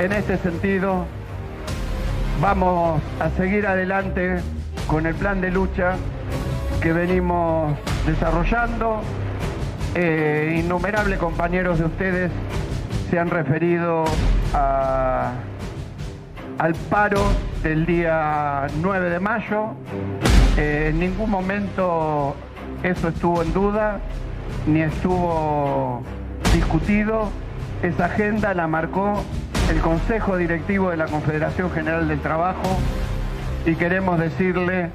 en este sentido, vamos a seguir adelante con el plan de lucha que venimos desarrollando. Innumerables compañeros de ustedes se han referido al paro del día 9 de mayo. En ningún momento eso estuvo en duda, ni estuvo discutido. Esa agenda la marcó el Consejo Directivo de la Confederación General del Trabajo y queremos decirle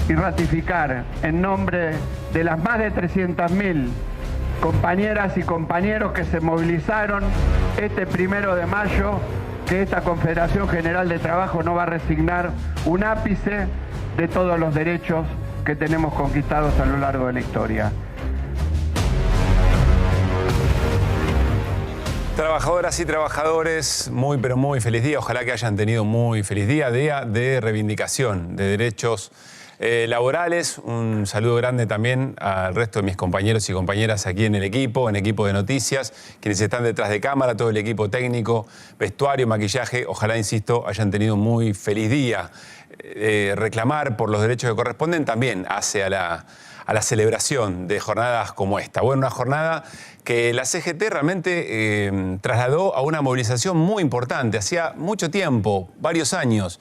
y ratificar en nombre de las más de 300.000 compañeras y compañeros que se movilizaron este 1 de mayo, que esta Confederación General de Trabajo no va a resignar un ápice de todos los derechos que tenemos conquistados a lo largo de la historia. Trabajadoras y trabajadores, muy pero muy feliz día. Ojalá que hayan tenido un muy feliz día, día de reivindicación de derechos laborales. Un saludo grande también al resto de mis compañeros y compañeras aquí en equipo de noticias, quienes están detrás de cámara, todo el equipo técnico, vestuario, maquillaje. Ojalá, insisto, hayan tenido un muy feliz día. Reclamar por los derechos que corresponden también hace a la celebración de jornadas como esta. Bueno, una jornada que la CGT realmente trasladó a una movilización muy importante. Hacía mucho tiempo, varios años,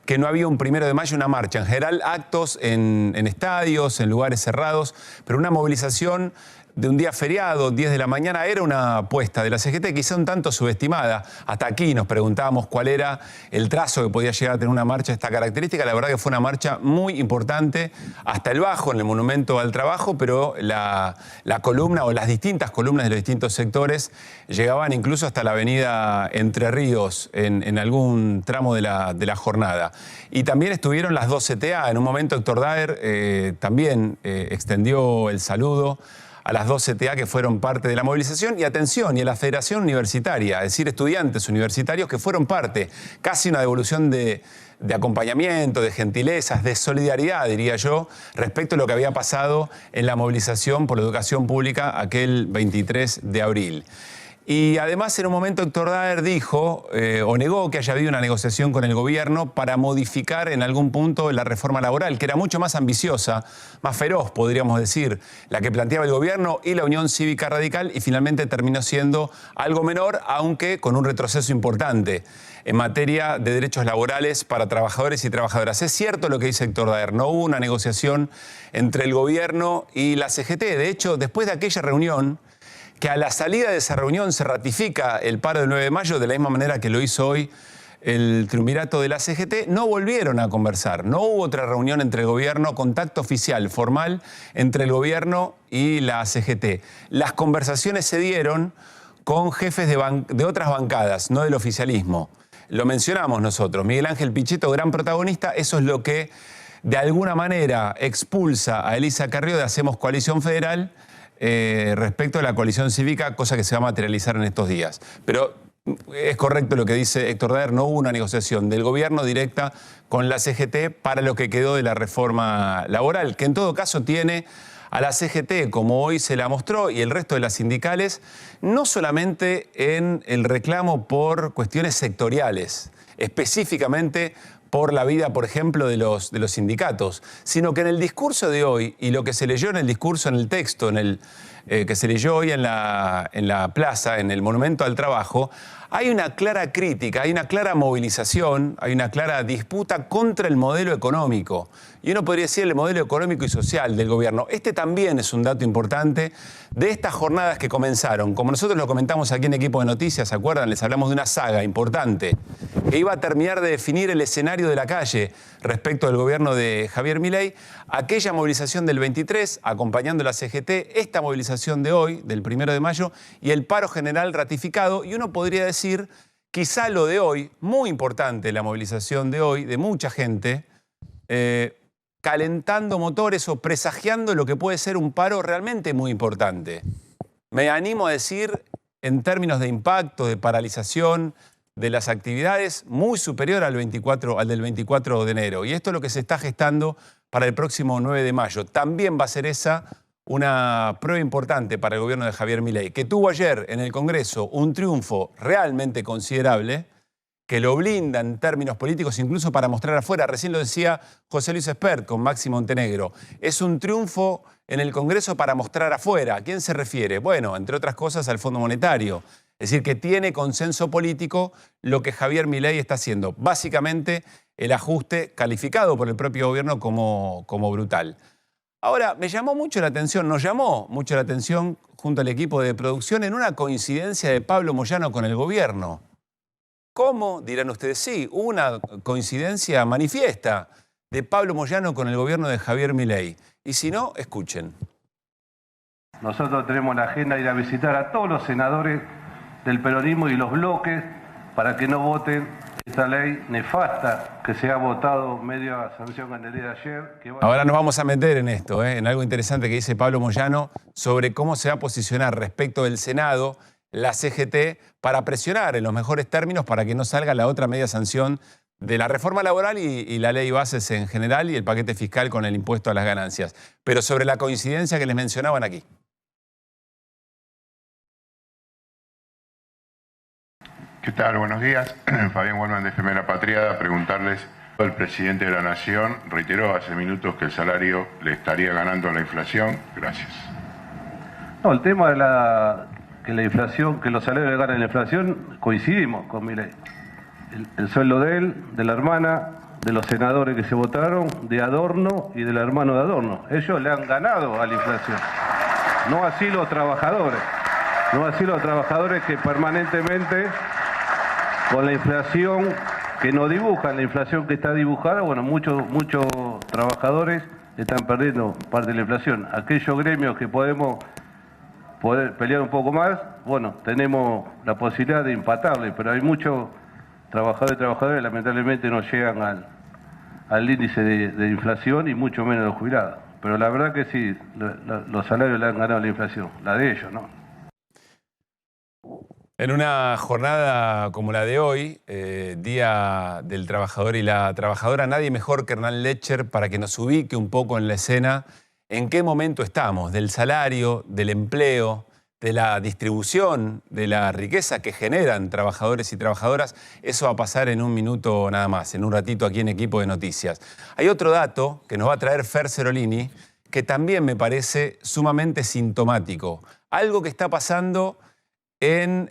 que no había un 1 de mayo, una marcha. En general, actos en estadios, en lugares cerrados, pero una movilización de un día feriado, 10 de la mañana, era una apuesta de la CGT, quizá un tanto subestimada. Hasta aquí nos preguntábamos cuál era el trazo que podía llegar a tener una marcha de esta característica. La verdad que fue una marcha muy importante, hasta el Bajo, en el Monumento al Trabajo, pero la columna o las distintas columnas de los distintos sectores llegaban incluso hasta la avenida Entre Ríos en algún tramo de la jornada. Y también estuvieron las 2 CTA. En un momento Héctor Daer también extendió el saludo a las 2 CTA que fueron parte de la movilización, y atención, y a la Federación Universitaria, es decir, estudiantes universitarios que fueron parte, casi una devolución de acompañamiento, de gentilezas, de solidaridad, diría yo, respecto a lo que había pasado en la movilización por la educación pública aquel 23 de abril. Y además, en un momento, Héctor Daer dijo o negó que haya habido una negociación con el gobierno para modificar en algún punto la reforma laboral, que era mucho más ambiciosa, más feroz, podríamos decir, la que planteaba el gobierno y la Unión Cívica Radical, y finalmente terminó siendo algo menor, aunque con un retroceso importante en materia de derechos laborales para trabajadores y trabajadoras. Es cierto lo que dice Héctor Daer, no hubo una negociación entre el gobierno y la CGT. De hecho, después de aquella reunión, que a la salida de esa reunión se ratifica el paro del 9 de mayo, de la misma manera que lo hizo hoy el triunvirato de la CGT, no volvieron a conversar. No hubo otra reunión entre el gobierno, contacto oficial, formal, entre el gobierno y la CGT. Las conversaciones se dieron con jefes de otras bancadas, no del oficialismo. Lo mencionamos nosotros. Miguel Ángel Pichetto, gran protagonista. Eso es lo que, de alguna manera, expulsa a Elisa Carrió de Hacemos Coalición Federal respecto a la coalición cívica, cosa que se va a materializar en estos días. Pero es correcto lo que dice Héctor Daer, no hubo una negociación del gobierno directa con la CGT para lo que quedó de la reforma laboral, que en todo caso tiene a la CGT, como hoy se la mostró, y el resto de las sindicales, no solamente en el reclamo por cuestiones sectoriales, específicamente por la vida, por ejemplo, de los sindicatos, sino que en el discurso de hoy, y lo que se leyó en el discurso, en el texto, que se leyó hoy en la plaza, en el Monumento al Trabajo, hay una clara crítica, hay una clara movilización, hay una clara disputa contra el modelo económico. Y uno podría decir el modelo económico y social del gobierno. Este también es un dato importante de estas jornadas que comenzaron. Como nosotros lo comentamos aquí en Equipo de Noticias, ¿se acuerdan? Les hablamos de una saga importante que iba a terminar de definir el escenario de la calle respecto al gobierno de Javier Milei. Aquella movilización del 23, acompañando a la CGT, esta movilización de hoy, del 1 de mayo, y el paro general ratificado. Y uno podría decir, quizá lo de hoy, muy importante la movilización de hoy, de mucha gente, calentando motores o presagiando lo que puede ser un paro realmente muy importante. Me animo a decir, en términos de impacto, de paralización de las actividades, muy superior al del 24 de enero. Y esto es lo que se está gestando para el próximo 9 de mayo. También va a ser esa una prueba importante para el gobierno de Javier Milei, que tuvo ayer en el Congreso un triunfo realmente considerable que lo blinda en términos políticos, incluso para mostrar afuera. Recién lo decía José Luis Espert con Maxi Montenegro. Es un triunfo en el Congreso para mostrar afuera. ¿A quién se refiere? Bueno, entre otras cosas, al Fondo Monetario. Es decir, que tiene consenso político lo que Javier Milei está haciendo. Básicamente, el ajuste calificado por el propio gobierno como brutal. Ahora, me llamó mucho la atención, nos llamó mucho la atención junto al equipo de producción en una coincidencia de Pablo Moyano con el gobierno. ¿Cómo? Dirán ustedes, sí, hubo una coincidencia manifiesta de Pablo Moyano con el gobierno de Javier Milei. Y si no, escuchen. Nosotros tenemos la agenda de ir a visitar a todos los senadores del peronismo y los bloques para que no voten esta ley nefasta que se ha votado media sanción en el día de ayer. Ahora nos vamos a meter en esto, en algo interesante que dice Pablo Moyano sobre cómo se va a posicionar respecto del Senado la CGT para presionar en los mejores términos para que no salga la otra media sanción de la reforma laboral y la ley bases en general y el paquete fiscal con el impuesto a las ganancias. Pero sobre la coincidencia que les mencionaban aquí. ¿Qué tal? Buenos días. Fabián Guarman de Efemera Patriada. Preguntarles, el presidente de la Nación reiteró hace minutos que el salario le estaría ganando a la inflación. Gracias. No, el tema de que la inflación, que los salarios le ganan la inflación, coincidimos con Milei. El sueldo de él, de la hermana, de los senadores que se votaron, de Adorno y del hermano de Adorno. Ellos le han ganado a la inflación. No así los trabajadores. No así los trabajadores que permanentemente, con la inflación que no dibujan, la inflación que está dibujada, bueno, muchos trabajadores están perdiendo parte de la inflación. Aquellos gremios que podemos poder pelear un poco más, bueno, tenemos la posibilidad de empatarle, pero hay muchos trabajadores y trabajadoras lamentablemente no llegan al índice de inflación y mucho menos los jubilados. Pero la verdad que sí, los salarios le han ganado la inflación, la de ellos, ¿no? En una jornada como la de hoy, Día del Trabajador y la Trabajadora, nadie mejor que Hernán Lecher para que nos ubique un poco en la escena en qué momento estamos, del salario, del empleo, de la distribución, de la riqueza que generan trabajadores y trabajadoras. Eso va a pasar en un minuto nada más, en un ratito aquí en Equipo de Noticias. Hay otro dato que nos va a traer Fer Cerolini, que también me parece sumamente sintomático. Algo que está pasando en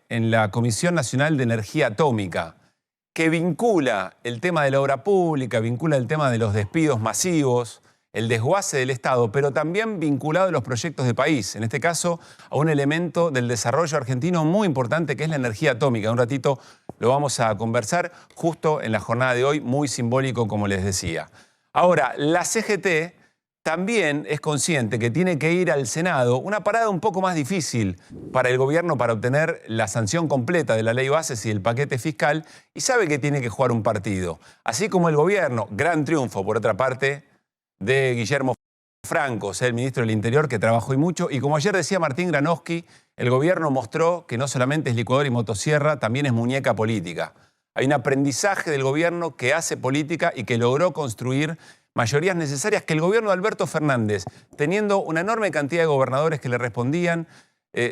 la Comisión Nacional de Energía Atómica, que vincula el tema de la obra pública, vincula el tema de los despidos masivos, el desguace del Estado, pero también vinculado a los proyectos de país, en este caso a un elemento del desarrollo argentino muy importante que es la energía atómica. Un ratito lo vamos a conversar justo en la jornada de hoy, muy simbólico como les decía. Ahora, la CGT también es consciente que tiene que ir al Senado, una parada un poco más difícil para el gobierno para obtener la sanción completa de la ley bases y el paquete fiscal, y sabe que tiene que jugar un partido. Así como el gobierno, gran triunfo por otra parte de Guillermo Franco, el ministro del Interior, que trabajó y mucho, y como ayer decía Martín Granowski, el gobierno mostró que no solamente es licuadora y motosierra, también es muñeca política. Hay un aprendizaje del gobierno que hace política y que logró construir mayorías necesarias que el gobierno de Alberto Fernández, teniendo una enorme cantidad de gobernadores que le respondían,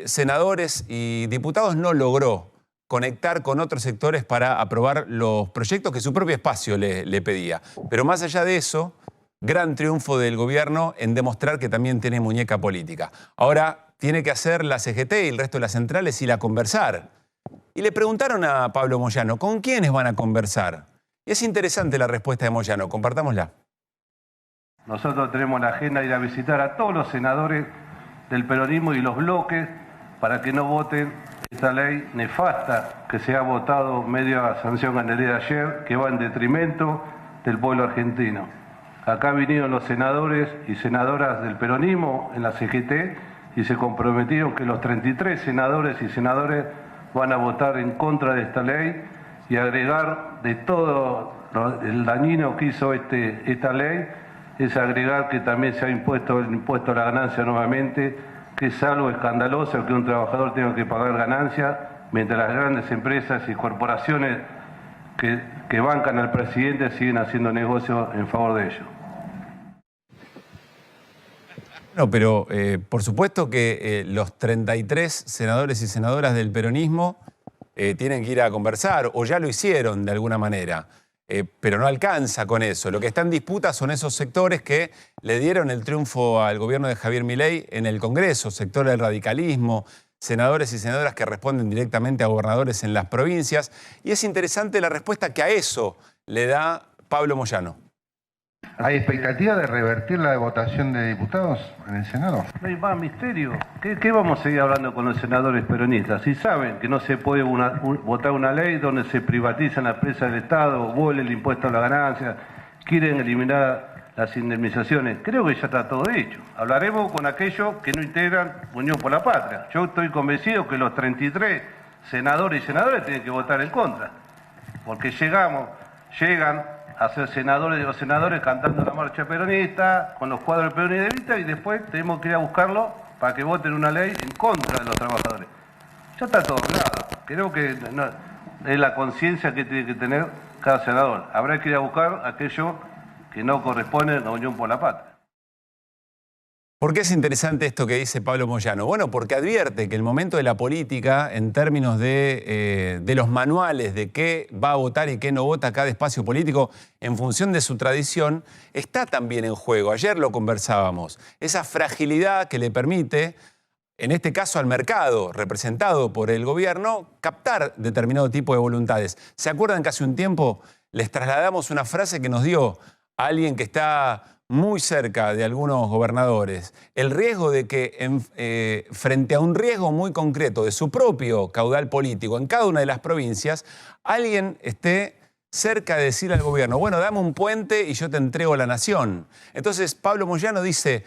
senadores y diputados, no logró conectar con otros sectores para aprobar los proyectos que su propio espacio le pedía. Pero más allá de eso, gran triunfo del gobierno en demostrar que también tiene muñeca política. Ahora tiene que hacer la CGT y el resto de las centrales ir a conversar. Y le preguntaron a Pablo Moyano, ¿con quiénes van a conversar? Y es interesante la respuesta de Moyano, compartámosla. Nosotros tenemos la agenda de ir a visitar a todos los senadores del peronismo y los bloques para que no voten esta ley nefasta que se ha votado media sanción en el día de ayer, que va en detrimento del pueblo argentino. Acá vinieron los senadores y senadoras del peronismo en la CGT y se comprometieron que los 33 senadores y senadoras van a votar en contra de esta ley y agregar de todo el dañino que hizo esta ley, es agregar que también se ha impuesto el impuesto a la ganancia nuevamente, que es algo escandaloso que un trabajador tenga que pagar ganancia, mientras las grandes empresas y corporaciones que bancan al presidente siguen haciendo negocio en favor de ellos. No, pero por supuesto que los 33 senadores y senadoras del peronismo tienen que ir a conversar, o ya lo hicieron de alguna manera. Pero no alcanza con eso. Lo que está en disputa son esos sectores que le dieron el triunfo al gobierno de Javier Milei en el Congreso, sectores del radicalismo, senadores y senadoras que responden directamente a gobernadores en las provincias. Y es interesante la respuesta que a eso le da Pablo Moyano. ¿Hay expectativa de revertir la votación de diputados en el Senado? No hay más misterio. ¿Qué vamos a seguir hablando con los senadores peronistas? Si saben que no se puede votar una ley donde se privatizan las empresas del Estado, vuelve el impuesto a la ganancia, quieren eliminar las indemnizaciones. Creo que ya está todo hecho. Hablaremos con aquellos que no integran Unión por la Patria. Yo estoy convencido que los 33 senadores y senadoras tienen que votar en contra. Porque llegan a ser senadores o senadores cantando la marcha peronista, con los cuadros peronistas, y después tenemos que ir a buscarlo para que voten una ley en contra de los trabajadores. Ya está todo hablado. Creo que es la conciencia que tiene que tener cada senador. Habrá que ir a buscar aquello que no corresponde a la Unión por la Patria. ¿Por qué es interesante esto que dice Pablo Moyano? Bueno, porque advierte que el momento de la política, en términos de los manuales de qué va a votar y qué no vota cada espacio político en función de su tradición, está también en juego. Ayer lo conversábamos. Esa fragilidad que le permite, en este caso al mercado, representado por el gobierno, captar determinado tipo de voluntades. ¿Se acuerdan que hace un tiempo les trasladamos una frase que nos dio alguien que está muy cerca de algunos gobernadores, el riesgo de que frente a un riesgo muy concreto de su propio caudal político en cada una de las provincias, alguien esté cerca de decirle al gobierno, bueno, dame un puente y yo te entrego la nación? Entonces Pablo Moyano dice,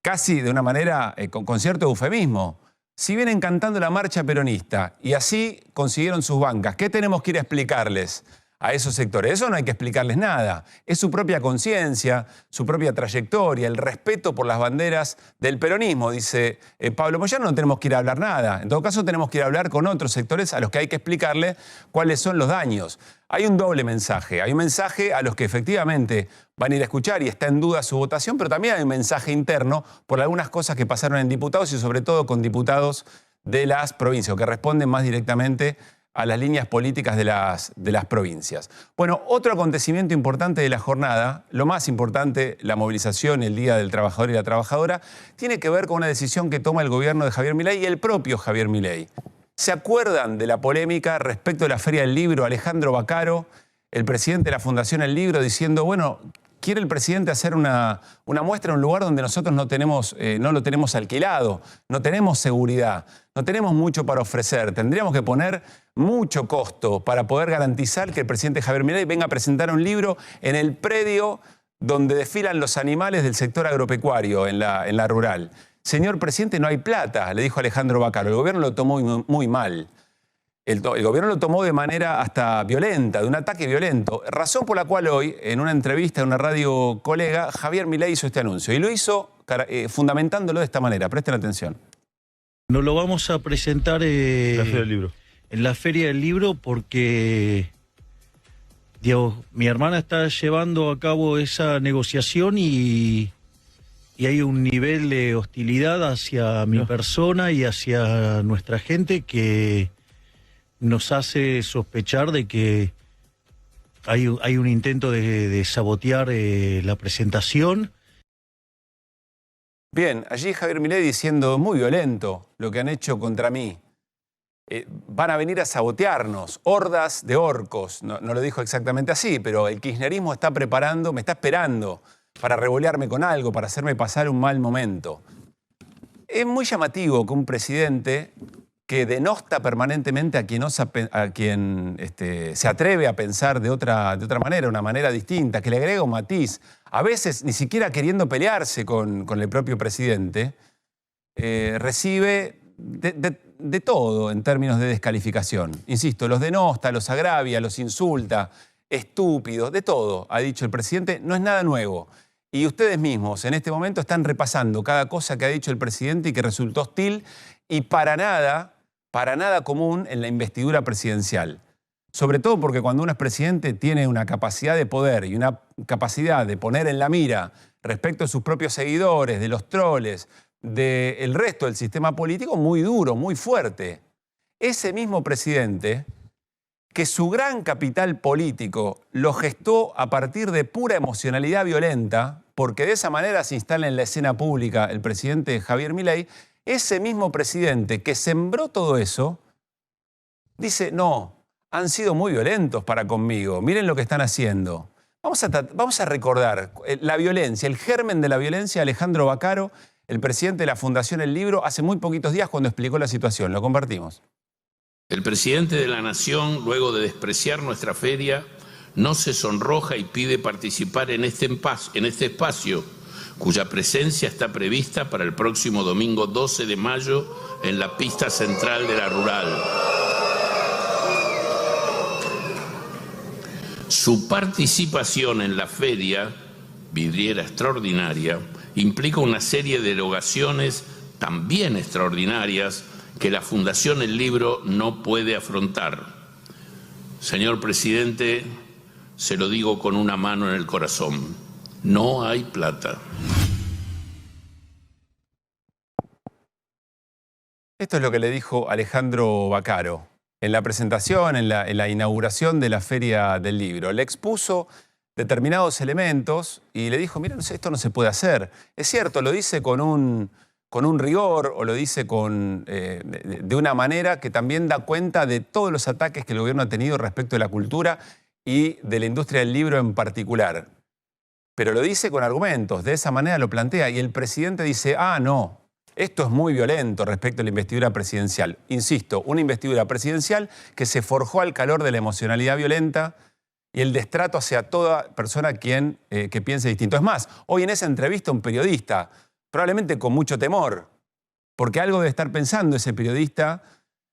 casi de una manera con cierto eufemismo, si vienen cantando la marcha peronista y así consiguieron sus bancas, ¿qué tenemos que ir a explicarles a esos sectores? Eso no hay que explicarles nada. Es su propia conciencia, su propia trayectoria, el respeto por las banderas del peronismo, dice Pablo Moyano. No tenemos que ir a hablar nada. En todo caso, tenemos que ir a hablar con otros sectores a los que hay que explicarle cuáles son los daños. Hay un doble mensaje. Hay un mensaje a los que efectivamente van a ir a escuchar y está en duda su votación, pero también hay un mensaje interno por algunas cosas que pasaron en diputados y sobre todo con diputados de las provincias, o que responden más directamente a las líneas políticas de las provincias. Bueno, otro acontecimiento importante de la jornada, lo más importante, la movilización, el Día del Trabajador y la Trabajadora, tiene que ver con una decisión que toma el gobierno de Javier Milei y el propio Javier Milei. ¿Se acuerdan de la polémica respecto de la Feria del Libro? Alejandro Baccaro, el presidente de la Fundación El Libro, diciendo, bueno, quiere el presidente hacer una muestra en un lugar donde nosotros no lo tenemos alquilado, no tenemos seguridad, no tenemos mucho para ofrecer. Tendríamos que poner mucho costo para poder garantizar que el presidente Javier Milei venga a presentar un libro en el predio donde desfilan los animales del sector agropecuario, en la rural. Señor presidente, no hay plata, le dijo Alejandro Baccaro. El gobierno lo tomó muy mal. El gobierno lo tomó de manera hasta violenta, de un ataque violento. Razón por la cual hoy, en una entrevista en una radio colega, Javier Milei hizo este anuncio. Y lo hizo fundamentándolo de esta manera. Presten atención. Nos lo vamos a presentar la Feria del Libro. En la Feria del Libro porque mi hermana está llevando a cabo esa negociación y hay un nivel de hostilidad hacia mi persona y hacia nuestra gente que nos hace sospechar de que hay un intento de sabotear la presentación. Bien, allí Javier Milei diciendo, muy violento lo que han hecho contra mí. Van a venir a sabotearnos, hordas de orcos. No lo dijo exactamente así, pero el kirchnerismo me está esperando para revolearme con algo, para hacerme pasar un mal momento. Es muy llamativo que un presidente que denosta permanentemente a quien se atreve a pensar de otra manera, una manera distinta, que le agrega un matiz, a veces ni siquiera queriendo pelearse con el propio presidente, recibe de todo en términos de descalificación. Insisto, los denosta, los agravia, los insulta, estúpidos, de todo, ha dicho el presidente. No es nada nuevo. Y ustedes mismos en este momento están repasando cada cosa que ha dicho el presidente y que resultó hostil y para nada común en la investidura presidencial. Sobre todo porque cuando uno es presidente tiene una capacidad de poder y una capacidad de poner en la mira respecto a sus propios seguidores, de los troles, del resto del sistema político muy duro, muy fuerte. ese mismo presidente que su gran capital político lo gestó a partir de pura emocionalidad violenta, porque de esa manera se instala en la escena pública el presidente Javier Milei, ese mismo presidente que sembró todo eso, dice, no, han sido muy violentos para conmigo, miren lo que están haciendo. Vamos a recordar la violencia, el germen de la violencia, Alejandro Baccaro, el presidente de la Fundación El Libro, hace muy poquitos días cuando explicó la situación. Lo compartimos. El presidente de la Nación, luego de despreciar nuestra feria, no se sonroja y pide participar en este espacio, cuya presencia está prevista para el próximo domingo 12 de mayo en la pista central de la Rural. Su participación en la feria, vidriera extraordinaria, implica una serie de erogaciones también extraordinarias que la Fundación El Libro no puede afrontar. Señor presidente, se lo digo con una mano en el corazón, no hay plata. Esto es lo que le dijo Alejandro Baccaro en la presentación, en la inauguración de la Feria del Libro. Le expuso determinados elementos y le dijo, miren, esto no se puede hacer. Es cierto, lo dice con un rigor o lo dice de una manera que también da cuenta de todos los ataques que el gobierno ha tenido respecto de la cultura y de la industria del libro en particular. Pero lo dice con argumentos, de esa manera lo plantea y el presidente dice, no, esto es muy violento respecto a la investidura presidencial. Insisto, una investidura presidencial que se forjó al calor de la emocionalidad violenta y el destrato hacia toda persona que piense distinto. Es más, hoy en esa entrevista un periodista, probablemente con mucho temor, porque algo debe estar pensando ese periodista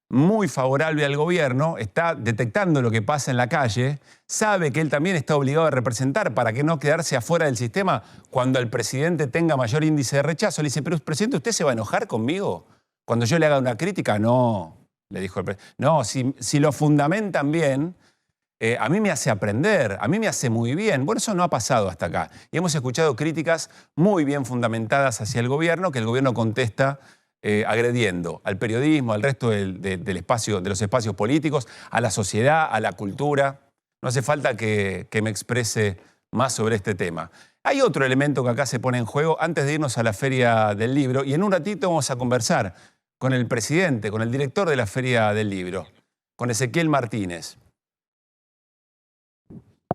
muy favorable al gobierno, está detectando lo que pasa en la calle, sabe que él también está obligado a representar para que no quedarse afuera del sistema cuando el presidente tenga mayor índice de rechazo. Le dice, pero presidente, ¿usted se va a enojar conmigo cuando yo le haga una crítica? No, le dijo el presidente. No, si lo fundamentan bien, a mí me hace aprender, a mí me hace muy bien. Bueno, eso no ha pasado hasta acá. Y hemos escuchado críticas muy bien fundamentadas hacia el gobierno, que el gobierno contesta agrediendo al periodismo, al resto de los espacios políticos, a la sociedad, a la cultura. No hace falta que me exprese más sobre este tema. Hay otro elemento que acá se pone en juego antes de irnos a la Feria del Libro y en un ratito vamos a conversar con el presidente, con el director de la Feria del Libro, con Ezequiel Martínez.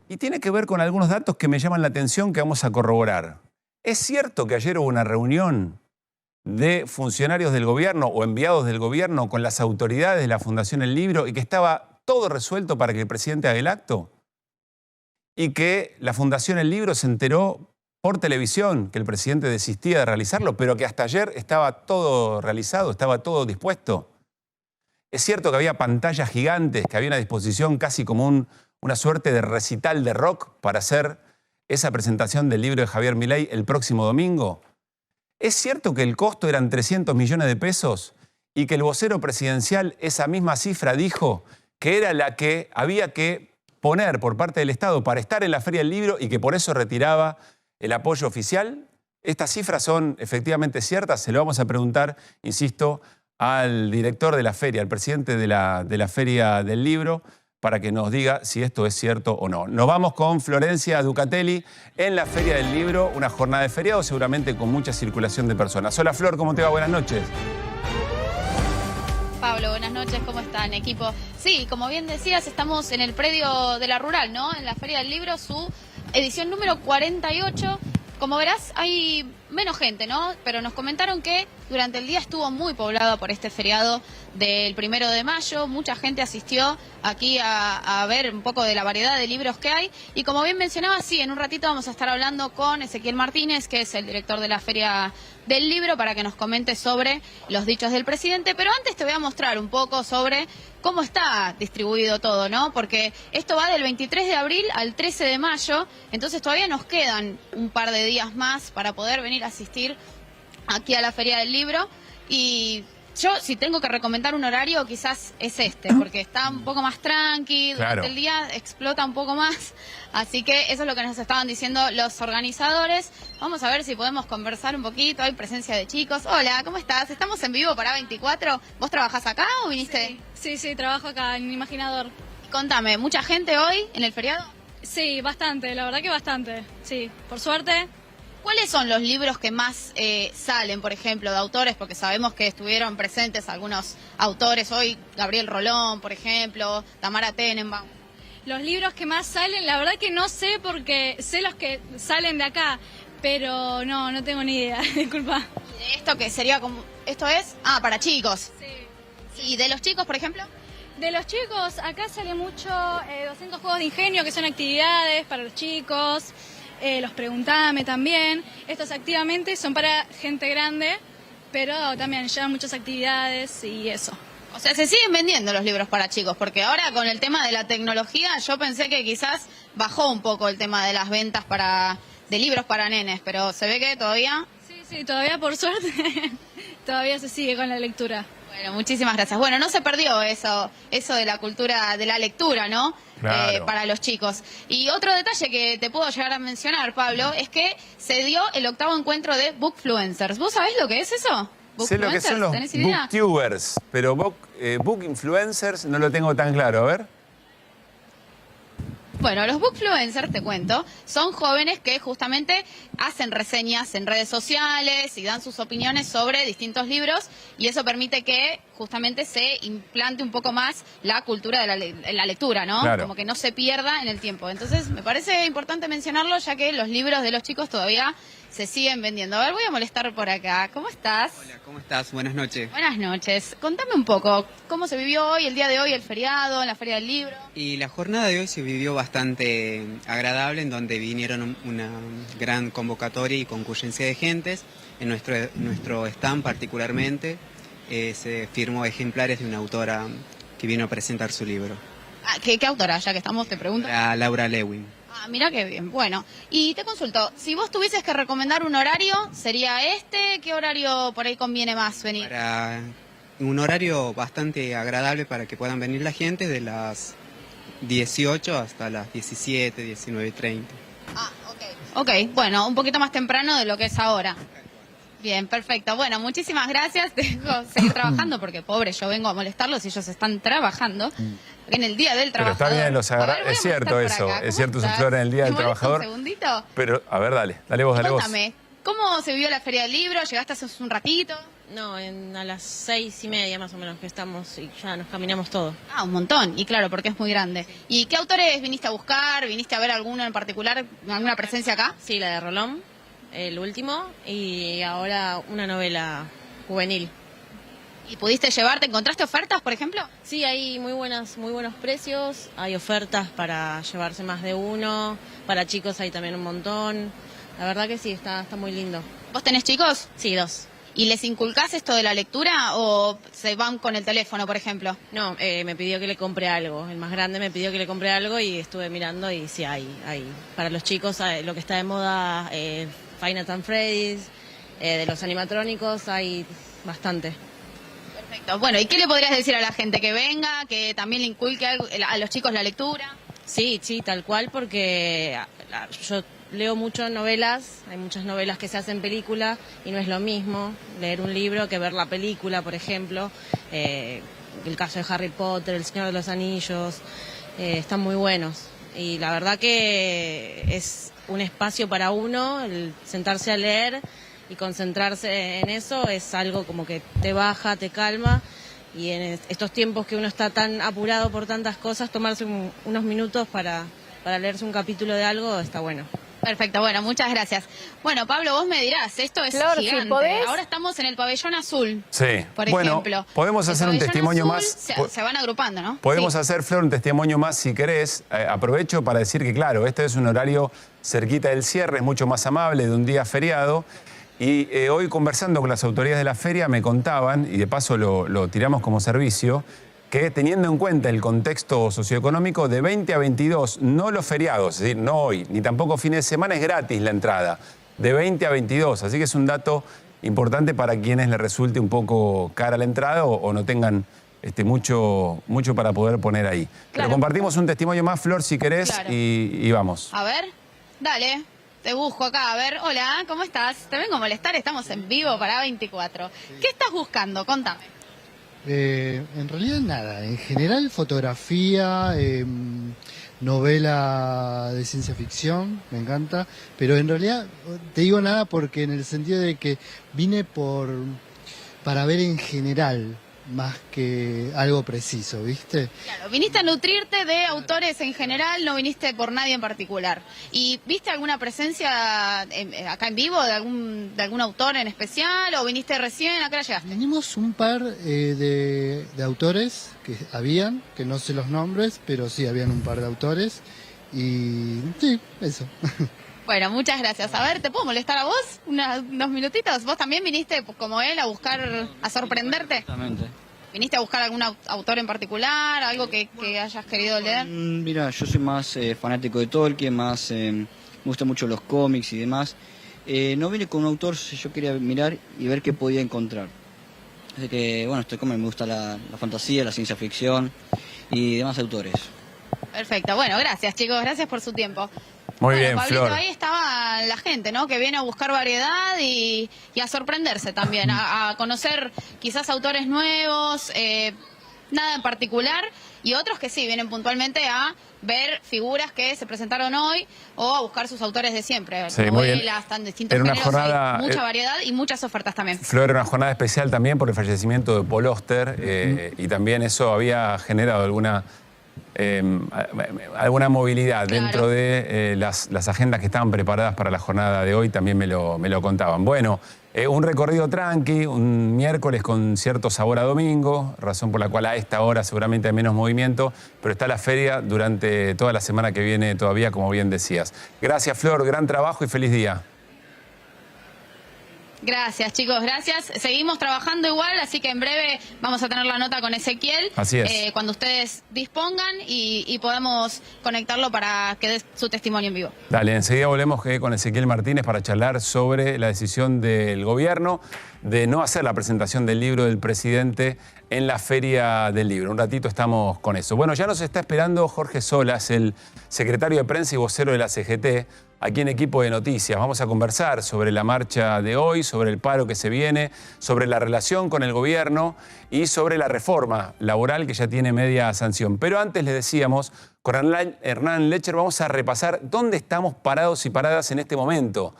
Y tiene que ver con algunos datos que me llaman la atención que vamos a corroborar. ¿Es cierto que ayer hubo una reunión de funcionarios del gobierno o enviados del gobierno con las autoridades de la Fundación El Libro y que estaba todo resuelto para que el presidente haga el acto? Y que la Fundación El Libro se enteró por televisión que el presidente desistía de realizarlo, pero que hasta ayer estaba todo realizado, estaba todo dispuesto. Es cierto que había pantallas gigantes, que había a disposición casi como una suerte de recital de rock para hacer esa presentación del libro de Javier Milei el próximo domingo. ¿Es cierto que el costo eran 300 millones de pesos y que el vocero presidencial esa misma cifra dijo que era la que había que poner por parte del Estado para estar en la Feria del Libro y que por eso retiraba el apoyo oficial? Estas cifras son efectivamente ciertas, se lo vamos a preguntar, insisto, al director de la feria, al presidente de la Feria del Libro, para que nos diga si esto es cierto o no. Nos vamos con Florencia Ducatelli en la Feria del Libro, una jornada de feriado seguramente con mucha circulación de personas. Hola Flor, ¿cómo te va? Buenas noches. Pablo, buenas noches, ¿cómo están, equipo? Sí, como bien decías, estamos en el predio de la Rural, ¿no? En la Feria del Libro, su edición número 48. Como verás, hay menos gente, ¿no? Pero nos comentaron que durante el día estuvo muy poblado por este feriado del 1 de mayo. Mucha gente asistió aquí a ver un poco de la variedad de libros que hay. Y como bien mencionaba, sí, en un ratito vamos a estar hablando con Ezequiel Martínez, que es el director de la Feria del Libro, para que nos comente sobre los dichos del presidente. Pero antes te voy a mostrar un poco sobre cómo está distribuido todo, ¿no? Porque esto va del 23 de abril al 13 de mayo, entonces todavía nos quedan un par de días más para poder venir a asistir aquí a la Feria del Libro. Y Yo, si tengo que recomendar un horario, quizás es este, porque está un poco más tranqui, durante el día explota un poco más. Así que eso es lo que nos estaban diciendo los organizadores. Vamos a ver si podemos conversar un poquito. Hay presencia de chicos. Hola, ¿cómo estás? Estamos en vivo para 24. ¿Vos trabajás acá o viniste? Sí, trabajo acá en Imaginador. Contame, ¿mucha gente hoy en el feriado? Sí, bastante, la verdad que bastante. Sí, por suerte. ¿Cuáles son los libros que más salen, por ejemplo, de autores? Porque sabemos que estuvieron presentes algunos autores hoy, Gabriel Rolón, por ejemplo, Tamara Tenenbaum. Los libros que más salen, la verdad que no sé porque sé los que salen de acá, pero no tengo ni idea, disculpa. ¿Y de esto que sería como, esto es? Ah, para chicos. Sí. ¿Y de los chicos, por ejemplo? De los chicos, acá sale mucho 200 juegos de ingenio, que son actividades para los chicos. Los Preguntame también. Estos activamente son para gente grande, pero también llevan muchas actividades y eso. O sea, se siguen vendiendo los libros para chicos, porque ahora con el tema de la tecnología yo pensé que quizás bajó un poco el tema de las ventas de libros para nenes, pero se ve que todavía... Sí, todavía por suerte, todavía se sigue con la lectura. Bueno, muchísimas gracias. Bueno, no se perdió eso de la cultura de la lectura, ¿no? Claro. Para los chicos. Y otro detalle que te puedo llegar a mencionar, Pablo, es que se dio el 8º encuentro de Bookfluencers. ¿Vos sabés lo que es eso? Sé lo que son los ¿Tenés idea? booktubers, pero book influencers no lo tengo tan claro. A ver. Bueno, los bookfluencers, te cuento, son jóvenes que justamente hacen reseñas en redes sociales y dan sus opiniones sobre distintos libros y eso permite que justamente se implante un poco más la cultura de la lectura, ¿no? Claro. Como que no se pierda en el tiempo. Entonces, me parece importante mencionarlo ya que los libros de los chicos todavía se siguen vendiendo. A ver, voy a molestar por acá. ¿Cómo estás? Hola, ¿cómo estás? Buenas noches. Buenas noches. Contame un poco, ¿cómo se vivió hoy, el día de hoy, el feriado, en la Feria del Libro? Y la jornada de hoy se vivió bastante agradable, en donde vinieron una gran convocatoria y concurrencia de gentes. En nuestro stand particularmente se firmó ejemplares de una autora que vino a presentar su libro. Ah, ¿qué autora? Ya que estamos, te pregunto. Laura Lewin. Ah, mira qué bien. Bueno, y te consulto, si vos tuvieses que recomendar un horario, ¿sería este? ¿Qué horario por ahí conviene más venir? Para un horario bastante agradable para que puedan venir la gente, de las 18 hasta las 17, 19:30. Ah, ok, bueno, un poquito más temprano de lo que es ahora. Bien, perfecto. Bueno, muchísimas gracias. Te dejo seguir trabajando porque, pobre, yo vengo a molestarlos y ellos están trabajando en el Día del Trabajador. Pero está bien, es cierto eso. Es cierto, su flor en el Día del Trabajador. ¿Un segundito? Pero, a ver, dale vos. Cuéntame, ¿cómo se vivió la Feria del Libro? ¿Llegaste hace un ratito? No, a las 6:30 más o menos que estamos y ya nos caminamos todo. Ah, un montón. Y claro, porque es muy grande. ¿Y qué autores viniste a buscar? ¿Viniste a ver alguno en particular? ¿Alguna presencia acá? Sí, la de Rolón, el último, y ahora una novela juvenil. ¿Y pudiste llevarte? ¿Encontraste ofertas, por ejemplo? Sí, hay muy buenos precios, hay ofertas para llevarse más de uno, para chicos hay también un montón. La verdad que sí, está muy lindo. ¿Vos tenés chicos? Sí, 2. ¿Y les inculcás esto de la lectura o se van con el teléfono, por ejemplo? No, me pidió que le compre algo. El más grande me pidió que le compre algo y estuve mirando y sí, hay. Para los chicos lo que está de moda, Five Nights at Freddy's, de los animatrónicos, hay bastante. Perfecto. Bueno, ¿y qué le podrías decir a la gente? ¿Que venga, que también le inculque a los chicos la lectura? Sí, tal cual, porque yo leo muchas novelas, hay muchas novelas que se hacen película y no es lo mismo leer un libro que ver la película, por ejemplo. El caso de Harry Potter, El Señor de los Anillos, están muy buenos. Y la verdad que es un espacio para uno, el sentarse a leer y concentrarse en eso es algo como que te baja, te calma. Y en estos tiempos que uno está tan apurado por tantas cosas, tomarse unos minutos para leerse un capítulo de algo está bueno. Perfecto, bueno, muchas gracias. Bueno, Pablo, vos me dirás, esto es Flor, gigante. si podés. Ahora estamos en el pabellón azul, Sí. por Bueno, ejemplo. podemos El hacer un pabellón testimonio azul más. Se van agrupando, ¿no? Podemos Sí. hacer, Flor, un testimonio más si querés. Aprovecho para decir que, claro, este es un horario cerquita del cierre, es mucho más amable de un día feriado. Y hoy, conversando con las autoridades de la feria, me contaban, y de paso lo tiramos como servicio, que teniendo en cuenta el contexto socioeconómico, de 20 a 22, no los feriados, es decir, no hoy, ni tampoco fines de semana, es gratis la entrada, de 20 a 22. Así que es un dato importante para quienes les resulte un poco cara la entrada o no tengan mucho para poder poner ahí. Claro. Pero compartimos un testimonio más, Flor, si querés, Claro. y vamos. A ver, dale. Te busco acá, a ver, hola, ¿cómo estás? Te vengo a molestar, estamos en vivo para 24. ¿Qué estás buscando? Contame. En realidad nada, en general fotografía, novela de ciencia ficción, me encanta, pero en realidad te digo nada porque en el sentido de que vine para ver en general más que algo preciso, ¿viste? Claro, viniste a nutrirte de autores en general, no viniste por nadie en particular. ¿Y viste alguna presencia acá en vivo de algún autor en especial o viniste recién? ¿A qué hora llegaste? Tenemos un par de autores que no sé los nombres, pero sí habían un par de autores y sí, eso. Bueno, muchas gracias. A ver, ¿te puedo molestar a vos unos minutitos? ¿Vos también viniste, como él, a buscar, a sorprenderte? Exactamente. ¿Viniste a buscar algún autor en particular, algo que hayas querido leer? Mira, yo soy más fanático de Tolkien, me gustan mucho los cómics y demás. No vine con un autor, yo quería mirar y ver qué podía encontrar. Así que, bueno, me gusta la fantasía, la ciencia ficción y demás autores. Perfecto. Bueno, gracias, chicos. Gracias por su tiempo. Muy Bueno, bien, Pablito, Flor. ahí estaba la gente, ¿no? Que viene a buscar variedad y a sorprenderse también, a conocer quizás autores nuevos, nada en particular, y otros que sí, vienen puntualmente a ver figuras que se presentaron hoy o a buscar sus autores de siempre. Sí, muy bien. Novelas, tan distintos Era una géneros, jornada, hay mucha variedad y muchas ofertas también. Flor, era una jornada especial también por el fallecimiento de Paul Auster y también eso había generado alguna movilidad dentro de las agendas que estaban preparadas para la jornada de hoy, también me lo contaban. Bueno, un recorrido tranqui, un miércoles con cierto sabor a domingo, razón por la cual a esta hora seguramente hay menos movimiento, pero está la feria durante toda la semana que viene todavía, como bien decías. Gracias, Flor, gran trabajo y feliz día. Gracias, chicos, gracias. Seguimos trabajando igual, así que en breve vamos a tener la nota con Ezequiel. Así es. Cuando ustedes dispongan y podamos conectarlo para que dé su testimonio en vivo. Dale, enseguida volvemos con Ezequiel Martínez para charlar sobre la decisión del gobierno de no hacer la presentación del libro del presidente en la Feria del Libro. Un ratito estamos con eso. Bueno, ya nos está esperando Jorge Solas, el secretario de prensa y vocero de la CGT, aquí en Equipo de Noticias. Vamos a conversar sobre la marcha de hoy, sobre el paro que se viene, sobre la relación con el gobierno y sobre la reforma laboral que ya tiene media sanción. Pero antes les decíamos, con Hernán Lecher vamos a repasar dónde estamos parados y paradas en este momento,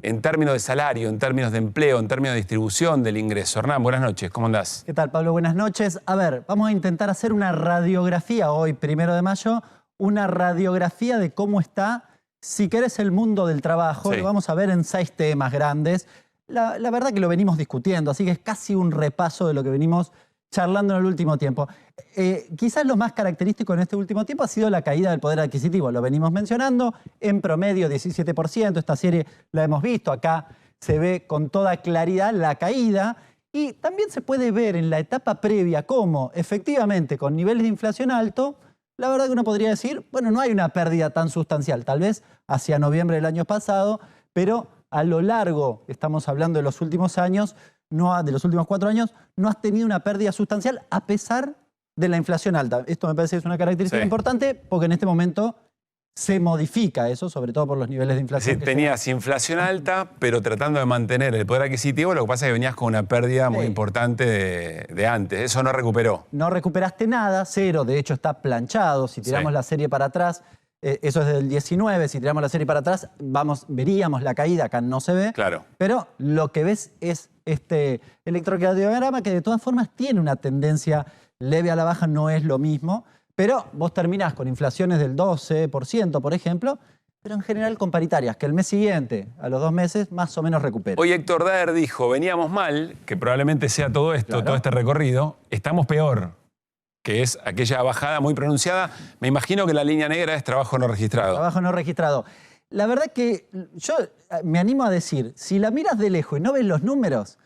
en términos de salario, en términos de empleo, en términos de distribución del ingreso. Hernán, buenas noches, ¿cómo andás? ¿Qué tal, Pablo? Buenas noches. A ver, vamos a intentar hacer una radiografía hoy, 1 de mayo, una radiografía de cómo está, si querés, el mundo del trabajo. Sí. Lo vamos a ver en 6 temas grandes. La verdad que lo venimos discutiendo, así que es casi un repaso de lo que venimos charlando en el último tiempo. Quizás lo más característico en este último tiempo ha sido la caída del poder adquisitivo. Lo venimos mencionando, en promedio 17%. Esta serie la hemos visto, acá se ve con toda claridad la caída. Y también se puede ver en la etapa previa cómo, efectivamente, con niveles de inflación alto, la verdad que uno podría decir, bueno, no hay una pérdida tan sustancial, tal vez hacia noviembre del año pasado, pero a lo largo, estamos hablando de los últimos años, de los últimos 4 años, no has tenido una pérdida sustancial a pesar de la inflación alta. Esto me parece que es una característica importante porque en este momento se modifica eso, sobre todo por los niveles de inflación. Es decir, tenías inflación alta, pero tratando de mantener el poder adquisitivo, lo que pasa es que venías con una pérdida muy importante de antes. Eso no recuperó. No recuperaste nada, cero, de hecho está planchado. Si tiramos la serie para atrás, eso es del 19, si tiramos la serie para atrás, veríamos la caída, acá no se ve. Claro. Pero lo que ves es este electrocardiograma que de todas formas tiene una tendencia leve a la baja, no es lo mismo. Pero vos terminás con inflaciones del 12%, por ejemplo, pero en general con paritarias, que el mes siguiente, a los 2 meses, más o menos recupera. Hoy Héctor Daer dijo, veníamos mal, que probablemente sea todo esto, todo este recorrido, estamos peor, que es aquella bajada muy pronunciada. Me imagino que la línea negra es trabajo no registrado. Trabajo no registrado. La verdad que yo me animo a decir, si la miras de lejos y no ves los números,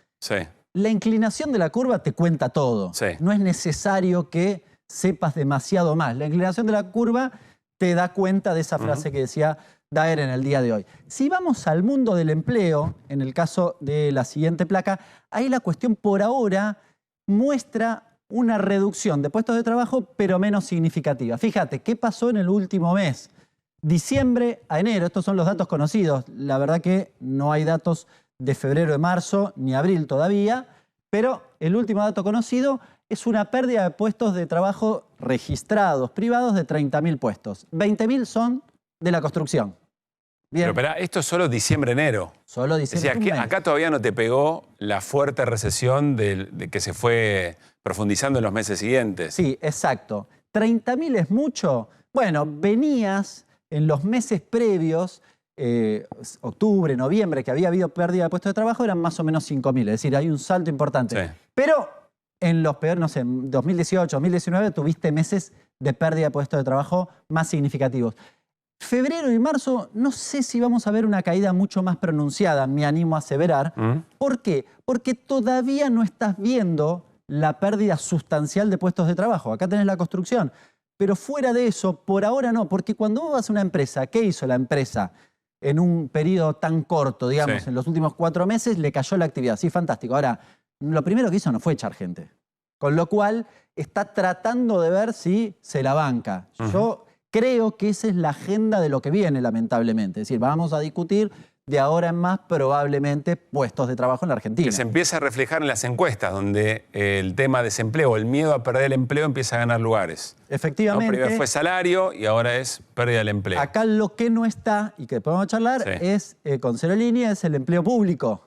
la inclinación de la curva te cuenta todo. No es necesario que sepas demasiado más. La inclinación de la curva te da cuenta de esa frase que decía Daer en el día de hoy. Si vamos al mundo del empleo, en el caso de la siguiente placa, ahí la cuestión por ahora muestra una reducción de puestos de trabajo, pero menos significativa. Fíjate, ¿qué pasó en el último mes? Diciembre a enero, estos son los datos conocidos. La verdad que no hay datos de febrero, de marzo, ni abril todavía, pero el último dato conocido es una pérdida de puestos de trabajo registrados, privados, de 30.000 puestos. 20.000 son de la construcción. Bien. Pero espera, esto es solo diciembre-enero. Solo diciembre. Es decir, acá todavía no te pegó la fuerte recesión de que se fue profundizando en los meses siguientes. Sí, exacto. 30.000 es mucho. Bueno, venías en los meses previos, octubre, noviembre, que había habido pérdida de puestos de trabajo, eran más o menos 5.000. Es decir, hay un salto importante. Sí. Pero en los peores, no sé, 2018, 2019, tuviste meses de pérdida de puestos de trabajo más significativos. Febrero y marzo, no sé si vamos a ver una caída mucho más pronunciada, me animo a aseverar. ¿Por qué? Porque todavía no estás viendo la pérdida sustancial de puestos de trabajo. Acá tenés la construcción. Pero fuera de eso, por ahora no, porque cuando vos vas a una empresa, ¿qué hizo la empresa en un periodo tan corto, digamos, en los últimos 4 meses? Le cayó la actividad. Sí, fantástico. Ahora, lo primero que hizo no fue echar gente. Con lo cual, está tratando de ver si se la banca. Yo creo que esa es la agenda de lo que viene, lamentablemente. Es decir, vamos a discutir de ahora en más probablemente puestos de trabajo en la Argentina. Que se empieza a reflejar en las encuestas, donde el tema desempleo, el miedo a perder el empleo empieza a ganar lugares. Efectivamente. ¿No? Primero fue salario y ahora es pérdida del empleo. Acá lo que no está, y que podemos charlar, es con cero línea, es el empleo público.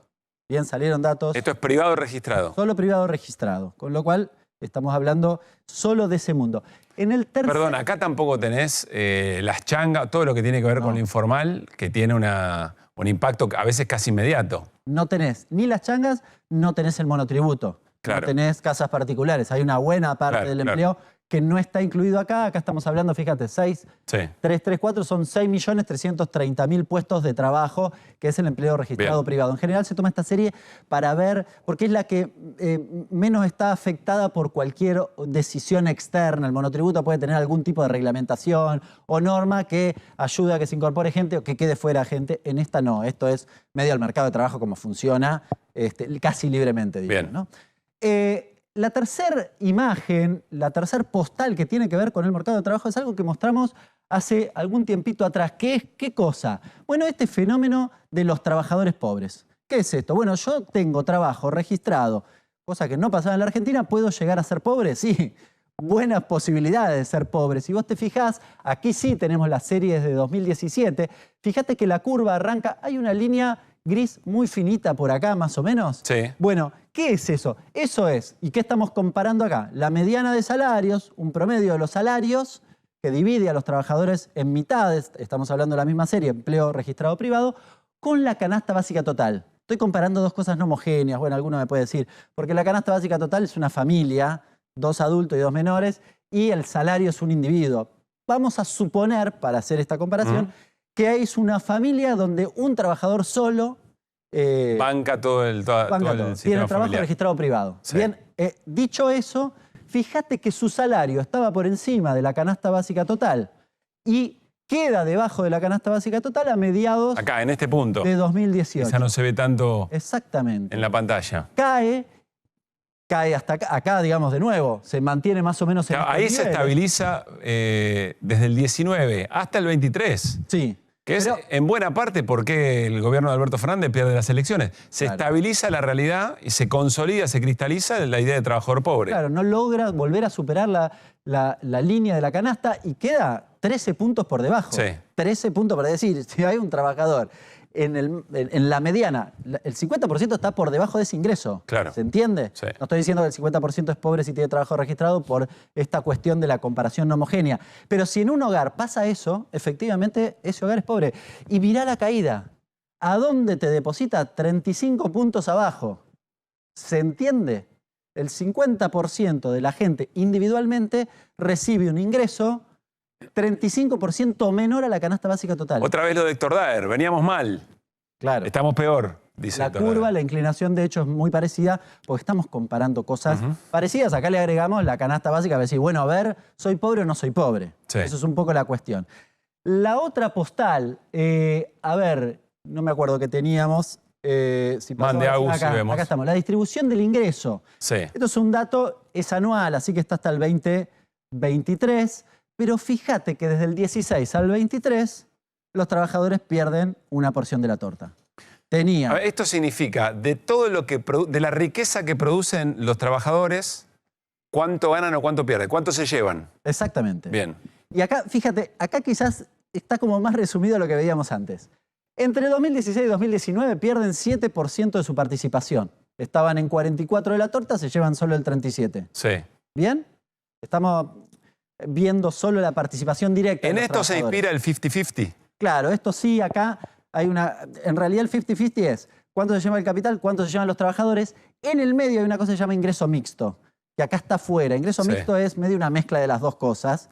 Bien, salieron datos. Esto es privado registrado. Solo privado registrado, con lo cual estamos hablando solo de ese mundo. En el tercer... Perdón, acá tampoco tenés las changas, todo lo que tiene que ver con lo informal, que tiene un impacto a veces casi inmediato. No tenés ni las changas, no tenés el monotributo. Claro. No tenés casas particulares. Hay una buena parte del empleo que no está incluido acá. Acá estamos hablando, fíjate, 334 son 6.330.000 puestos de trabajo, que es el empleo registrado privado. En general se toma esta serie para ver, porque es la que menos está afectada por cualquier decisión externa. El monotributo puede tener algún tipo de reglamentación o norma que ayude a que se incorpore gente o que quede fuera gente. En esta no, esto es medio al mercado de trabajo como funciona, casi libremente, digamos, ¿no? La tercera imagen, la tercera postal que tiene que ver con el mercado de trabajo es algo que mostramos hace algún tiempito atrás. ¿Qué cosa? Bueno, este fenómeno de los trabajadores pobres. ¿Qué es esto? Bueno, yo tengo trabajo registrado, cosa que no pasaba en la Argentina. ¿Puedo llegar a ser pobre? Sí, buenas posibilidades de ser pobre. Si vos te fijás, aquí sí tenemos las series de 2017. Fíjate que la curva arranca, hay una línea gris muy finita por acá, más o menos. Sí. Bueno, ¿qué es eso? Eso es, ¿y qué estamos comparando acá? La mediana de salarios, un promedio de los salarios que divide a los trabajadores en mitades, estamos hablando de la misma serie, empleo registrado privado, con la canasta básica total. Estoy comparando dos cosas no homogéneas, bueno, alguno me puede decir, porque la canasta básica total es una familia, 2 adultos y 2 menores, y el salario es un individuo. Vamos a suponer, para hacer esta comparación, que es una familia donde un trabajador solo banca todo el sistema tiene trabajo familiar. registrado privado. Sí. Bien, dicho eso, fíjate que su salario estaba por encima de la canasta básica total y queda debajo de la canasta básica total a mediados acá, en este punto, de 2018. Esa no se ve tanto exactamente en la pantalla. Cae hasta acá, digamos, de nuevo, se mantiene más o menos en Ahí se estabiliza desde el 19 hasta el 23. Sí. Que es en buena parte porque el gobierno de Alberto Fernández pierde las elecciones. Se estabiliza la realidad y se consolida, se cristaliza la idea de trabajador pobre. Claro, no logra volver a superar la línea de la canasta y queda 13 puntos por debajo. Sí. 13 puntos, para decir, si hay un trabajador en la mediana, el 50% está por debajo de ese ingreso. Claro. ¿Se entiende? Sí. No estoy diciendo que el 50% es pobre si tiene trabajo registrado por esta cuestión de la comparación no homogénea. Pero si en un hogar pasa eso, efectivamente ese hogar es pobre. Y mirá la caída. ¿A dónde te deposita? 35 puntos abajo. ¿Se entiende? El 50% de la gente individualmente recibe un ingreso 35% menor a la canasta básica total. Otra vez lo de Héctor Daer, veníamos mal. Claro. Estamos peor, dice la Héctor curva, Daer. la inclinación de hecho es muy parecida porque estamos comparando cosas parecidas. Acá le agregamos la canasta básica para decir, bueno, a ver, ¿soy pobre o no soy pobre? Sí. Eso es un poco la cuestión. La otra postal, a ver, no me acuerdo qué teníamos. Si Mande Agus, si vemos. Acá estamos, la distribución del ingreso. Sí. Esto es un dato, es anual, así que está hasta el 2023, pero fíjate que desde el 16 al 23 los trabajadores pierden una porción de la torta. A ver, esto significa, de todo lo que de la riqueza que producen los trabajadores, ¿cuánto ganan o cuánto pierden? ¿Cuánto se llevan? Exactamente. Bien. Y acá, fíjate, acá quizás está como más resumido lo que veíamos antes. Entre 2016 y 2019 pierden 7% de su participación. Estaban en 44 de la torta, se llevan solo el 37. Sí. ¿Bien? Estamos viendo solo la participación directa. En esto se inspira el 50-50. Claro, esto sí, acá hay una... En realidad el 50-50 es cuánto se lleva el capital, cuánto se llevan los trabajadores. En el medio hay una cosa que se llama ingreso mixto, que acá está fuera. Ingreso mixto es medio una mezcla de las dos cosas.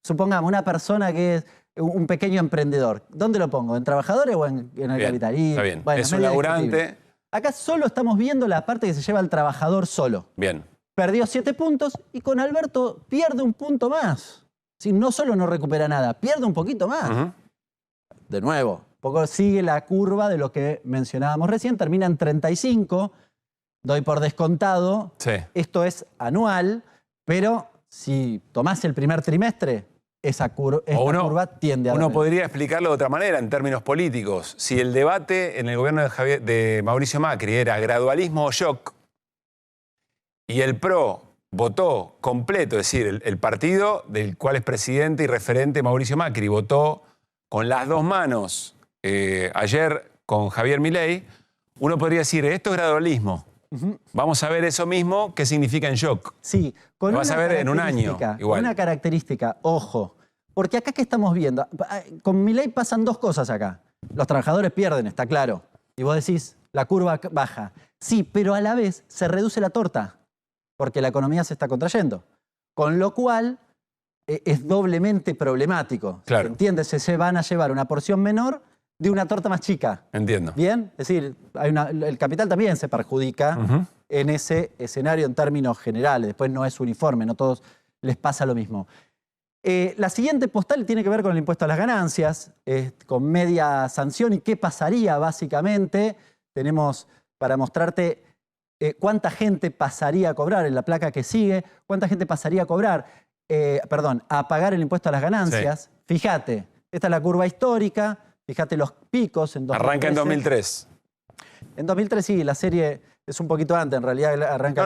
Supongamos una persona que es un pequeño emprendedor. ¿Dónde lo pongo? ¿En trabajadores o en el capital? Está bien. Bueno, es un laburante. Acá solo estamos viendo la parte que se lleva el trabajador solo. Bien. Perdió 7 puntos y con Alberto pierde un punto más. Si no solo no recupera nada, pierde un poquito más. De nuevo, poco sigue la curva de lo que mencionábamos recién, termina en 35, doy por descontado, esto es anual, pero si tomás el primer trimestre, esta curva tiende a... Uno podría explicarlo de otra manera, en términos políticos. Si el debate en el gobierno de Mauricio Macri era gradualismo o shock, y el PRO votó completo, es decir, el partido del cual es presidente y referente Mauricio Macri, votó con las dos manos ayer con Javier Milei, uno podría decir, esto es gradualismo. Vamos a ver eso mismo, ¿qué significa en shock? Sí, lo vas a ver en un año. Igual. Una característica, ojo, porque acá ¿qué estamos viendo? Con Milei pasan dos cosas acá. Los trabajadores pierden, está claro. Y vos decís, la curva baja. Sí, pero a la vez se reduce la torta, porque la economía se está contrayendo. Con lo cual es doblemente problemático. Claro. ¿Entiendes? Se van a llevar una porción menor de una torta más chica. Entiendo. ¿Bien? Es decir, el capital también se perjudica en ese escenario en términos generales. Después no es uniforme, no a todos les pasa lo mismo. La siguiente postal tiene que ver con el impuesto a las ganancias, con media sanción y qué pasaría básicamente. Tenemos para mostrarte cuánta gente pasaría a cobrar en la placa que sigue, cuánta gente pasaría a cobrar, a pagar el impuesto a las ganancias. Sí. Fíjate, esta es la curva histórica. Fíjate los picos en 2013. Arranca en 2003. En 2003 sí, la serie es un poquito antes, en realidad arranca...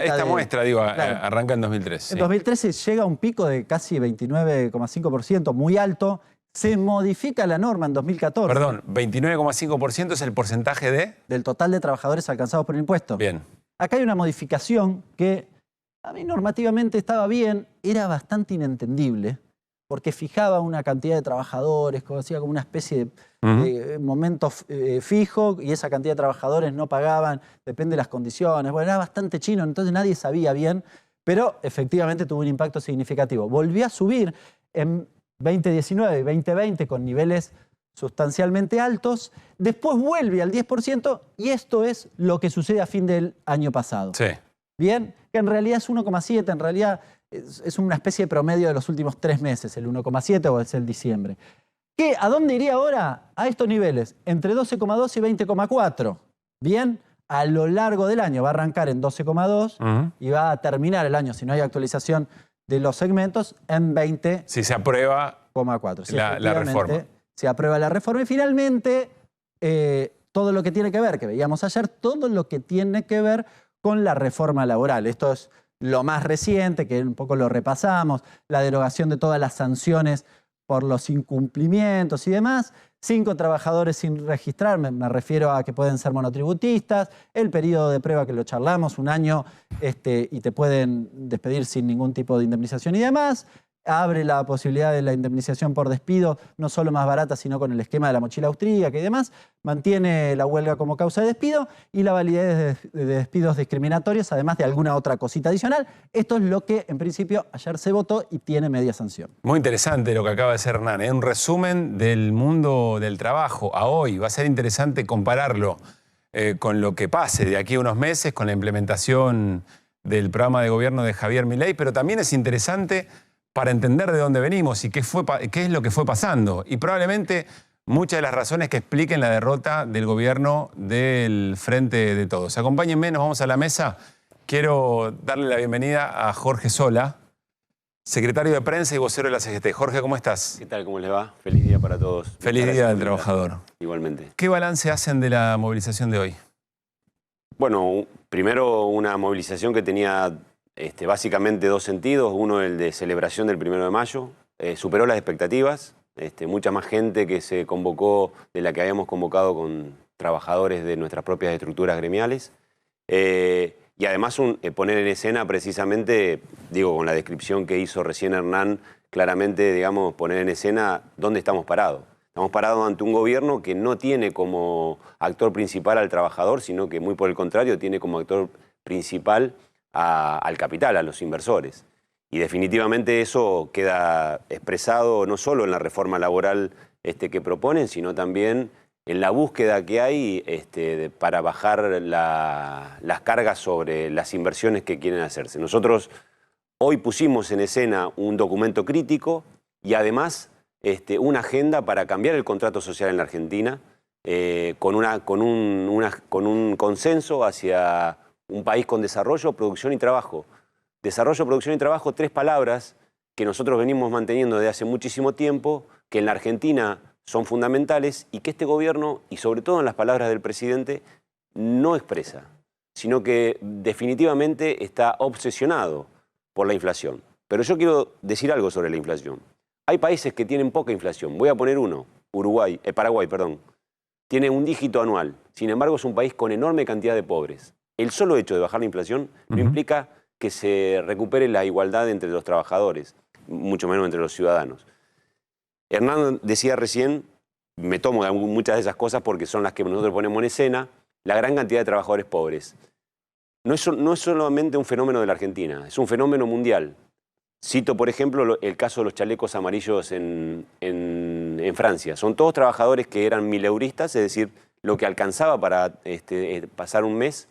esta muestra, digo, claro, arranca en 2003. En 2013 llega a un pico de casi 29,5%, muy alto. Se modifica la norma en 2014. Perdón, 29,5% es el porcentaje de... Del total de trabajadores alcanzados por el impuesto. Bien. Acá hay una modificación que a mí normativamente estaba bien, era bastante inentendible, porque fijaba una cantidad de trabajadores, hacía como una especie de momento fijo, y esa cantidad de trabajadores no pagaban, depende de las condiciones. Bueno, era bastante chino, entonces nadie sabía bien, pero efectivamente tuvo un impacto significativo. Volvió a subir en 2019 y 2020 con niveles sustancialmente altos, después vuelve al 10% y esto es lo que sucede a fin del año pasado. Sí. Bien, que en realidad es 1,7, en realidad es una especie de promedio de los últimos 3 meses, el 1,7 o es el diciembre. ¿A dónde iría ahora? A estos niveles, entre 12,2 y 20,4. Bien, a lo largo del año va a arrancar en 12,2 y va a terminar el año, si no hay actualización de los segmentos, en 20,4. Si se aprueba la reforma. Se aprueba la reforma y finalmente todo lo que tiene que ver, que veíamos ayer, todo lo que tiene que ver con la reforma laboral. Esto es lo más reciente, que un poco lo repasamos, la derogación de todas las sanciones por los incumplimientos y demás, 5 trabajadores sin registrar, me refiero a que pueden ser monotributistas, el periodo de prueba que lo charlamos, 1 año, y te pueden despedir sin ningún tipo de indemnización y demás. Abre la posibilidad de la indemnización por despido, no solo más barata, sino con el esquema de la mochila austríaca y demás. Mantiene la huelga como causa de despido y la validez de despidos discriminatorios, además de alguna otra cosita adicional. Esto es lo que, en principio, ayer se votó y tiene media sanción. Muy interesante lo que acaba de hacer Hernán. Un resumen del mundo del trabajo a hoy. Va a ser interesante compararlo con lo que pase de aquí a unos meses, con la implementación del programa de gobierno de Javier Milei, pero también es interesante para entender de dónde venimos y qué es lo que fue pasando. Y probablemente muchas de las razones que expliquen la derrota del gobierno del Frente de Todos. Acompáñenme, nos vamos a la mesa. Quiero darle la bienvenida a Jorge Sola, secretario de Prensa y vocero de la CGT. Jorge, ¿cómo estás? ¿Qué tal? ¿Cómo les va? Feliz día para todos. Feliz Día del Trabajador. Igualmente. ¿Qué balance hacen de la movilización de hoy? Bueno, primero una movilización que tenía básicamente dos sentidos. Uno, el de celebración del 1 de mayo. Superó las expectativas. Mucha más gente que se convocó de la que habíamos convocado con trabajadores de nuestras propias estructuras gremiales. Y además poner en escena precisamente, digo, con la descripción que hizo recién Hernán, claramente, digamos, poner en escena dónde estamos parados. Estamos parados ante un gobierno que no tiene como actor principal al trabajador, sino que muy por el contrario tiene como actor principal al capital, a los inversores. Y definitivamente eso queda expresado no solo en la reforma laboral que proponen, sino también en la búsqueda que hay para bajar las cargas sobre las inversiones que quieren hacerse. Nosotros hoy pusimos en escena un documento crítico y además una agenda para cambiar el contrato social en la Argentina con un consenso hacia un país con desarrollo, producción y trabajo. Desarrollo, producción y trabajo, tres palabras que nosotros venimos manteniendo desde hace muchísimo tiempo, que en la Argentina son fundamentales y que este gobierno, y sobre todo en las palabras del presidente, no expresa, sino que definitivamente está obsesionado por la inflación. Pero yo quiero decir algo sobre la inflación. Hay países que tienen poca inflación. Voy a poner uno, Paraguay, perdón. Tiene un dígito anual. Sin embargo, es un país con enorme cantidad de pobres. El solo hecho de bajar la inflación no implica que se recupere la igualdad entre los trabajadores, mucho menos entre los ciudadanos. Hernán decía recién, me tomo de muchas de esas cosas porque son las que nosotros ponemos en escena, la gran cantidad de trabajadores pobres. No es solamente un fenómeno de la Argentina, es un fenómeno mundial. Cito, por ejemplo, el caso de los chalecos amarillos en Francia. Son todos trabajadores que eran mileuristas, es decir, lo que alcanzaba para pasar un mes.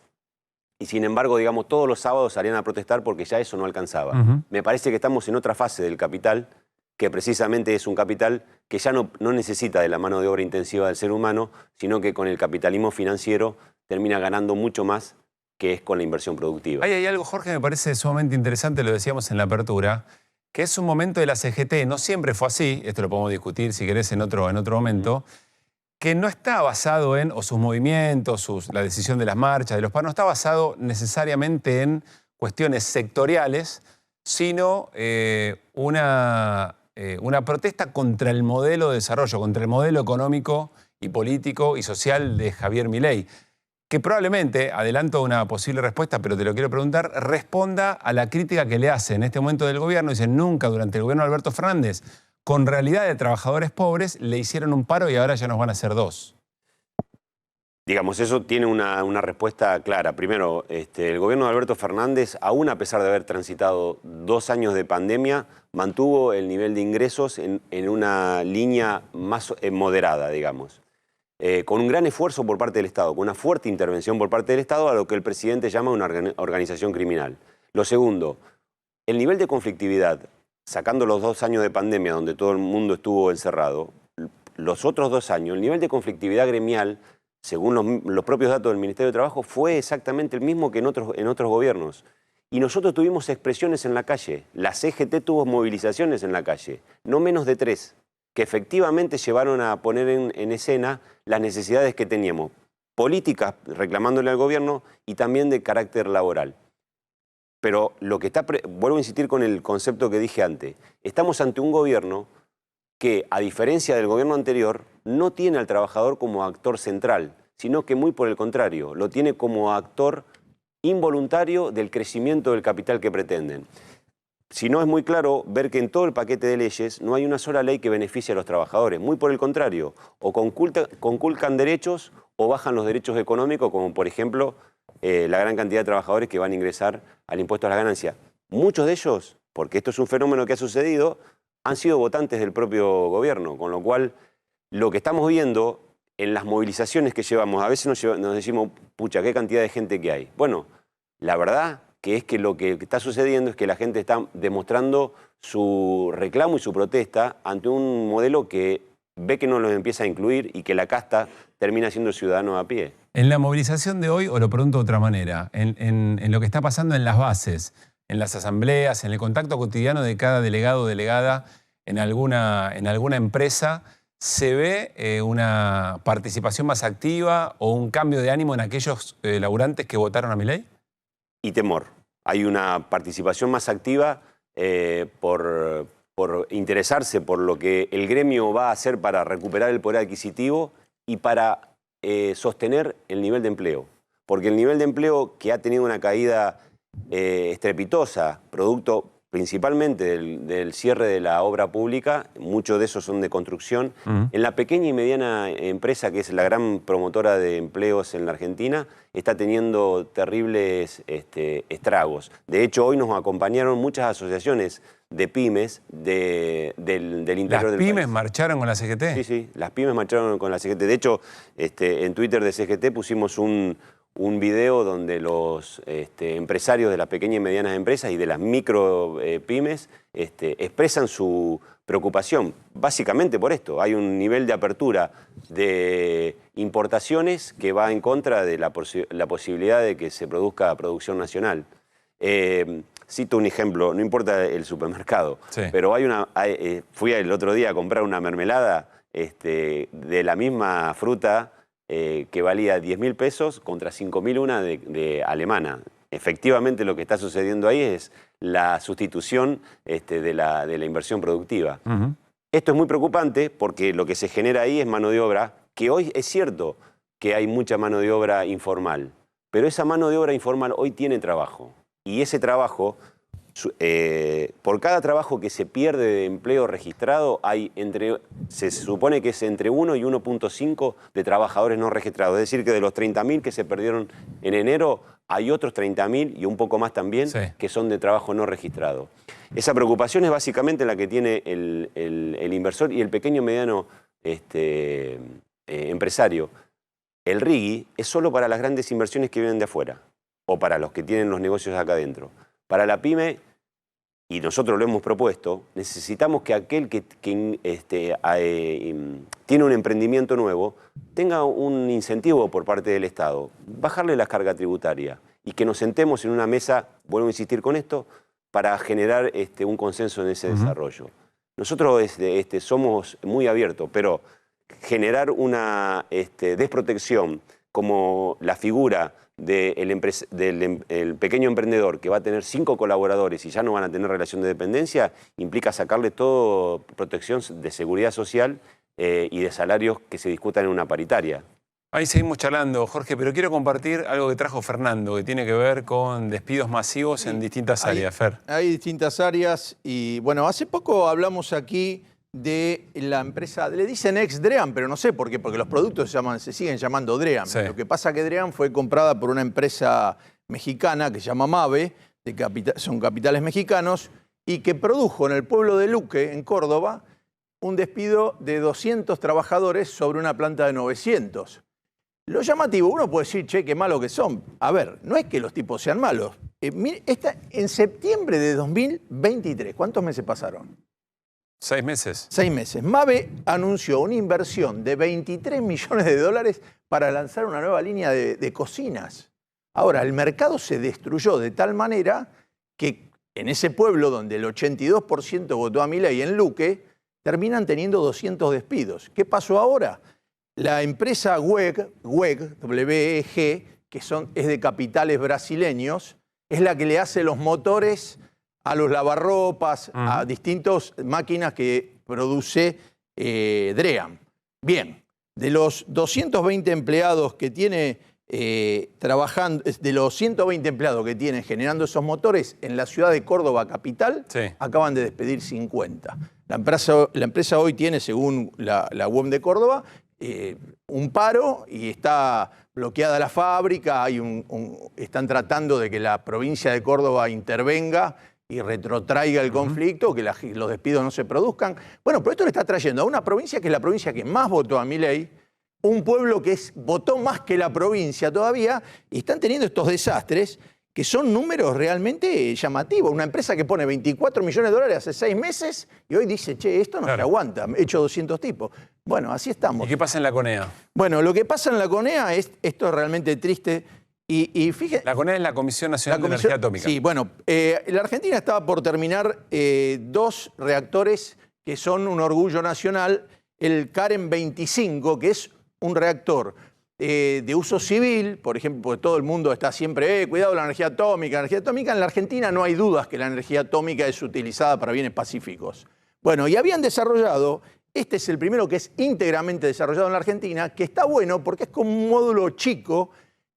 Y sin embargo, digamos, todos los sábados salían a protestar porque ya eso no alcanzaba. Me parece que estamos en otra fase del capital, que precisamente es un capital que ya no necesita de la mano de obra intensiva del ser humano, sino que con el capitalismo financiero termina ganando mucho más que es con la inversión productiva. Hay algo, Jorge, me parece sumamente interesante, lo decíamos en la apertura, que es un momento de la CGT, no siempre fue así, esto lo podemos discutir si querés en otro momento, que no está basado en, o sus movimientos, la decisión de las marchas, de los paros, no está basado necesariamente en cuestiones sectoriales, sino una protesta contra el modelo de desarrollo, contra el modelo económico y político y social de Javier Milei, que probablemente, adelanto una posible respuesta, pero te lo quiero preguntar, responda a la crítica que le hace en este momento del gobierno. Dice, nunca durante el gobierno de Alberto Fernández, con realidad de trabajadores pobres, le hicieron un paro y ahora ya nos van a hacer dos. Digamos, eso tiene una respuesta clara. Primero, el gobierno de Alberto Fernández, aún a pesar de haber transitado 2 años de pandemia, mantuvo el nivel de ingresos en una línea más moderada, digamos. Con un gran esfuerzo por parte del Estado, con una fuerte intervención por parte del Estado a lo que el presidente llama una organización criminal. Lo segundo, el nivel de conflictividad, sacando los 2 años de pandemia donde todo el mundo estuvo encerrado, los otros 2 años, el nivel de conflictividad gremial, según los propios datos del Ministerio de Trabajo, fue exactamente el mismo que en otros gobiernos. Y nosotros tuvimos expresiones en la calle, la CGT tuvo movilizaciones en la calle, no menos de 3, que efectivamente llevaron a poner en escena las necesidades que teníamos, políticas reclamándole al gobierno y también de carácter laboral. Pero lo que vuelvo a insistir con el concepto que dije antes, estamos ante un gobierno que, a diferencia del gobierno anterior, no tiene al trabajador como actor central, sino que muy por el contrario, lo tiene como actor involuntario del crecimiento del capital que pretenden. Si no, es muy claro ver que en todo el paquete de leyes no hay una sola ley que beneficie a los trabajadores. Muy por el contrario, o conculcan derechos o bajan los derechos económicos, como por ejemplo la gran cantidad de trabajadores que van a ingresar al impuesto a la ganancia. Muchos de ellos, porque esto es un fenómeno que ha sucedido, han sido votantes del propio gobierno, con lo cual lo que estamos viendo en las movilizaciones que llevamos, a veces nos decimos, pucha, qué cantidad de gente que hay. Bueno, la verdad que es que lo que está sucediendo es que la gente está demostrando su reclamo y su protesta ante un modelo que ve que no los empieza a incluir y que la casta termina siendo ciudadano a pie. En la movilización de hoy, o lo pregunto de otra manera, en lo que está pasando en las bases, en las asambleas, en el contacto cotidiano de cada delegado o delegada en alguna empresa, ¿se ve una participación más activa o un cambio de ánimo en aquellos laburantes que votaron a Milei? Y temor. Hay una participación más activa por interesarse por lo que el gremio va a hacer para recuperar el poder adquisitivo y para sostener el nivel de empleo. Porque el nivel de empleo que ha tenido una caída estrepitosa, producto principalmente del cierre de la obra pública, muchos de esos son de construcción, en la pequeña y mediana empresa, que es la gran promotora de empleos en la Argentina, está teniendo terribles estragos. De hecho, hoy nos acompañaron muchas asociaciones de pymes del interior del país. ¿Las pymes marcharon con la CGT? Sí, sí, las pymes marcharon con la CGT. De hecho, en Twitter de CGT pusimos un video donde los empresarios de las pequeñas y medianas empresas y de las micro pymes expresan su preocupación, básicamente por esto. Hay un nivel de apertura de importaciones que va en contra de la posibilidad de que se produzca producción nacional. Cito un ejemplo, no importa el supermercado, pero fui el otro día a comprar una mermelada de la misma fruta que valía 10.000 pesos contra 5.000 una de alemana. Efectivamente lo que está sucediendo ahí es la sustitución de la inversión productiva. Esto es muy preocupante porque lo que se genera ahí es mano de obra, que hoy es cierto que hay mucha mano de obra informal, pero esa mano de obra informal hoy tiene trabajo. Y ese trabajo, por cada trabajo que se pierde de empleo registrado, se supone que es entre 1 y 1.5 de trabajadores no registrados. Es decir, que de los 30.000 que se perdieron en enero, hay otros 30.000 y un poco más también que son de trabajo no registrado. Esa preocupación es básicamente la que tiene el inversor y el pequeño y mediano empresario. El RIGI es solo para las grandes inversiones que vienen de afuera o para los que tienen los negocios acá adentro. Para la pyme, y nosotros lo hemos propuesto, necesitamos que aquel que tiene un emprendimiento nuevo tenga un incentivo por parte del Estado, bajarle la carga tributaria y que nos sentemos en una mesa, vuelvo a insistir con esto, para generar un consenso en ese desarrollo. Nosotros somos muy abiertos, pero generar una desprotección como la figura del pequeño emprendedor que va a tener 5 colaboradores y ya no van a tener relación de dependencia, implica sacarle toda protección de seguridad social y de salarios que se discutan en una paritaria. Ahí seguimos charlando, Jorge, pero quiero compartir algo que trajo Fernando, que tiene que ver con despidos masivos en distintas áreas, Fer. Hay distintas áreas y, bueno, hace poco hablamos aquí de la empresa, le dicen ex-Dream, pero no sé por qué, porque los productos se siguen llamando Dream. Lo que pasa es que Dream fue comprada por una empresa mexicana que se llama Mave, son capitales mexicanos, y que produjo en el pueblo de Luque, en Córdoba, un despido de 200 trabajadores sobre una planta de 900. Lo llamativo, uno puede decir, che, qué malos que son. A ver, no es que los tipos sean malos. En septiembre de 2023, ¿cuántos meses pasaron? 6 meses. 6 meses. Mave anunció una inversión de $23 millones para lanzar una nueva línea de cocinas. Ahora, el mercado se destruyó de tal manera que en ese pueblo donde el 82% votó a Milei, en Luque, terminan teniendo 200 despidos. ¿Qué pasó ahora? La empresa WEG, que es de capitales brasileños, es la que le hace los motores a los lavarropas, a distintas máquinas que produce Dream. Bien, de los 220 empleados que tiene trabajando, de los 120 empleados que tiene generando esos motores, en la ciudad de Córdoba capital, acaban de despedir 50. La empresa hoy tiene, según la web de Córdoba, un paro y está bloqueada la fábrica, están tratando de que la provincia de Córdoba intervenga y retrotraiga el conflicto, que los despidos no se produzcan. Bueno, pero esto le está trayendo a una provincia que es la provincia que más votó a Milei, un pueblo que votó más que la provincia todavía, y están teniendo estos desastres que son números realmente llamativos. Una empresa que pone 24 millones de dólares hace 6 meses y hoy dice, che, esto no se aguanta, he hecho 200 tipos. Bueno, así estamos. ¿Y qué pasa en la CONEA? Bueno, lo que pasa en la CONEA es, esto es realmente triste. Y fíjense, la CONEA es la Comisión Nacional de Energía Atómica. Sí, bueno, la Argentina estaba por terminar 2 reactores que son un orgullo nacional. El Karen 25, que es un reactor de uso civil, por ejemplo, porque todo el mundo está siempre, cuidado la energía atómica. La energía atómica en la Argentina no hay dudas que la energía atómica es utilizada para bienes pacíficos. Bueno, y habían desarrollado, este es el primero que es íntegramente desarrollado en la Argentina, que está bueno porque es como un módulo chico,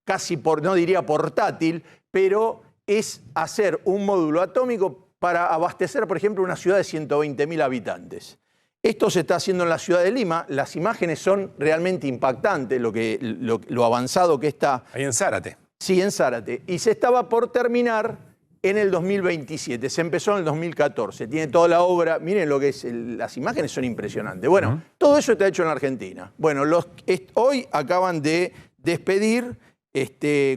casi no diría portátil, pero es hacer un módulo atómico para abastecer, por ejemplo, una ciudad de 120.000 habitantes. Esto se está haciendo en la ciudad de Lima. Las imágenes son realmente impactantes, lo avanzado que está. Ahí en Zárate. Sí, en Zárate. Y se estaba por terminar en el 2027. Se empezó en el 2014. Tiene toda la obra. Miren lo que es. Las imágenes son impresionantes. Bueno, todo eso está hecho en la Argentina. Bueno, hoy acaban de despedir.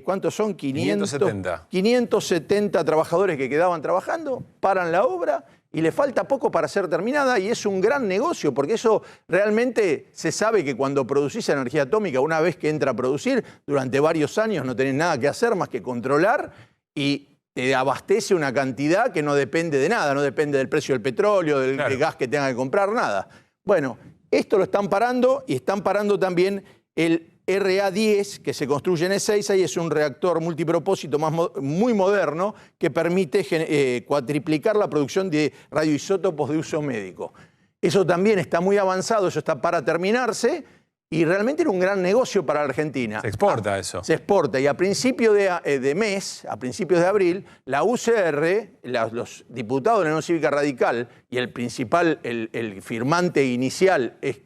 ¿Cuántos son? 570 trabajadores que quedaban trabajando, paran la obra y le falta poco para ser terminada y es un gran negocio porque eso realmente se sabe que cuando producís energía atómica, una vez que entra a producir, durante varios años no tenés nada que hacer más que controlar y te abastece una cantidad que no depende de nada, no depende del precio del petróleo, del gas que tenga que comprar, nada. Bueno, esto lo están parando y están parando también el RA10, que se construye en Ezeiza y es un reactor multipropósito muy moderno que permite cuatriplicar la producción de radioisótopos de uso médico. Eso también está muy avanzado, eso está para terminarse y realmente era un gran negocio para la Argentina. Se exporta eso. Se exporta y a principios de mes, a principios de abril, la UCR, los diputados de la Unión Cívica Radical y el principal, el firmante inicial es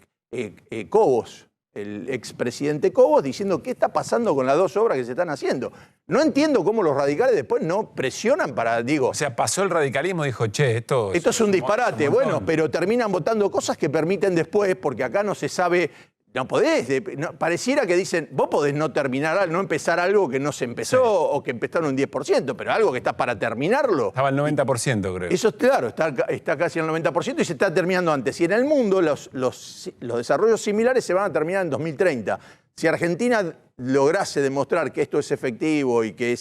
Cobos, el expresidente Cobos, diciendo qué está pasando con las 2 obras que se están haciendo. No entiendo cómo los radicales después no presionan para, O sea, pasó el radicalismo y dijo, che, esto es un disparate. Bueno, pero terminan votando cosas que permiten después, porque acá no se sabe. No podés, pareciera que dicen, vos podés no terminar, no empezar algo que no se empezó o que empezaron un 10%, pero algo que está para terminarlo. Estaba al 90%, creo. Eso es claro, está casi al 90% y se está terminando antes. Y en el mundo los desarrollos similares se van a terminar en 2030. Si Argentina lograse demostrar que esto es efectivo y que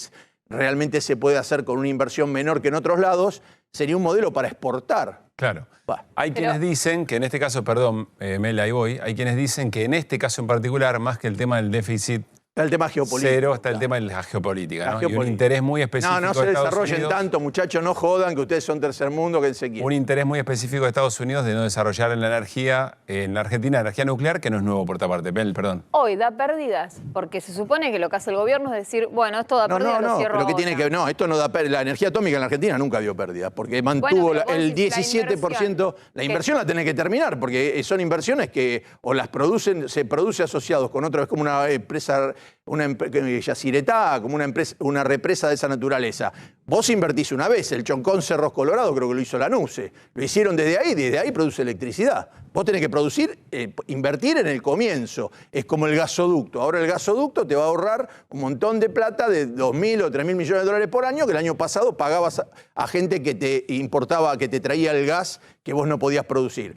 realmente se puede hacer con una inversión menor que en otros lados, sería un modelo para exportar. Claro. Hay quienes dicen que en este caso, perdón, Mel, ahí voy, hay quienes dicen que en este caso en particular, más que el tema del déficit está el tema geopolítico. Cero, está el tema de la geopolítica, ¿no? Y un interés muy específico no se desarrollen tanto, muchachos, no jodan, que ustedes son tercer mundo, que se quieren. Un interés muy específico de Estados Unidos de no desarrollar la energía en la Argentina, energía nuclear, que no es nuevo por otra parte. Mel, perdón. Hoy da pérdidas, porque se supone que lo que hace el gobierno es decir, bueno, esto da pérdidas, lo cierro pero ¿qué tiene que ver? No, esto no da pérdidas. La energía atómica en la Argentina nunca dio pérdidas, porque mantuvo el 17%. La inversión la tenés que terminar, porque son inversiones que o las producen, se produce asociados con otra vez como una empresa, Yacyretá, como una represa de esa naturaleza. Vos invertís una vez, el Choncón Cerros Colorado creo que lo hizo la NUCE. Lo hicieron desde ahí produce electricidad. Vos tenés que invertir en el comienzo. Es como el gasoducto. Ahora el gasoducto te va a ahorrar un montón de plata de 2.000 o 3.000 millones de dólares por año que el año pasado pagabas a gente que te importaba, que te traía el gas que vos no podías producir.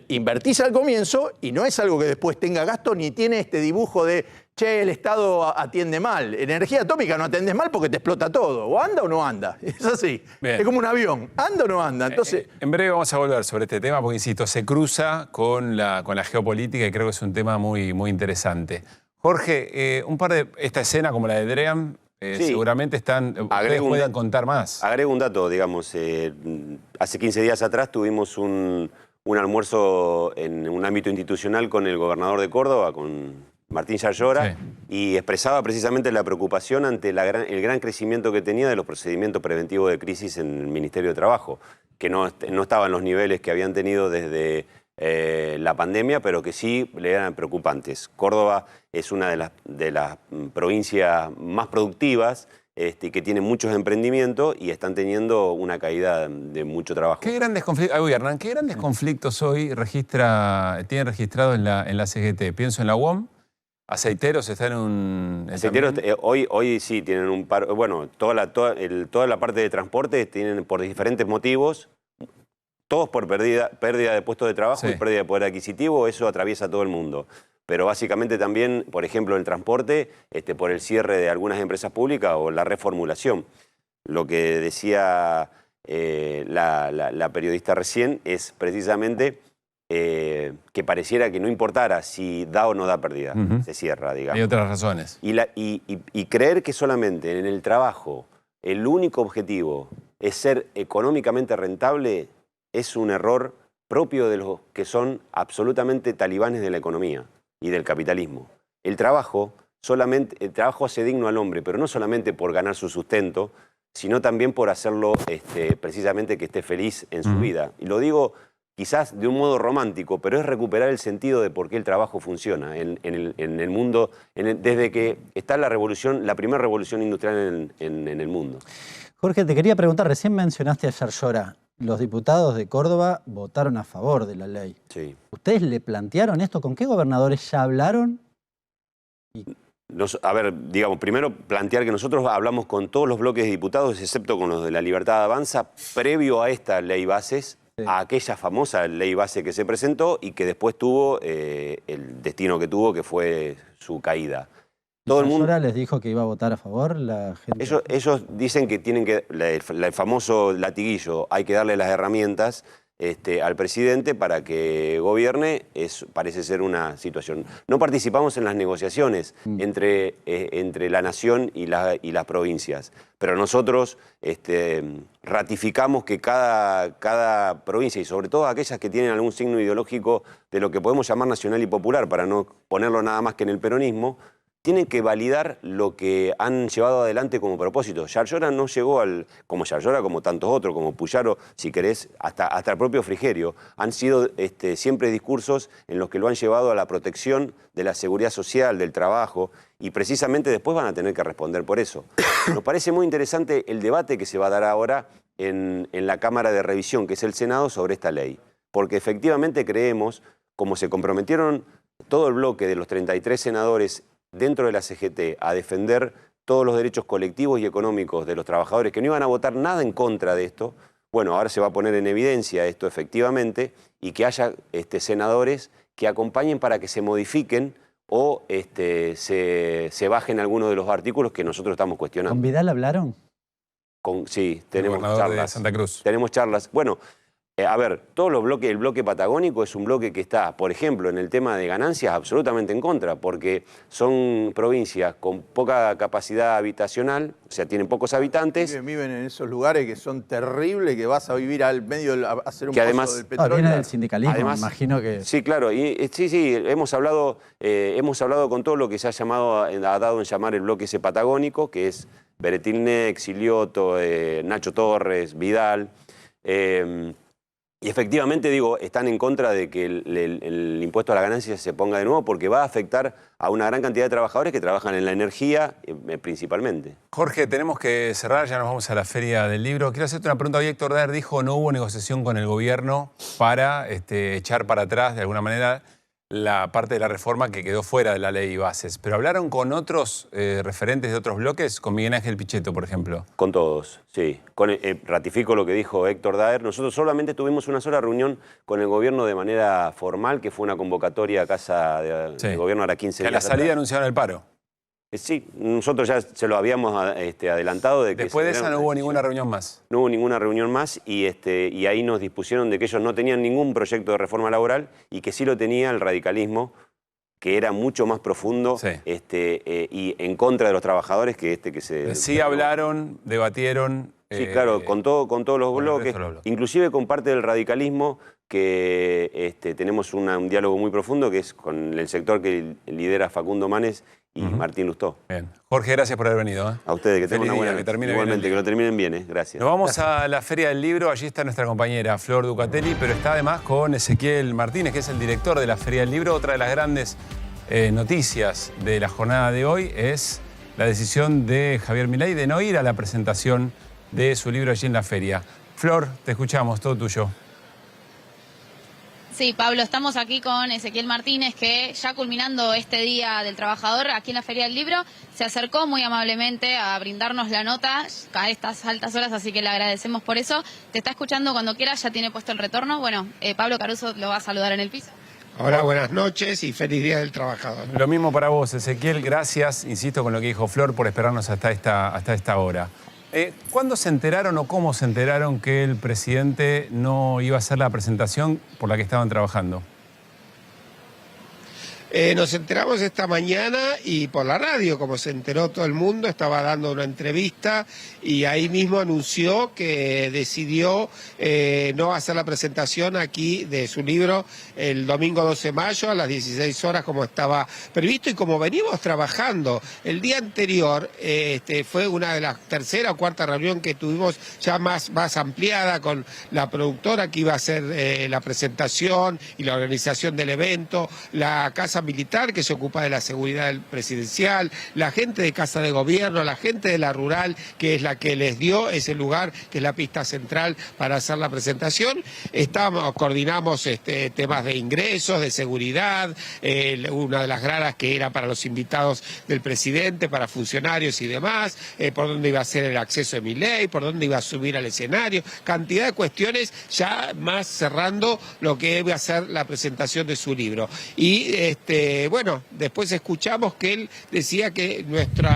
Invertís al comienzo y no es algo que después tenga gasto ni tiene este dibujo de che, el Estado atiende mal. Energía atómica no atendés mal porque te explota todo. O anda o no anda. Es así. Bien. Es como un avión. ¿Anda o no anda? Entonces, en breve vamos a volver sobre este tema porque, insisto, se cruza con la geopolítica y creo que es un tema muy, muy interesante. Jorge, esta escena como la de Dream, seguramente ustedes pueden contar más. Agrego un dato, digamos. Hace 15 días atrás tuvimos un almuerzo en un ámbito institucional con el gobernador de Córdoba, con Martín Yarlora, y expresaba precisamente la preocupación ante el gran crecimiento que tenía de los procedimientos preventivos de crisis en el Ministerio de Trabajo, que no estaban los niveles que habían tenido desde la pandemia, pero que sí le eran preocupantes. Córdoba es una de las provincias más productivas, que tienen muchos emprendimientos y están teniendo una caída de mucho trabajo. ¿Qué grandes conflictos, Hernán, qué grandes conflictos hoy tienen registrado en la CGT? Pienso en la UOM, Aceiteros está en un... Aceiteros hoy sí tienen un par... Bueno, toda la parte de transporte tienen por diferentes motivos, todos por pérdida de puestos de trabajo y pérdida de poder adquisitivo, eso atraviesa a todo el mundo. Pero básicamente también, por ejemplo, el transporte, por el cierre de algunas empresas públicas o la reformulación. Lo que decía la periodista recién es precisamente que pareciera que no importara si da o no da pérdida, se cierra, digamos. Hay otras razones. Y creer que solamente en el trabajo el único objetivo es ser económicamente rentable es un error propio de los que son absolutamente talibanes de la economía y del capitalismo. El trabajo hace digno al hombre, pero no solamente por ganar su sustento, sino también por hacerlo precisamente que esté feliz en su vida. Y lo digo quizás de un modo romántico, pero es recuperar el sentido de por qué el trabajo funciona en el mundo, desde que está la primera revolución industrial en el mundo. Jorge, te quería preguntar, recién mencionaste a Yarlora. Los diputados de Córdoba votaron a favor de la ley. Sí. ¿Ustedes le plantearon esto? ¿Con qué gobernadores ya hablaron? A ver, digamos, primero plantear que nosotros hablamos con todos los bloques de diputados, excepto con los de la Libertad Avanza, previo a esta ley bases, a aquella famosa ley base que se presentó y que después tuvo el destino que tuvo, que fue su caída. Todo el mundo les dijo que iba a votar a favor la gente. Ellos dicen que tienen que, el famoso latiguillo, hay que darle las herramientas al presidente para que gobierne, parece ser una situación. No participamos en las negociaciones entre la nación y las provincias, pero nosotros ratificamos que cada provincia, y sobre todo aquellas que tienen algún signo ideológico de lo que podemos llamar nacional y popular, para no ponerlo nada más que en el peronismo, tienen que validar lo que han llevado adelante como propósito. Yarlora no llegó como Yarlora, como tantos otros, como Puyaro, si querés, hasta el propio Frigerio. Han sido siempre discursos en los que lo han llevado a la protección de la seguridad social, del trabajo, y precisamente después van a tener que responder por eso. Nos parece muy interesante el debate que se va a dar ahora en la Cámara de Revisión, que es el Senado, sobre esta ley. Porque efectivamente creemos, como se comprometieron todo el bloque de los 33 senadores dentro de la CGT a defender todos los derechos colectivos y económicos de los trabajadores, que no iban a votar nada en contra de esto, bueno, ahora se va a poner en evidencia esto efectivamente y que haya senadores que acompañen para que se modifiquen o se bajen algunos de los artículos que nosotros estamos cuestionando. ¿Con Vidal hablaron? Sí, tenemos charlas. De Santa Cruz. Tenemos charlas. Bueno, a ver, todos los bloques, el bloque patagónico es un bloque que está, por ejemplo, en el tema de ganancias, absolutamente en contra, porque son provincias con poca capacidad habitacional, o sea, tienen pocos habitantes. Viven en esos lugares que son terribles, que vas a vivir al medio, a hacer un que pozo además, del petróleo. Viene del sindicalismo, además, me imagino que... Sí, claro, y sí, hemos hablado con todo lo que se ha dado en llamar el bloque ese patagónico, que es Beretilne, Exilioto, Nacho Torres, Vidal... Y efectivamente, digo, están en contra de que el impuesto a la ganancia se ponga de nuevo porque va a afectar a una gran cantidad de trabajadores que trabajan en la energía principalmente. Jorge, tenemos que cerrar, ya nos vamos a la Feria del Libro. Quiero hacerte una pregunta. Hoy Héctor Daer dijo no hubo negociación con el gobierno para echar para atrás, de alguna manera, la parte de la reforma que quedó fuera de la ley bases. ¿Pero hablaron con otros referentes de otros bloques? Con Miguel Ángel Pichetto, por ejemplo. Con todos, sí. Ratifico lo que dijo Héctor Daer. Nosotros solamente tuvimos una sola reunión con el gobierno de manera formal, que fue una convocatoria a casa del gobierno ahora 15 días. Que a la salida anunciaron el paro. Sí, nosotros ya se lo habíamos adelantado. Después de esa no hubo ninguna reunión más. No hubo ninguna reunión más y ahí nos dispusieron de que ellos no tenían ningún proyecto de reforma laboral y que sí lo tenía el radicalismo, que era mucho más profundo y en contra de los trabajadores que que se... Sí hablaron, debatieron... Sí, claro, con todos los bloques, inclusive con parte del radicalismo, que tenemos un diálogo muy profundo, que es con el sector que lidera Facundo Manes y Martín Lustó. Bien. Jorge, gracias por haber venido. A ustedes, que tengan una buena que termine igualmente, bien que lo terminen bien. Gracias. Nos vamos a la Feria del Libro. Allí está nuestra compañera Flor Ducatelli, pero está además con Ezequiel Martínez, que es el director de la Feria del Libro. Otra de las grandes noticias de la jornada de hoy es la decisión de Javier Milei de no ir a la presentación de su libro allí en la feria. Flor, te escuchamos, todo tuyo. Sí, Pablo, estamos aquí con Ezequiel Martínez, que ya culminando este Día del Trabajador aquí en la Feria del Libro, se acercó muy amablemente a brindarnos la nota a estas altas horas, así que le agradecemos por eso. Te está escuchando cuando quiera, ya tiene puesto el retorno. Bueno, Pablo Caruso lo va a saludar en el piso. Hola, buenas noches y feliz Día del Trabajador. Lo mismo para vos, Ezequiel. Gracias, insisto con lo que dijo Flor, por esperarnos hasta esta hora. ¿Cuándo se enteraron o cómo se enteraron que el presidente no iba a hacer la presentación por la que estaban trabajando? Nos enteramos esta mañana y por la radio, como se enteró todo el mundo, estaba dando una entrevista y ahí mismo anunció que decidió no hacer la presentación aquí de su libro el domingo 12 de mayo a las 16 horas como estaba previsto y como venimos trabajando. El día anterior fue una de las tercera o cuarta reunión que tuvimos ya más ampliada con la productora que iba a hacer la presentación y la organización del evento, la Casa Militar que se ocupa de la seguridad del presidencial, la gente de Casa de Gobierno, la gente de la Rural que es la que les dio ese lugar que es la pista central para hacer la presentación. Coordinamos temas de ingresos, de seguridad, una de las gradas que era para los invitados del presidente, para funcionarios y demás, por dónde iba a ser el acceso de Milei, por dónde iba a subir al escenario, cantidad de cuestiones ya más cerrando lo que iba a ser la presentación de su libro. Y bueno, después escuchamos que él decía que nuestro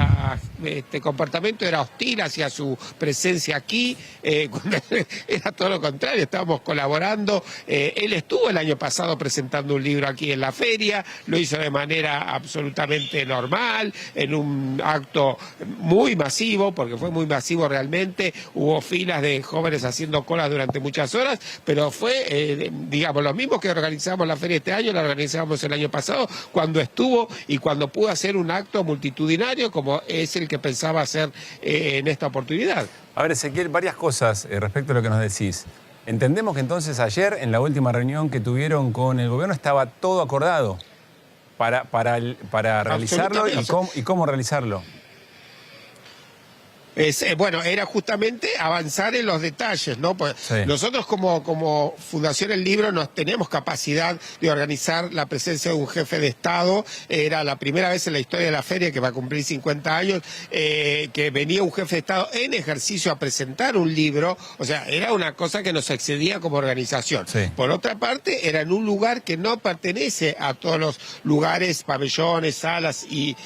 comportamiento era hostil hacia su presencia aquí, era todo lo contrario, estábamos colaborando. Él estuvo el año pasado presentando un libro aquí en la feria, lo hizo de manera absolutamente normal, en un acto muy masivo, porque fue muy masivo realmente, hubo filas de jóvenes haciendo colas durante muchas horas, pero fue, digamos, lo mismo que organizamos la feria este año, la organizamos el año pasado, cuando estuvo y cuando pudo hacer un acto multitudinario como es el que pensaba hacer en esta oportunidad. A ver, Ezequiel, varias cosas respecto a lo que nos decís. Entendemos que entonces ayer, en la última reunión que tuvieron con el gobierno, estaba todo acordado para realizarlo y cómo realizarlo. Bueno, era justamente avanzar en los detalles, ¿no? Pues sí. Nosotros como Fundación El Libro nos tenemos capacidad de organizar la presencia de un jefe de Estado. Era la primera vez en la historia de la feria, que va a cumplir 50 años, que venía un jefe de Estado en ejercicio a presentar un libro. O sea, era una cosa que nos excedía como organización. Sí. Por otra parte, era en un lugar que no pertenece a todos los lugares, pabellones, salas y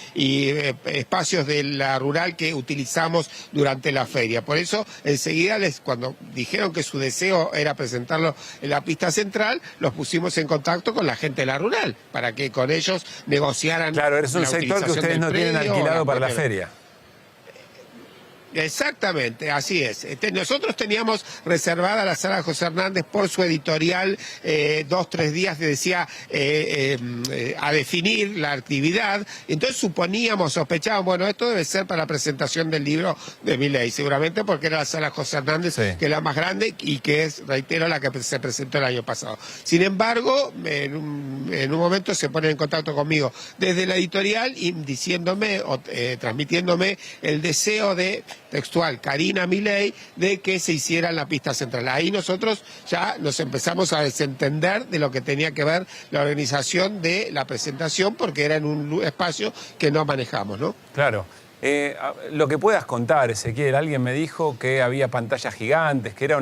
espacios de la rural que utilizamos durante la feria. Por eso, enseguida, cuando dijeron que su deseo era presentarlo en la pista central, los pusimos en contacto con la gente de la rural, para que con ellos negociaran. Claro, es un sector que ustedes no tienen alquilado para la feria. Exactamente, así es. Nosotros teníamos reservada la sala José Hernández por su editorial 2-3 días que decía a definir la actividad. Entonces sospechábamos, bueno, esto debe ser para la presentación del libro de Milei, seguramente porque era la sala José Hernández, sí, que es la más grande y que es, reitero, la que se presentó el año pasado. Sin embargo, en un momento se ponen en contacto conmigo desde la editorial y diciéndome o transmitiéndome el deseo de textual, Karina Milei, de que se hiciera en la pista central. Ahí nosotros ya nos empezamos a desentender de lo que tenía que ver la organización de la presentación, porque era en un espacio que no manejamos, ¿no? Claro. Lo que puedas contar, Ezequiel, alguien me dijo que había pantallas gigantes, que era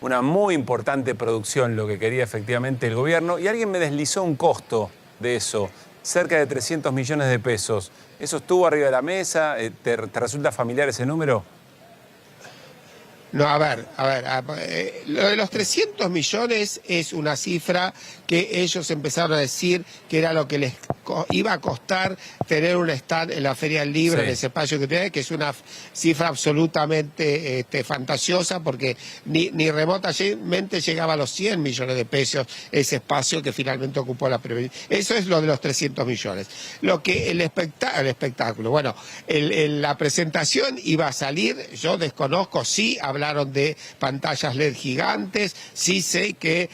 una muy importante producción lo que quería efectivamente el gobierno, y alguien me deslizó un costo de eso, cerca de 300 millones de pesos. ¿Eso estuvo arriba de la mesa? ¿Te resulta familiar ese número? No, a ver, lo de los 300 millones es una cifra que ellos empezaron a decir que era lo que les iba a costar tener un stand en la Feria del Libro, sí, en ese espacio que tiene, que es una cifra absolutamente fantasiosa, porque ni remotamente llegaba a los 100 millones de pesos ese espacio que finalmente ocupó la previsión. Eso es lo de los 300 millones. Lo que el espectáculo, bueno, la presentación iba a salir, yo desconozco, sí, hablar hablaron de pantallas LED gigantes. Sí sé que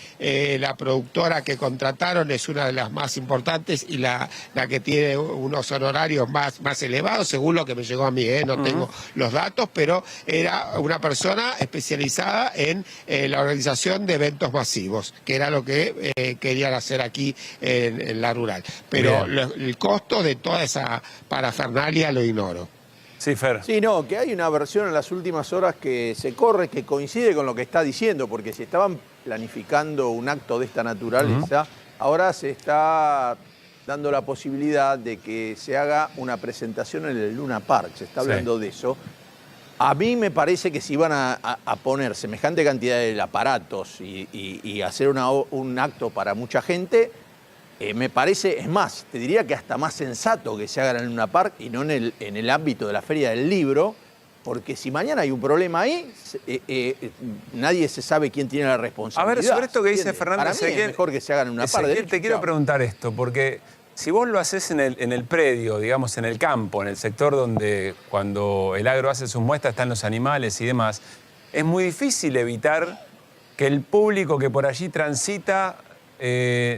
la productora que contrataron es una de las más importantes y la que tiene unos honorarios más elevados, según lo que me llegó a mí, no tengo los datos, pero era una persona especializada en la organización de eventos masivos, que era lo que querían hacer aquí en la rural. Pero el costo de toda esa parafernalia lo ignoro. Sí, Fer. Sí, no, que hay una versión en las últimas horas que se corre, que coincide con lo que está diciendo, porque si estaban planificando un acto de esta naturaleza, ahora se está dando la posibilidad de que se haga una presentación en el Luna Park, se está hablando de eso. A mí me parece que si iban a poner semejante cantidad de aparatos y hacer un acto para mucha gente, me parece, es más, te diría que hasta más sensato que se hagan en Luna Park y no en el ámbito de la Feria del Libro, porque si mañana hay un problema ahí, nadie se sabe quién tiene la responsabilidad. A ver, sobre esto que dice Fernando Para mí es mejor que se hagan en Luna Park. Te quiero preguntar esto, porque si vos lo haces en el predio, digamos, en el campo, en el sector donde cuando el agro hace sus muestras están los animales y demás, es muy difícil evitar que el público que por allí transita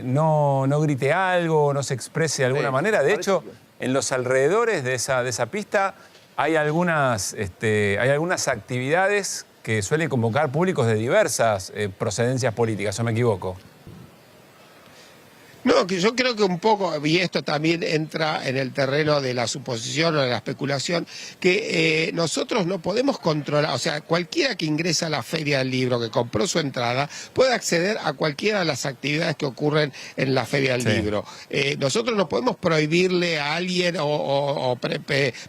no grite algo, no se exprese de alguna manera. De hecho, en los alrededores de esa pista hay algunas actividades que suelen convocar públicos de diversas procedencias políticas, ¿o me equivoco? No, que yo creo que un poco, y esto también entra en el terreno de la suposición o de la especulación, que nosotros no podemos controlar, o sea, cualquiera que ingresa a la Feria del Libro, que compró su entrada, puede acceder a cualquiera de las actividades que ocurren en la Feria del Libro. Nosotros no podemos prohibirle a alguien o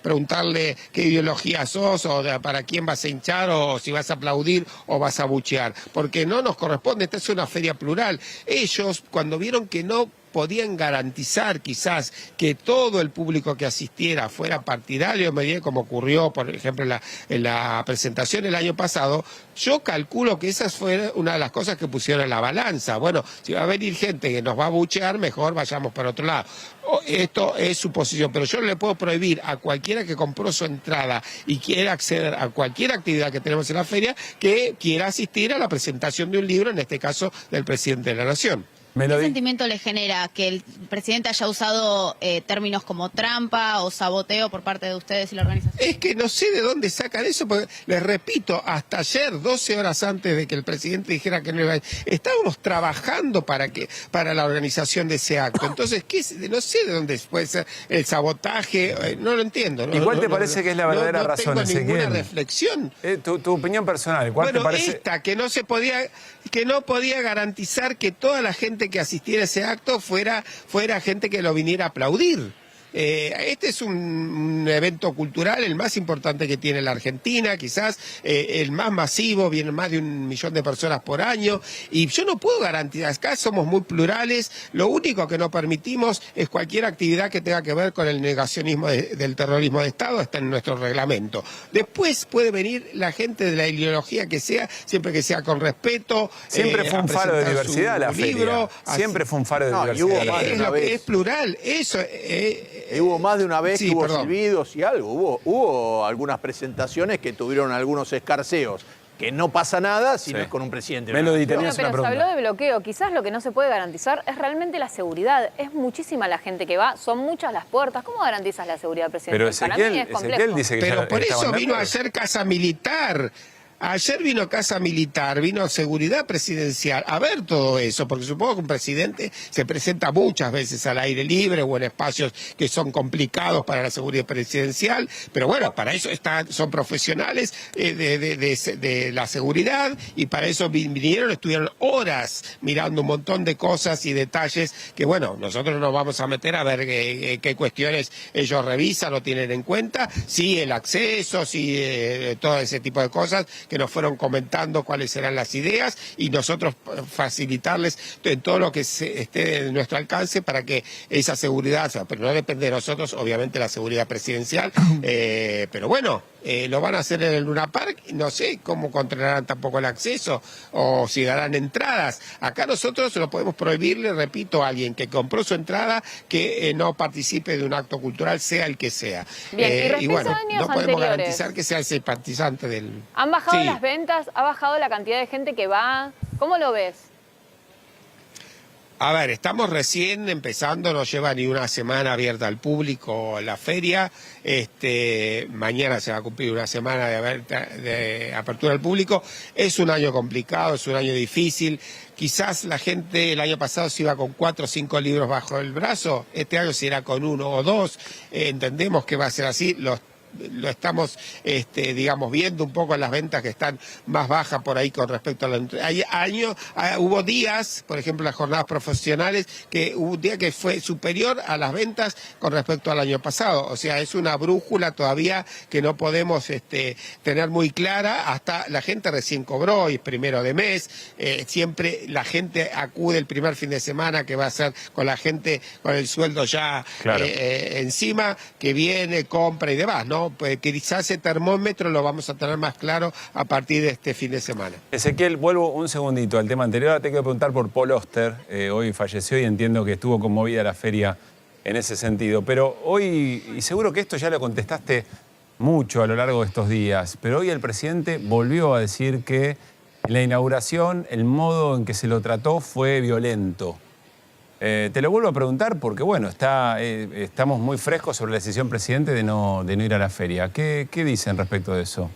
preguntarle qué ideología sos, o para quién vas a hinchar, o si vas a aplaudir o vas a buchear, porque no nos corresponde, esta es una feria plural. Ellos, cuando vieron que no podían garantizar quizás que todo el público que asistiera fuera partidario, como ocurrió, por ejemplo, en la presentación el año pasado, yo calculo que esa fue una de las cosas que pusieron en la balanza. Bueno, si va a venir gente que nos va a buchear, mejor vayamos para otro lado. Esto es su posición, pero yo no le puedo prohibir a cualquiera que compró su entrada y quiera acceder a cualquier actividad que tenemos en la feria, que quiera asistir a la presentación de un libro, en este caso del presidente de la Nación. ¿Qué sentimiento le genera que el presidente haya usado términos como trampa o saboteo por parte de ustedes y la organización? Es que no sé de dónde sacan eso, porque les repito, hasta ayer, 12 horas antes de que el presidente dijera que no iba a... estábamos trabajando para la organización de ese acto. Entonces, no sé de dónde puede ser el sabotaje, no lo entiendo. Igual te parece que es la verdadera razón, Ezequiel. No tengo ninguna reflexión. Tu opinión personal, ¿cuál te parece? Que no podía garantizar que toda la gente que asistiera a ese acto fuera gente que lo viniera a aplaudir. Este es un evento cultural, el más importante que tiene la Argentina, quizás el más masivo, vienen más de 1 millón de personas por año, y yo no puedo garantizar, acá somos muy plurales, lo único que no permitimos es cualquier actividad que tenga que ver con el negacionismo del terrorismo de Estado, está en nuestro reglamento. Después puede venir la gente de la ideología que sea, siempre que sea con respeto. Siempre fue un faro de diversidad la feria. Siempre fue un faro de diversidad. Es plural, eso... hubo más de una vez que hubo silbidos y algo. Hubo algunas presentaciones que tuvieron algunos escarceos. Que no pasa nada si no es con un presidente. Melody, tenías una pregunta. Se habló de bloqueo. Quizás lo que no se puede garantizar es realmente la seguridad. Es muchísima la gente que va, son muchas las puertas. ¿Cómo garantizas la seguridad, presidente? Pero Ezequiel dice que pero por eso vino ayer Casa Militar. Ayer vino Casa Militar, vino Seguridad Presidencial, a ver todo eso, porque supongo que un presidente se presenta muchas veces al aire libre o en espacios que son complicados para la seguridad presidencial, pero bueno, para eso son profesionales de la seguridad y para eso vinieron, estuvieron horas mirando un montón de cosas y detalles que bueno, nosotros nos vamos a meter a ver qué cuestiones ellos revisan o tienen en cuenta, sí el acceso, sí todo ese tipo de cosas que nos fueron comentando cuáles serán las ideas y nosotros facilitarles en todo lo que esté en nuestro alcance para que esa seguridad, pero no depende de nosotros, obviamente la seguridad presidencial, pero bueno, lo van a hacer en el Luna Park, no sé cómo controlarán tampoco el acceso o si darán entradas. Acá nosotros lo podemos prohibirle, repito, a alguien que compró su entrada que no participe de un acto cultural, sea el que sea. Bien, Y bueno, a años no podemos anteriores, garantizar que sea ese participante del... ¿Han bajado Sí. las ventas? ¿Ha bajado la cantidad de gente que va? ¿Cómo lo ves? A ver, estamos recién empezando, no lleva ni una semana abierta al público la feria. Mañana se va a cumplir una semana de apertura al público. Es un año complicado, es un año difícil. Quizás la gente el año pasado se iba con 4 o 5 libros bajo el brazo. Este año se irá con 1 o 2. Entendemos que va a ser así. Lo estamos, digamos, viendo un poco en las ventas que están más bajas por ahí con respecto a la... Hubo días, por ejemplo, las jornadas profesionales, que hubo un día que fue superior a las ventas con respecto al año pasado. O sea, es una brújula todavía que no podemos tener muy clara. Hasta la gente recién cobró y es primero de mes. Siempre la gente acude el primer fin de semana, que va a ser con la gente con el sueldo ya encima, que viene, compra y demás, ¿no? Pues quizás ese termómetro lo vamos a tener más claro a partir de este fin de semana. Ezequiel, vuelvo un segundito al tema anterior. Ahora te quiero preguntar por Paul Oster. Hoy falleció y entiendo que estuvo conmovida la feria en ese sentido. Pero hoy, y seguro que esto ya lo contestaste mucho a lo largo de estos días, pero hoy el presidente volvió a decir que en la inauguración el modo en que se lo trató fue violento. Te lo vuelvo a preguntar porque, bueno, estamos muy frescos sobre la decisión presidente de no ir a la feria. ¿Qué dicen respecto de eso?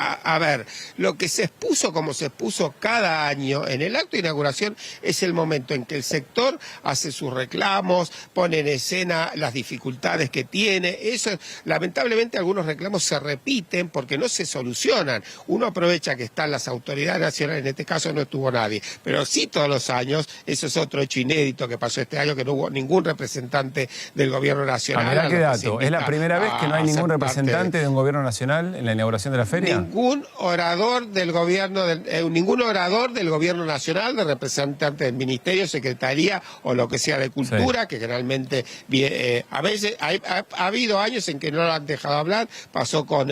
A ver, lo que se expuso como se expuso cada año en el acto de inauguración es el momento en que el sector hace sus reclamos, pone en escena las dificultades que tiene. Eso, lamentablemente algunos reclamos se repiten porque no se solucionan. Uno aprovecha que están las autoridades nacionales, en este caso no estuvo nadie, pero sí todos los años. Eso es otro hecho inédito que pasó este año, que no hubo ningún representante del gobierno nacional. Mirá qué dato, ¿es la primera vez que no hay ningún representante de un gobierno nacional en la inauguración de la feria? Ningún orador del gobierno, ningún orador del gobierno nacional, de representante del ministerio, secretaría o lo que sea de cultura, que generalmente a veces ha habido años en que no lo han dejado hablar. Pasó con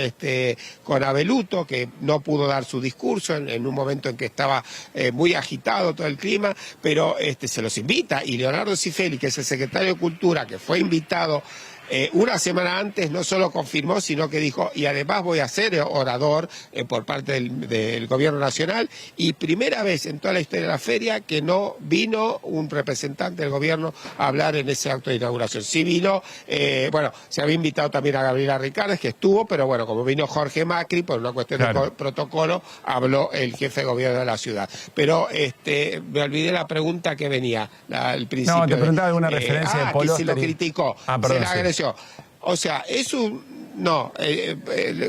Abeluto, que no pudo dar su discurso en un momento en que estaba muy agitado todo el clima, pero se los invita. Y Leonardo Cifelli, que es el secretario de Cultura, que fue invitado una semana antes, no solo confirmó, sino que dijo, y además voy a ser orador por parte del gobierno nacional, y primera vez en toda la historia de la feria que no vino un representante del gobierno a hablar en ese acto de inauguración. Sí vino, se había invitado también a Gabriela Ricardes, que estuvo, pero bueno, como vino Jorge Macri, por una cuestión de protocolo, habló el jefe de gobierno de la ciudad. Pero me olvidé la pregunta que venía al principio. No, te preguntaba alguna referencia de Paul que Oster. se lo criticó, Perdón, se la agresió. O sea, es un... No,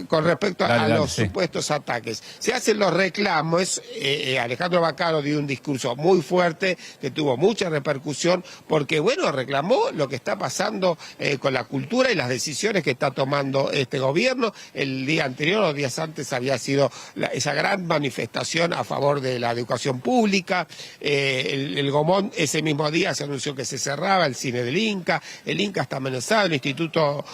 con respecto a los supuestos ataques. Se hacen los reclamos. Alejandro Baccaro dio un discurso muy fuerte que tuvo mucha repercusión porque, bueno, reclamó lo que está pasando con la cultura y las decisiones que está tomando este gobierno. El día anterior, o días antes, había sido esa gran manifestación a favor de la educación pública. El Gomón, ese mismo día se anunció que se cerraba el cine del Inca. El Inca está amenazado, el Instituto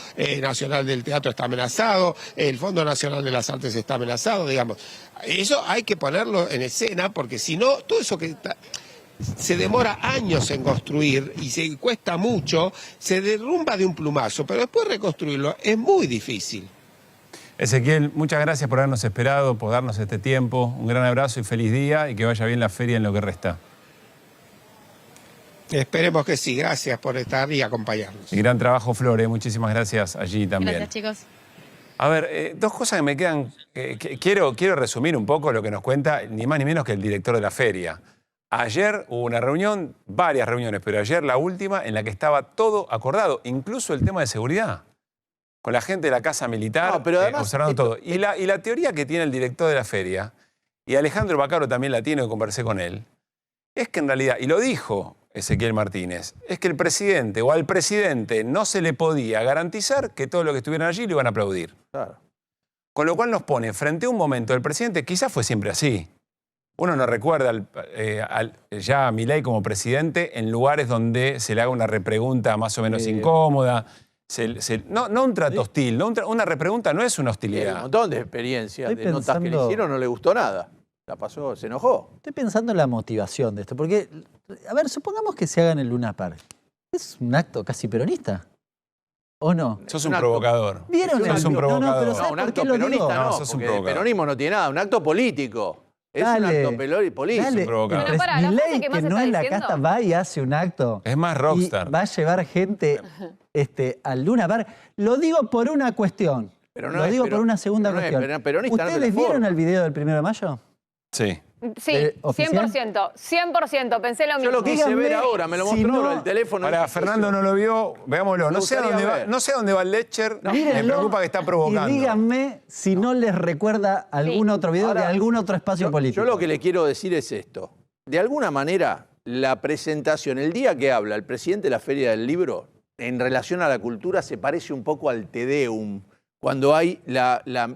Nacional del Teatro está amenazado, el Fondo Nacional de las Artes está amenazado, digamos. Eso hay que ponerlo en escena porque si no, todo eso que se demora años en construir y se cuesta mucho, se derrumba de un plumazo, pero después reconstruirlo es muy difícil. Ezequiel, muchas gracias por habernos esperado, por darnos este tiempo. Un gran abrazo y feliz día y que vaya bien la feria en lo que resta. Esperemos que sí. Gracias por estar y acompañarnos. Y gran trabajo, Flore. Muchísimas gracias allí también. Gracias, chicos. A ver, dos cosas que me quedan. Quiero resumir un poco lo que nos cuenta, ni más ni menos que el director de la feria. Ayer hubo una reunión, varias reuniones, pero ayer la última en la que estaba todo acordado, incluso el tema de seguridad. Con la gente de la Casa Militar, pero además, observando todo. Y la teoría que tiene el director de la feria, y Alejandro Baccaro también la tiene, que conversé con él, es que en realidad, y lo dijo Ezequiel Martínez, es que el presidente o al presidente no se le podía garantizar que todo lo que estuvieran allí lo iban a aplaudir. Claro. Con lo cual nos pone frente a un momento del presidente, quizás fue siempre así. Uno no recuerda ya a Milei como presidente en lugares donde se le haga una repregunta más o menos incómoda. no un trato hostil, una repregunta no es una Tiene un hostilidad. montón de experiencias, Estoy de notas que le pensando- hicieron, no le gustó nada. La pasó, se enojó. Estoy pensando en la motivación de esto, porque, a ver, supongamos que se haga en el Luna Park. ¿Es un acto casi peronista? ¿O no? Sos un provocador. ¿Vieron Sos el- un no, no, provocador. pero ¿sabes Un por acto qué lo peronista digo? no, sos un porque el provocador. peronismo no tiene nada, un acto político. Es un Dale, acto político. Dale, provocador. el Pero pará, ¿la frase Milei, que más que no está es la diciendo? casta, va y hace un acto. Es más rockstar. Y va a llevar gente al Luna Park. Lo digo por una cuestión. Pero no lo es digo pero- por una segunda no es cuestión. peronista, no te la ¿Ustedes vieron forma. el video del 1 de mayo? Sí. Sí, ¿Oficial? 100%, 100%, pensé lo mismo. Yo lo quise Díganme ver ahora, me lo si mostró no- ahora el teléfono. Para Fernando no lo vio, veámoslo. Me No sé a gustaría dónde va, ver. no sé a dónde va el Lecher. Me Mírenlo preocupa que está provocando. Y díganme si no les recuerda algún otro video Ahora, de algún otro espacio político. Yo lo que le quiero decir es esto. De alguna manera, la presentación, el día que habla el presidente de la Feria del Libro, en relación a la cultura, se parece un poco al Te Deum. Cuando hay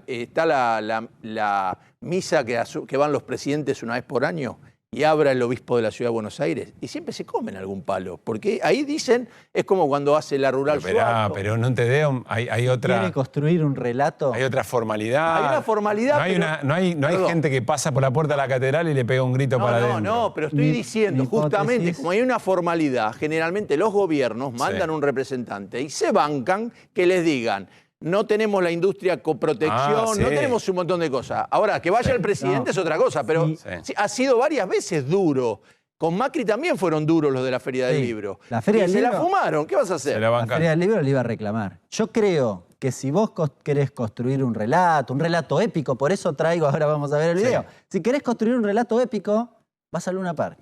está la misa que van los presidentes una vez por año y abra el obispo de la Ciudad de Buenos Aires. Y siempre se comen algún palo. Porque ahí dicen, es como cuando hace la rural su acto. Pero no te veo, hay otra. ¿Quiere construir un relato? Hay otra formalidad. Hay una formalidad, No hay, pero- no hay Perdón. gente que pasa por la puerta de la catedral y le pega un grito para adentro. No, pero estoy diciendo, justamente, como hay una formalidad, generalmente los gobiernos mandan un representante y se bancan que les digan, no tenemos la industria coprotección, Sí. no tenemos un montón de cosas. Ahora, que vaya el presidente es otra cosa, pero sí, ha sido varias veces duro. Con Macri también fueron duros los de la Feria del Sí. Libro. La Feria Y del se la Libro- fumaron, ¿qué vas a hacer? La Feria del Libro le iba a reclamar. Yo creo que si vos querés construir un relato épico, por eso traigo, ahora vamos a ver el video. Si querés construir un relato épico, vas a Luna Park.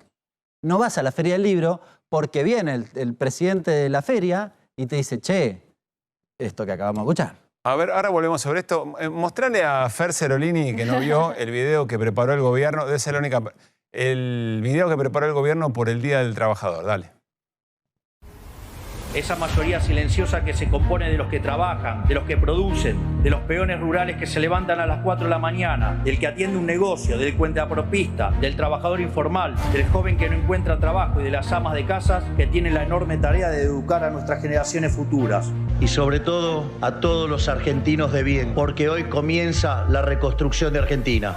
No vas a la Feria del Libro porque viene el presidente de la feria y te dice, che, esto que acabamos de escuchar. A ver, ahora volvemos sobre esto. Mostrale a Fer Cerolini, que no vio el video que preparó el gobierno, debe ser la única. El video que preparó el gobierno por el Día del Trabajador. Dale. Esa mayoría silenciosa que se compone de los que trabajan, de los que producen, de los peones rurales que se levantan a las 4 de la mañana, del que atiende un negocio, del cuentapropista, del trabajador informal, del joven que no encuentra trabajo y de las amas de casas que tienen la enorme tarea de educar a nuestras generaciones futuras. Y sobre todo a todos los argentinos de bien, porque hoy comienza la reconstrucción de Argentina.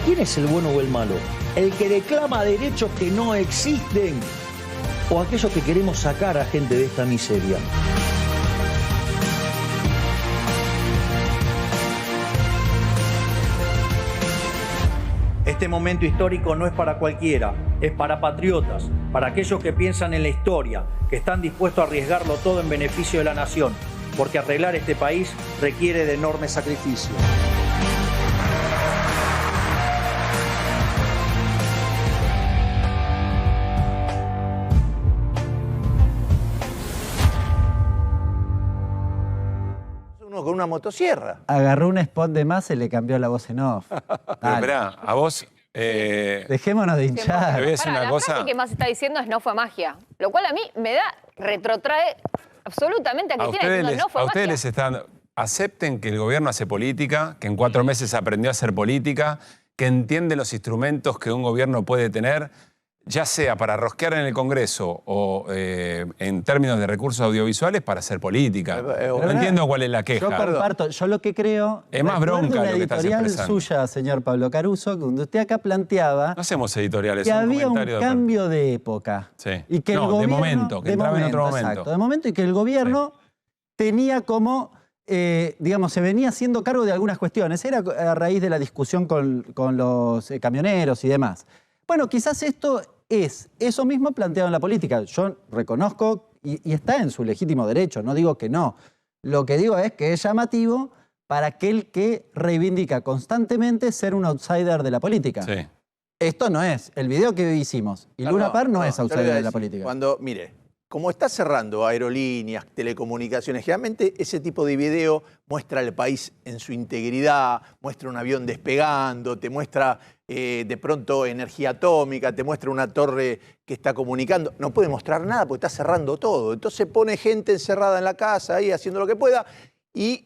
¿Quién es el bueno o el malo? ¿El que reclama derechos que no existen? ¿O aquellos que queremos sacar a gente de esta miseria? Este momento histórico no es para cualquiera, es para patriotas, para aquellos que piensan en la historia, que están dispuestos a arriesgarlo todo en beneficio de la nación, porque arreglar este país requiere de enormes sacrificios. Uno con una motosierra. Agarró un spot de más y le cambió la voz en off. Pero esperá, a vos. Dejémonos de hinchar. ¿Te ves Pará, una la cosa? frase que más está diciendo es no fue magia, lo cual a mí me da, retrotrae absolutamente a A Cristina diciendo no fue ustedes magia. les están. Acepten que el gobierno hace política, que en 4 meses aprendió a hacer política, que entiende los instrumentos que un gobierno puede tener, ya sea para rosquear en el Congreso o en términos de recursos audiovisuales para hacer política. No entiendo cuál es la queja. Yo comparto, yo lo que creo... Es más recuerdo bronca una lo que estás editorial expresando. suya, señor Pablo Caruso, donde usted acá planteaba No hacemos editoriales, que es un había un comentario de- cambio de época. Sí. Y que el No, de gobierno, momento, que entraba en otro momento. Exacto, de momento, y que el gobierno tenía como, digamos, se venía haciendo cargo de algunas cuestiones. Era a raíz de la discusión con los camioneros y demás. Bueno, quizás esto es eso mismo planteado en la política. Yo reconozco, y está en su legítimo derecho, no digo que no. Lo que digo es que es llamativo para aquel que reivindica constantemente ser un outsider de la política. Sí. Esto no es. El video que hoy hicimos y Luna Park no es yo le voy outsider a de la decir, política. Cuando, mire, como está cerrando aerolíneas, telecomunicaciones, generalmente ese tipo de video muestra al país en su integridad, muestra un avión despegando, te muestra de pronto energía atómica, te muestra una torre que está comunicando. No puede mostrar nada porque está cerrando todo. Entonces pone gente encerrada en la casa ahí haciendo lo que pueda y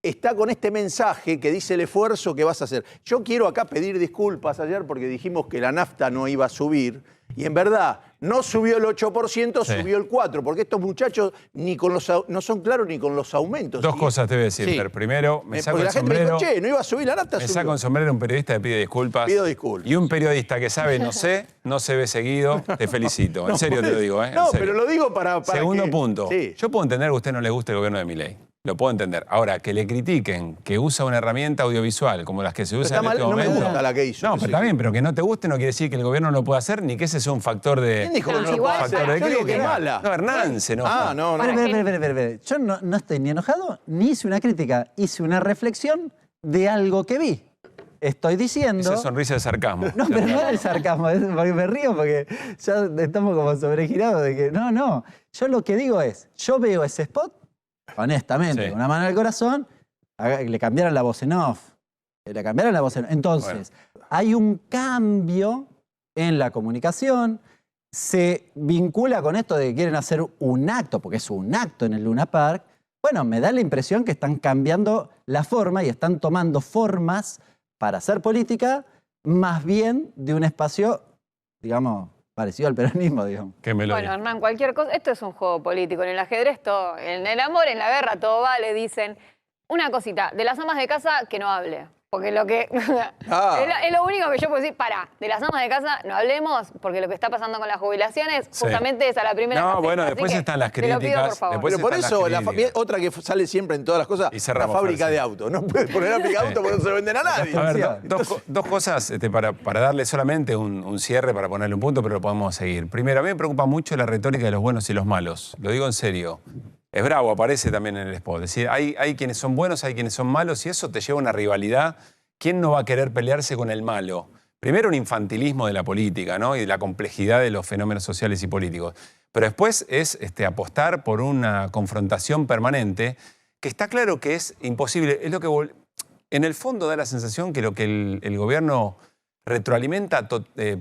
está con este mensaje que dice el esfuerzo que vas a hacer. Yo quiero acá pedir disculpas ayer porque dijimos que la nafta no iba a subir y en verdad no subió el 8%, Sí. subió el 4%, porque estos muchachos no son claros ni con los aumentos. Dos cosas te voy a decir, Sí. Fer. Primero, me saco Porque el la gente me sombrero. dijo, che, no iba a subir la nafta, Me subió. saco el sombrero, un periodista que pide disculpas. Pido disculpas. Y un periodista que sabe no sé, no se ve seguido, te felicito. En No, serio te lo digo, ¿eh? En No, serio. pero lo digo para Segundo que- punto. Sí. Yo puedo entender que a usted no le guste el gobierno de Milei. Lo puedo entender. Ahora, que le critiquen que usa una herramienta audiovisual como las que se usan está en mal, este no me momento. gusta la que hizo. No, Eso pero sí. está bien, pero que no te guste no quiere decir que el gobierno no lo pueda hacer ni que ese sea un factor de. ¿Quién dijo que no lo igual- puede hacer? factor de Yo digo que es crítica? mala. No, Hernán se enoja. Ah, no, no. Espere. Yo no estoy ni enojado, ni hice una crítica. Hice una reflexión de algo que vi. Estoy diciendo... Esa sonrisa de sarcasmo. No, pero no es sarcasmo, es porque me río porque ya estamos como sobregirados de que... No. Yo lo que digo es, yo veo ese spot, honestamente, Sí. con una mano al corazón, le cambiaron la voz en off. Le cambiaron la voz en off. Entonces, hay un cambio en la comunicación, se vincula con esto de que quieren hacer un acto, porque es un acto en el Luna Park. Bueno, me da la impresión que están cambiando la forma y están tomando formas para hacer política, más bien de un espacio, digamos, parecido al peronismo, digamos. Que me lo Bueno, Hernán, cualquier cosa, esto es un juego político. En el ajedrez, todo, en el amor, en la guerra, todo vale, dicen. Una cosita, de las amas de casa, que no hable. Porque lo que... es lo único que yo puedo decir, de las amas de casa no hablemos, porque lo que está pasando con las jubilaciones, Sí. justamente es a la primera. No, que afecta. bueno, Así después que están las te lo pido, críticas, por favor. después Pero por están eso, las críticas. otra que sale siempre en todas las cosas, la cerramos, fábrica Fer, sí. de autos. No puedes poner fábrica de autos porque no se lo venden a nadie. A ver, dos cosas para darle solamente un cierre, para ponerle un punto, pero lo podemos seguir. Primero, a mí me preocupa mucho la retórica de los buenos y los malos. Lo digo en serio. Es bravo, aparece también en el spot. Es decir, hay quienes son buenos, hay quienes son malos, y eso te lleva a una rivalidad. ¿Quién no va a querer pelearse con el malo? Primero, un infantilismo de la política, ¿no? Y de la complejidad de los fenómenos sociales y políticos. Pero después es apostar por una confrontación permanente, que está claro que es imposible. Es lo que en el fondo da la sensación que lo que el gobierno retroalimenta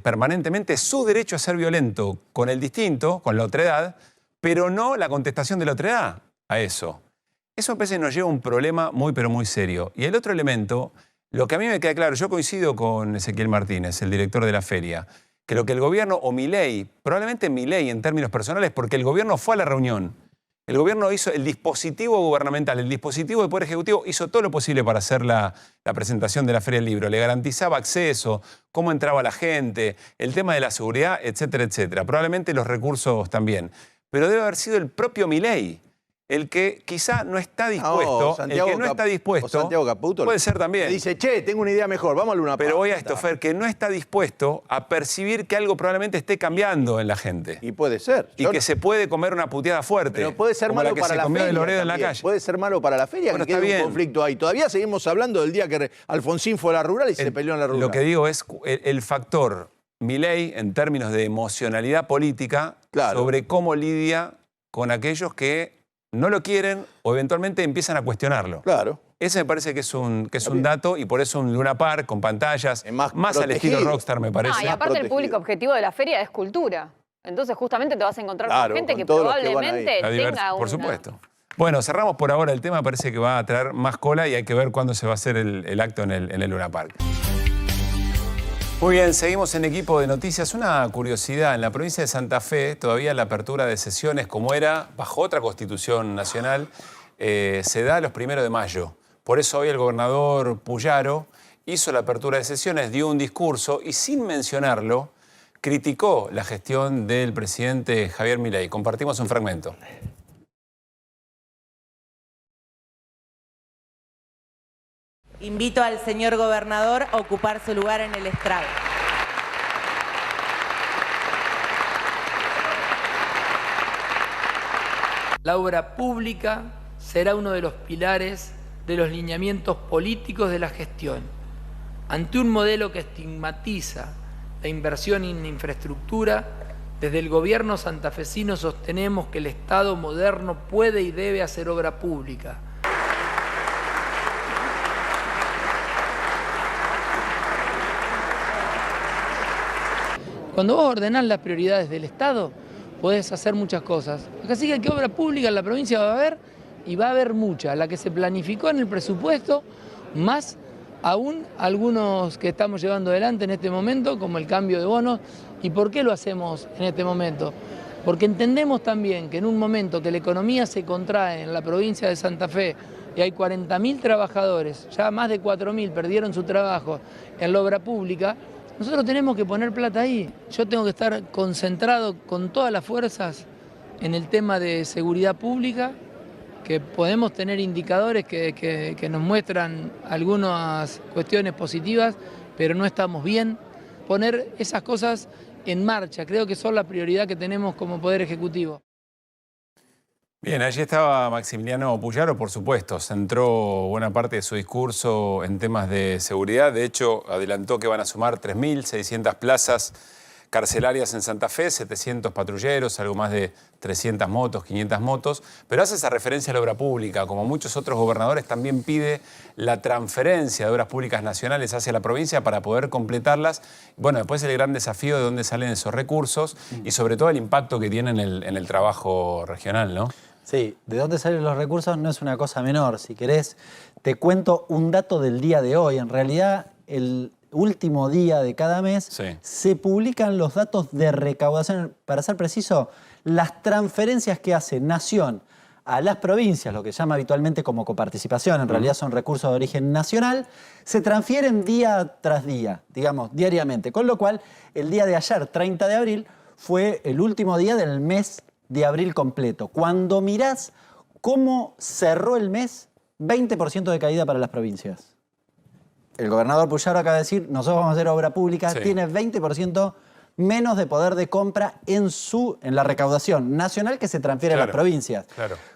permanentemente es su derecho a ser violento con el distinto, con la otredad, pero no la contestación de la otredad a eso. Eso me parece que nos lleva a un problema muy, pero muy serio. Y el otro elemento, lo que a mí me queda claro, yo coincido con Ezequiel Martínez, el director de la feria, que lo que el gobierno, o Milei, probablemente Milei en términos personales, porque el gobierno fue a la reunión, el gobierno hizo el dispositivo gubernamental, el dispositivo del Poder Ejecutivo hizo todo lo posible para hacer la presentación de la Feria del Libro. Le garantizaba acceso, cómo entraba la gente, el tema de la seguridad, etcétera, etcétera. Probablemente los recursos también. Pero debe haber sido el propio Milei el que quizá no está dispuesto, Santiago el que no está dispuesto, o Santiago Caputo puede ser también. dice, che, tengo una idea mejor, vamos a Luna Park. Pero voy a esto, Fer, que no está dispuesto a percibir que algo probablemente esté cambiando en la gente. Y puede ser. Y que se puede comer una puteada fuerte. Pero puede ser como malo la que para se la comió feria de Loredo en la también. calle. Puede ser malo para la feria, Bueno, que está quede un bien. conflicto ahí. Todavía seguimos hablando del día que Alfonsín fue a la rural y se peleó en la rural. Lo que digo es el factor Milei en términos de emocionalidad política sobre cómo lidia con aquellos que no lo quieren o eventualmente empiezan a cuestionarlo. Claro. Ese me parece que es un dato y por eso un Luna Park con pantallas, más al estilo rockstar me parece. No, y aparte el público objetivo de la feria es cultura. Entonces justamente te vas a encontrar Claro, con gente con que todos los que van probablemente ahí. tenga Por supuesto. Bueno, cerramos por ahora el tema, parece que va a traer más cola y hay que ver cuándo se va a hacer el acto en el Luna Park. Muy bien, seguimos en Equipo de Noticias. Una curiosidad, en la provincia de Santa Fe, todavía la apertura de sesiones, como era bajo otra constitución nacional, se da los 1 de mayo. Por eso hoy el gobernador Puyaro hizo la apertura de sesiones, dio un discurso y sin mencionarlo, criticó la gestión del presidente Javier Milei. Compartimos un fragmento. Invito al señor gobernador a ocupar su lugar en el estrado. La obra pública será uno de los pilares de los lineamientos políticos de la gestión. Ante un modelo que estigmatiza la inversión en infraestructura, desde el gobierno santafesino sostenemos que el Estado moderno puede y debe hacer obra pública. Cuando vos ordenás las prioridades del Estado, podés hacer muchas cosas. Así que obra pública en la provincia va a haber y va a haber mucha, la que se planificó en el presupuesto, más aún algunos que estamos llevando adelante en este momento, como el cambio de bonos. ¿Y por qué lo hacemos en este momento? Porque entendemos también que en un momento que la economía se contrae en la provincia de Santa Fe y hay 40.000 trabajadores, ya más de 4.000 perdieron su trabajo en la obra pública, nosotros tenemos que poner plata ahí. Yo tengo que estar concentrado con todas las fuerzas en el tema de seguridad pública, que podemos tener indicadores que nos muestran algunas cuestiones positivas, pero no estamos bien. Poner esas cosas en marcha, creo que son la prioridad que tenemos como Poder Ejecutivo. Bien, allí estaba Maximiliano Puyaro, por supuesto, centró buena parte de su discurso en temas de seguridad. De hecho, adelantó que van a sumar 3.600 plazas carcelarias en Santa Fe, 700 patrulleros, algo más de 300 motos, 500 motos, pero hace esa referencia a la obra pública. Como muchos otros gobernadores, también pide la transferencia de obras públicas nacionales hacia la provincia para poder completarlas. Bueno, después el gran desafío de dónde salen esos recursos y sobre todo el impacto que tienen en el trabajo regional, ¿no? Sí, de dónde salen los recursos no es una cosa menor. Si querés, te cuento un dato del día de hoy. En realidad, el último día de cada mes se publican los datos de recaudación. Para ser preciso, las transferencias que hace Nación a las provincias, lo que se llama habitualmente como coparticipación, en realidad son recursos de origen nacional, se transfieren día tras día, digamos, diariamente. Con lo cual, el día de ayer, 30 de abril, fue el último día del mes de abril completo. Cuando mirás cómo cerró el mes, 20% de caída para las provincias. El gobernador Puyaro acaba de decir, nosotros vamos a hacer obra pública, tiene 20% menos de poder de compra en la recaudación nacional que se transfiere a las provincias.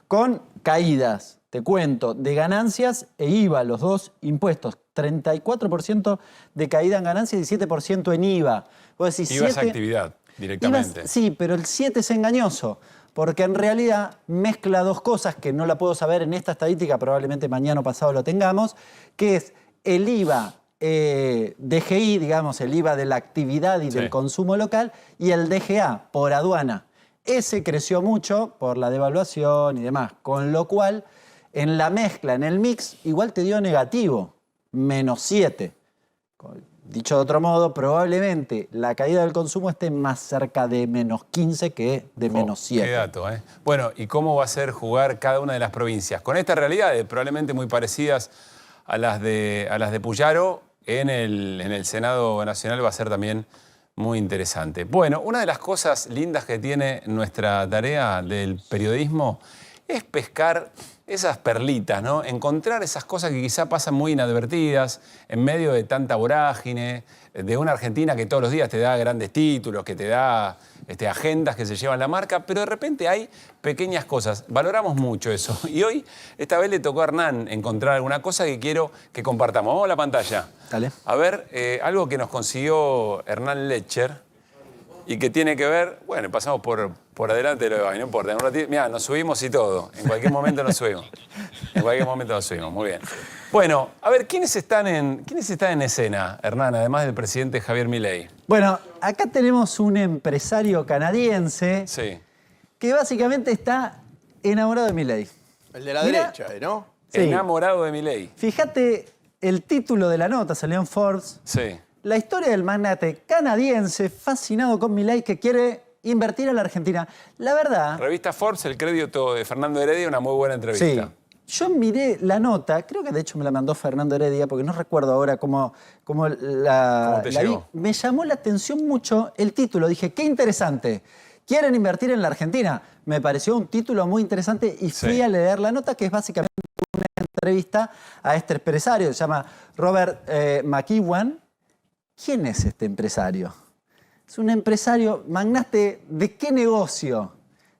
Con caídas, te cuento, de ganancias e IVA, los dos impuestos. 34% de caída en ganancias y 17% en IVA. Vos decís, IVA es actividad, directamente. Sí, pero el 7 es engañoso, porque en realidad mezcla dos cosas que no la puedo saber en esta estadística, probablemente mañana o pasado lo tengamos, que es el IVA DGI, digamos, el IVA de la actividad y del consumo local, y el DGA por aduana. Ese creció mucho por la devaluación y demás, con lo cual en la mezcla, en el mix, igual te dio negativo, -7. Dicho de otro modo, probablemente la caída del consumo esté más cerca de -15 que de -7. Qué dato, ¿eh? Bueno, ¿y cómo va a ser jugar cada una de las provincias? Con estas realidades probablemente muy parecidas a las de Puyaro, en el Senado Nacional va a ser también muy interesante. Bueno, una de las cosas lindas que tiene nuestra tarea del periodismo es pescar esas perlitas, ¿no? Encontrar esas cosas que quizá pasan muy inadvertidas en medio de tanta vorágine, de una Argentina que todos los días te da grandes títulos, que te da agendas que se llevan la marca, pero de repente hay pequeñas cosas. Valoramos mucho eso. Y hoy, esta vez le tocó a Hernán encontrar alguna cosa que quiero que compartamos. Vamos a la pantalla. Dale. A ver, algo que nos consiguió Hernán Lecher y que tiene que ver, bueno, pasamos por adelante de lo de hoy, no importa. En un ratito, mirá, nos subimos y todo. En cualquier momento nos subimos. En cualquier momento nos subimos, muy bien. Bueno, a ver, ¿quiénes están en escena, Hernán, además del presidente Javier Milei? Bueno, acá tenemos un empresario canadiense que básicamente está enamorado de Milei. El de la derecha, ¿no? Sí. Enamorado de Milei. Fíjate el título de la nota, salió en Forbes. Sí. La historia del magnate canadiense fascinado con Milei que quiere invertir a la Argentina. La verdad... Revista Forbes, el crédito de Fernando Heredia, una muy buena entrevista. Sí. Yo miré la nota, creo que de hecho me la mandó Fernando Heredia, porque no recuerdo ahora cómo la vi. Me llamó la atención mucho el título. Dije, qué interesante. ¿Quieren invertir en la Argentina? Me pareció un título muy interesante y fui a leer la nota, que es básicamente una entrevista a este empresario. Se llama Robert McEwan. ¿Quién es este empresario? Es un empresario magnate ¿de qué negocio?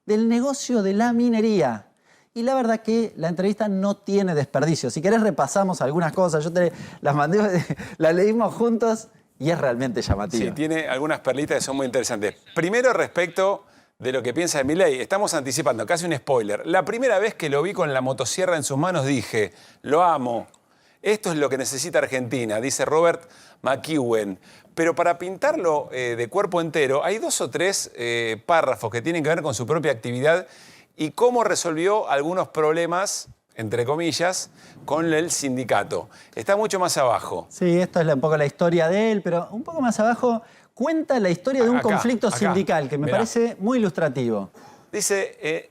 Del negocio de la minería. Y la verdad que la entrevista no tiene desperdicio. Si querés repasamos algunas cosas. Yo te las mandé, las leímos juntos y es realmente llamativo. Sí, tiene algunas perlitas que son muy interesantes. Primero, respecto de lo que piensa de Milei. Estamos anticipando, casi un spoiler. La primera vez que lo vi con la motosierra en sus manos dije, lo amo. Esto es lo que necesita Argentina, dice Robert McEwan. Pero para pintarlo de cuerpo entero, hay 2 o 3 párrafos que tienen que ver con su propia actividad y cómo resolvió algunos problemas, entre comillas, con el sindicato. Está mucho más abajo. Sí, esto es un poco la historia de él, pero un poco más abajo cuenta la historia de un conflicto sindical que me parece muy ilustrativo. Dice,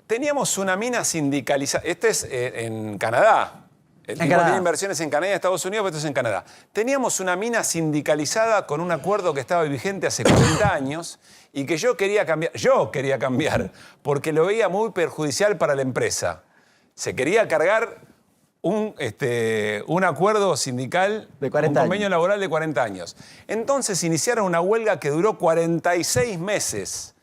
teníamos una mina sindicalizada. Este es en Canadá. El tipo tiene inversiones en Canadá y Estados Unidos, pero esto es en Canadá. Teníamos una mina sindicalizada con un acuerdo que estaba vigente hace 40 años y que yo quería cambiar porque lo veía muy perjudicial para la empresa. Se quería cargar un acuerdo sindical, de 40 un convenio laboral de 40 años. Entonces iniciaron una huelga que duró 46 meses.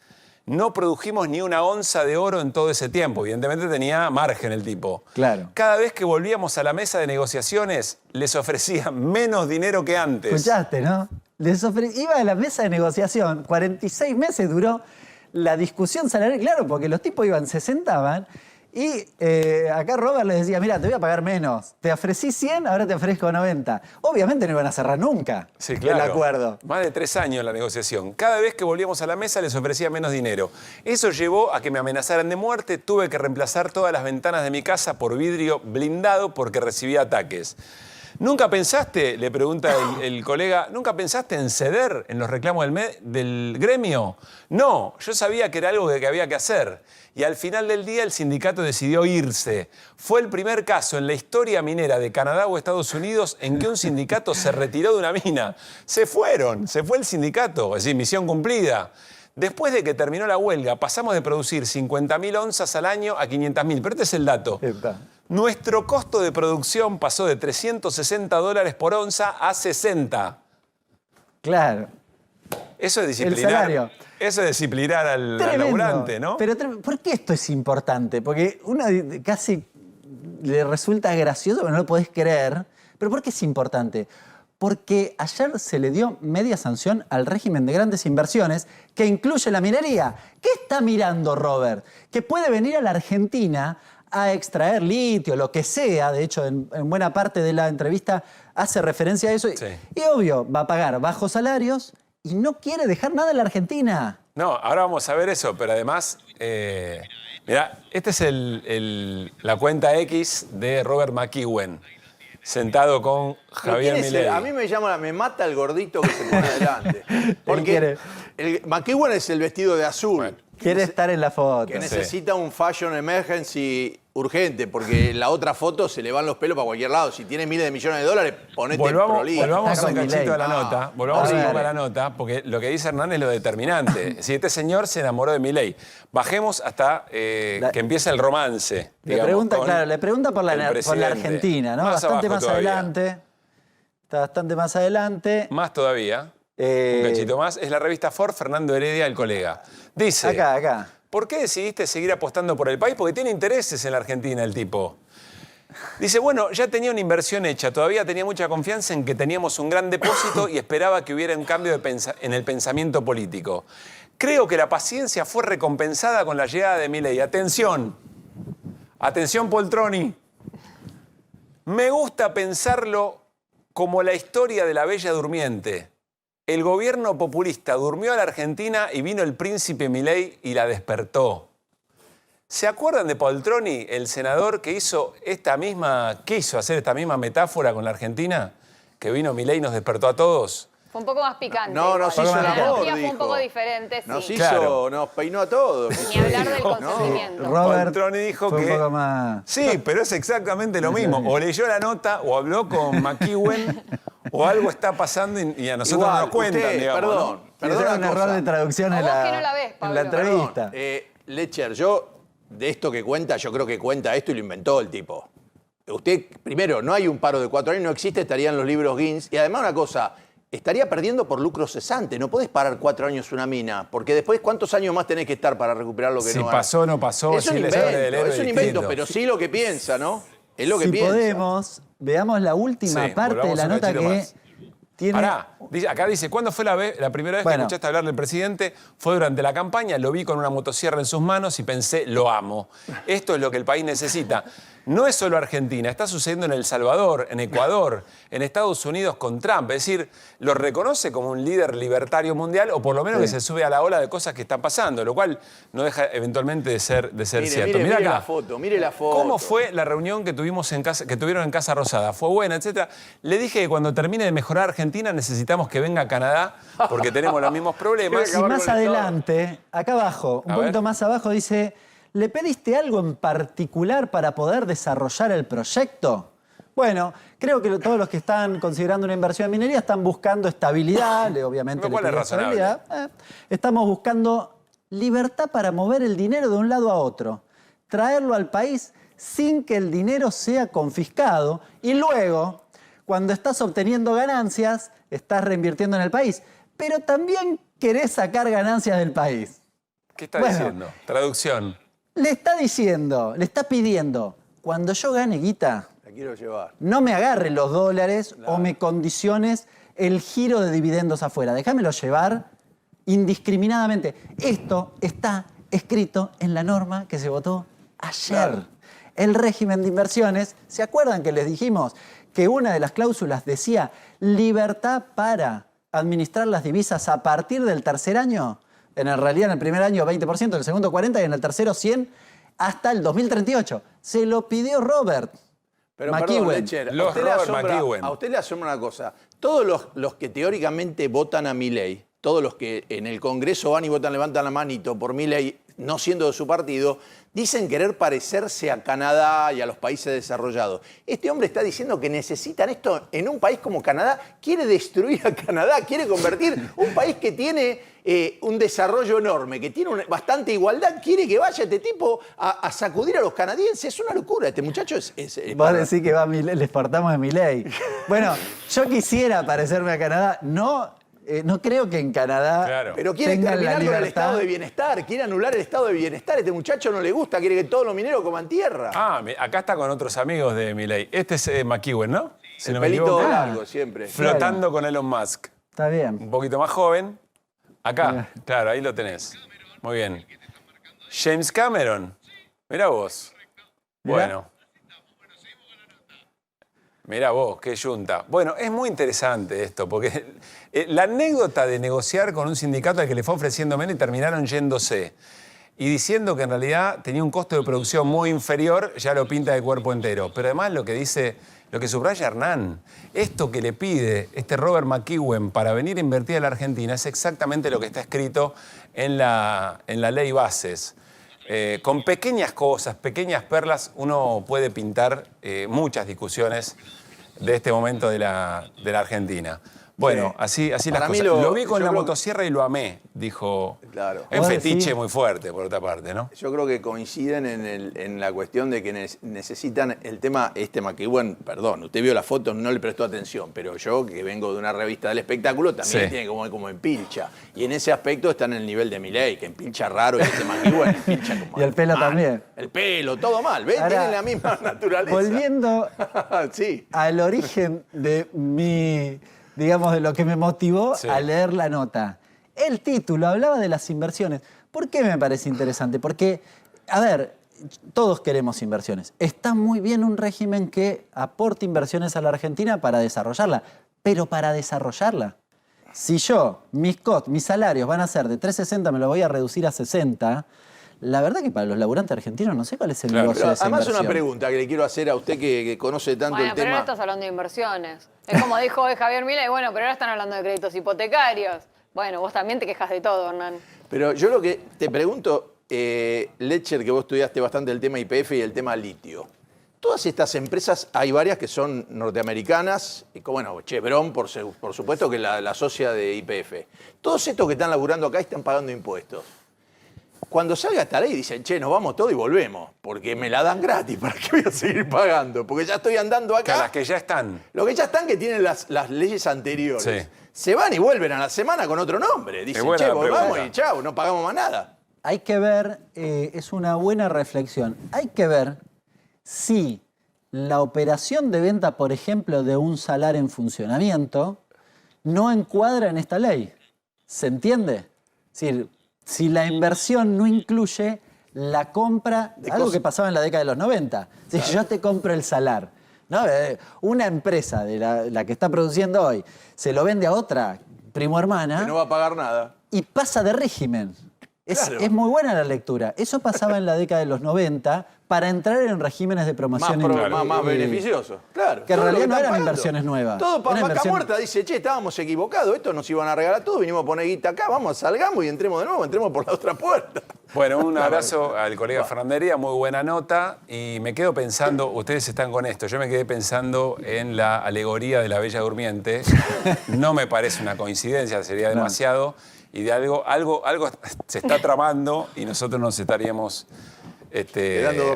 No produjimos ni una onza de oro en todo ese tiempo. Evidentemente tenía margen el tipo. Claro. Cada vez que volvíamos a la mesa de negociaciones, les ofrecían menos dinero que antes. Escuchaste, ¿no? Iba a la mesa de negociación, 46 meses duró la discusión salarial, claro, porque los tipos se sentaban y acá Robert les decía, mira, te voy a pagar menos. Te ofrecí 100, ahora te ofrezco 90. Obviamente no iban a cerrar nunca el acuerdo. Más de 3 años la negociación. Cada vez que volvíamos a la mesa les ofrecía menos dinero. Eso llevó a que me amenazaran de muerte. Tuve que reemplazar todas las ventanas de mi casa por vidrio blindado porque recibía ataques. ¿Nunca pensaste, le pregunta el colega, ¿nunca pensaste en ceder en los reclamos del gremio? No, yo sabía que era algo que había que hacer. Y al final del día el sindicato decidió irse. Fue el primer caso en la historia minera de Canadá o Estados Unidos en que un sindicato se retiró de una mina. Se fue el sindicato, es decir, misión cumplida. Después de que terminó la huelga, pasamos de producir 50.000 onzas al año a 500.000. Pero este es el dato. Nuestro costo de producción pasó de $360 por onza a 60. Claro. Eso es disciplinar. El salario. Eso es disciplinar al laburante, ¿no? Pero ¿por qué esto es importante? Porque uno casi le resulta gracioso, pero no lo podés creer. ¿Pero por qué es importante? Porque ayer se le dio media sanción al régimen de grandes inversiones que incluye la minería. ¿Qué está mirando Robert? Que puede venir a la Argentina a extraer litio, lo que sea. De hecho, en buena parte de la entrevista hace referencia a eso. Sí. Y obvio, va a pagar bajos salarios y no quiere dejar nada en la Argentina. No, ahora vamos a ver eso, pero además, mirá, esta es la cuenta X de Robert McEwen, sentado con Javier Milei. A mí me mata el gordito que se pone adelante. Porque McEwen es el vestido de azul. Bueno, quiere estar en la foto. Que necesita un fashion emergency urgente, porque en la otra foto se le van los pelos para cualquier lado. Si tiene miles de millones de dólares, ponete prolijo. Volvamos un cachito a la nota. Volvamos un poco a la nota, porque lo que dice Hernán es lo determinante. Si este señor se enamoró de Milei, bajemos hasta que empiece el romance. Le pregunta por la Argentina, ¿no? Bastante más adelante. Está bastante más adelante. Más todavía. Un cachito más. Es la revista Ford, Fernando Heredia, el colega. Dice, acá. ¿Por qué decidiste seguir apostando por el país? Porque tiene intereses en la Argentina el tipo. Dice, bueno, ya tenía una inversión hecha, todavía tenía mucha confianza en que teníamos un gran depósito y esperaba que hubiera un cambio en el pensamiento político. Creo que la paciencia fue recompensada con la llegada de Milei. Atención, atención Poltroni. Me gusta pensarlo como la historia de la Bella Durmiente. El gobierno populista durmió a la Argentina y vino el príncipe Milei y la despertó. ¿Se acuerdan de Poltroni, el senador que quiso hacer esta misma metáfora con la Argentina? Que vino Milei y nos despertó a todos. Fue un poco más picante. No, nos hizo el amor, fue un poco diferente, sí. Nos peinó a todos. Ni hablar del consentimiento. Robert dijo que... un poco más... Sí, pero es exactamente lo mismo. O leyó la nota, o habló con McEwen, o algo está pasando y a nosotros no nos cuentan, digamos. Perdón, un error de traducción en la entrevista. Lecher, de esto que cuenta, yo creo que cuenta esto y lo inventó el tipo. Usted, primero, no hay un paro de 4 años, no existe, estarían los libros Guinness. Y además una cosa, estaría perdiendo por lucro cesante. No podés parar 4 años una mina, porque después, ¿cuántos años más tenés que estar para recuperar lo que no hay? Si pasó o no pasó. Es un invento, pero sí lo que piensa, ¿no? Es lo que piensa. Si podemos, veamos la última parte de la nota que tiene... Pará, acá dice, ¿cuándo fue la primera vez que escuchaste hablar del presidente? Fue durante la campaña, lo vi con una motosierra en sus manos y pensé, lo amo. Esto es lo que el país necesita. no es solo Argentina, está sucediendo en El Salvador, en Ecuador, en Estados Unidos con Trump. Es decir, lo reconoce como un líder libertario mundial o por lo menos que se sube a la ola de cosas que están pasando, lo cual no deja eventualmente de ser cierto. Mira acá. Mire la foto. ¿Cómo fue la reunión que tuvimos que tuvieron en Casa Rosada? ¿Fue buena, etcétera? Le dije que cuando termine de mejorar Argentina necesitamos que venga a Canadá porque tenemos los mismos problemas. Y más adelante, acá abajo, un poquito más abajo, dice... ¿Le pediste algo en particular para poder desarrollar el proyecto? Bueno, creo que todos los que están considerando una inversión en minería están buscando estabilidad, obviamente. Lo cual es razonable. Estamos buscando libertad para mover el dinero de un lado a otro, traerlo al país sin que el dinero sea confiscado y luego, cuando estás obteniendo ganancias, estás reinvirtiendo en el país. Pero también querés sacar ganancias del país. ¿Qué está diciendo? Traducción. Le está diciendo, le está pidiendo, cuando yo gane guita, la quiero llevar. No me agarre los dólares o me condiciones el giro de dividendos afuera. Déjamelo llevar indiscriminadamente. Esto está escrito en la norma que se votó ayer. Claro. El régimen de inversiones, ¿se acuerdan que les dijimos que una de las cláusulas decía libertad para administrar las divisas a partir del tercer año? En realidad, en el primer año 20%, en el segundo 40% y en el tercero 100% hasta el 2038. Se lo pidió Robert. Pero perdón, Lecher, a usted le asombra una cosa. Todos los que teóricamente votan a Milei, todos los que en el Congreso van y votan, levantan la manito por Milei, no siendo de su partido, dicen querer parecerse a Canadá y a los países desarrollados. Este hombre está diciendo que necesitan esto en un país como Canadá. Quiere destruir a Canadá, quiere convertir un país que tiene un desarrollo enorme, que tiene bastante igualdad. Quiere que vaya este tipo a sacudir a los canadienses. Es una locura. Este muchacho es Vos decís que va les partamos de Milei. Bueno, yo quisiera parecerme a Canadá. No creo que en Canadá. Claro. Pero quiere terminar con el estado de bienestar, quiere anular el estado de bienestar. Este muchacho no le gusta, quiere que todos los mineros coman tierra. Ah, acá está con otros amigos de Milei. Este es McEwen, ¿no? Si el pelito largo, siempre. Flotando con Elon Musk. Está bien. Un poquito más joven. Acá, claro, ahí lo tenés. Muy bien. James Cameron. Mirá vos. Bueno. Mirá vos, qué yunta. Bueno, es muy interesante esto, porque la anécdota de negociar con un sindicato al que le fue ofreciendo menos y terminaron yéndose y diciendo que en realidad tenía un costo de producción muy inferior, ya lo pinta de cuerpo entero. Pero además lo que subraya Hernán, esto que le pide este Robert McEwen para venir a invertir a la Argentina es exactamente lo que está escrito en la ley Bases. Con pequeñas cosas, pequeñas perlas, uno puede pintar muchas discusiones de este momento de la Argentina. Bueno, así las cosas. Lo vi con la motosierra y lo amé, dijo. Claro. Es fetiche muy fuerte, por otra parte, ¿no? Yo creo que coinciden en la cuestión de que necesitan el tema, McEwen, perdón, usted vio la foto, no le prestó atención, pero yo, que vengo de una revista del espectáculo, también tiene como empilcha. Y en ese aspecto está en el nivel de Milei, que empilcha raro, y McEwen empilcha como... Y el pelo también. El pelo, todo mal, ¿ves? Tienen la misma naturaleza. Volviendo al origen de digamos, de lo que me motivó a leer la nota. El título hablaba de las inversiones. ¿Por qué me parece interesante? Porque, a ver, todos queremos inversiones. Está muy bien un régimen que aporte inversiones a la Argentina para desarrollarla, pero para desarrollarla. Si mis salarios van a ser de 3.60, me lo voy a reducir a 60... La verdad que para los laburantes argentinos no sé cuál es el negocio de esa además inversión. Una pregunta que le quiero hacer a usted que conoce tanto el tema. Pero no estás hablando de inversiones. Es como dijo Javier Milei, bueno, pero ahora están hablando de créditos hipotecarios. Bueno, vos también te quejas de todo, Hernán. Pero yo lo que te pregunto, Lecher, que vos estudiaste bastante el tema YPF y el tema litio. Todas estas empresas, hay varias que son norteamericanas, y bueno, Chevron, por supuesto, que la socia de YPF. Todos estos que están laburando acá están pagando impuestos. Cuando salga esta ley dicen, che, nos vamos todos y volvemos, porque me la dan gratis, ¿para qué voy a seguir pagando? Porque ya estoy andando acá. Las que ya están. Los que ya están, que tienen las leyes anteriores. Se van y vuelven a la semana con otro nombre. Dicen, che, volvamos y chao, no pagamos más nada. Hay que ver, es una buena reflexión, hay que ver si la operación de venta, por ejemplo, de un salar en funcionamiento, no encuadra en esta ley. ¿Se entiende? Es decir, si la inversión no incluye la compra, algo que pasaba en la década de los 90. Si yo te compro el salar, ¿no? Una empresa de la que está produciendo hoy se lo vende a otra primo hermana. Que no va a pagar nada. Y pasa de régimen. Claro. Es muy buena la lectura. Eso pasaba en la década de los 90 para entrar en regímenes de promoción. Más beneficioso. Claro. Que en realidad no eran pagando. inversiones nuevas. Todo para Era vaca inversión... muerta dice, che, estábamos equivocados, esto nos iban a regalar todo, vinimos a poner guita acá, vamos, salgamos y entremos de nuevo, entremos por la otra puerta. Bueno, un abrazo al colega Fernandería, muy buena nota. Y me quedo pensando, ustedes están con esto, yo me quedé pensando en la alegoría de la Bella Durmiente. No me parece una coincidencia, sería demasiado. Y de algo se está tramando y nosotros nos estaríamos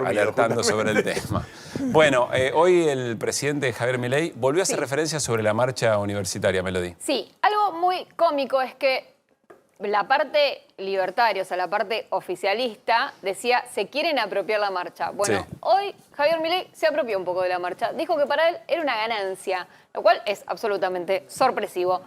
alertando sobre el tema. Bueno, hoy el presidente Javier Milei volvió a hacer referencia sobre la marcha universitaria, Melody. Sí, algo muy cómico es que la parte libertaria, o sea, la parte oficialista, decía, se quieren apropiar la marcha. Bueno, hoy Javier Milei se apropió un poco de la marcha. Dijo que para él era una ganancia, lo cual es absolutamente sorpresivo.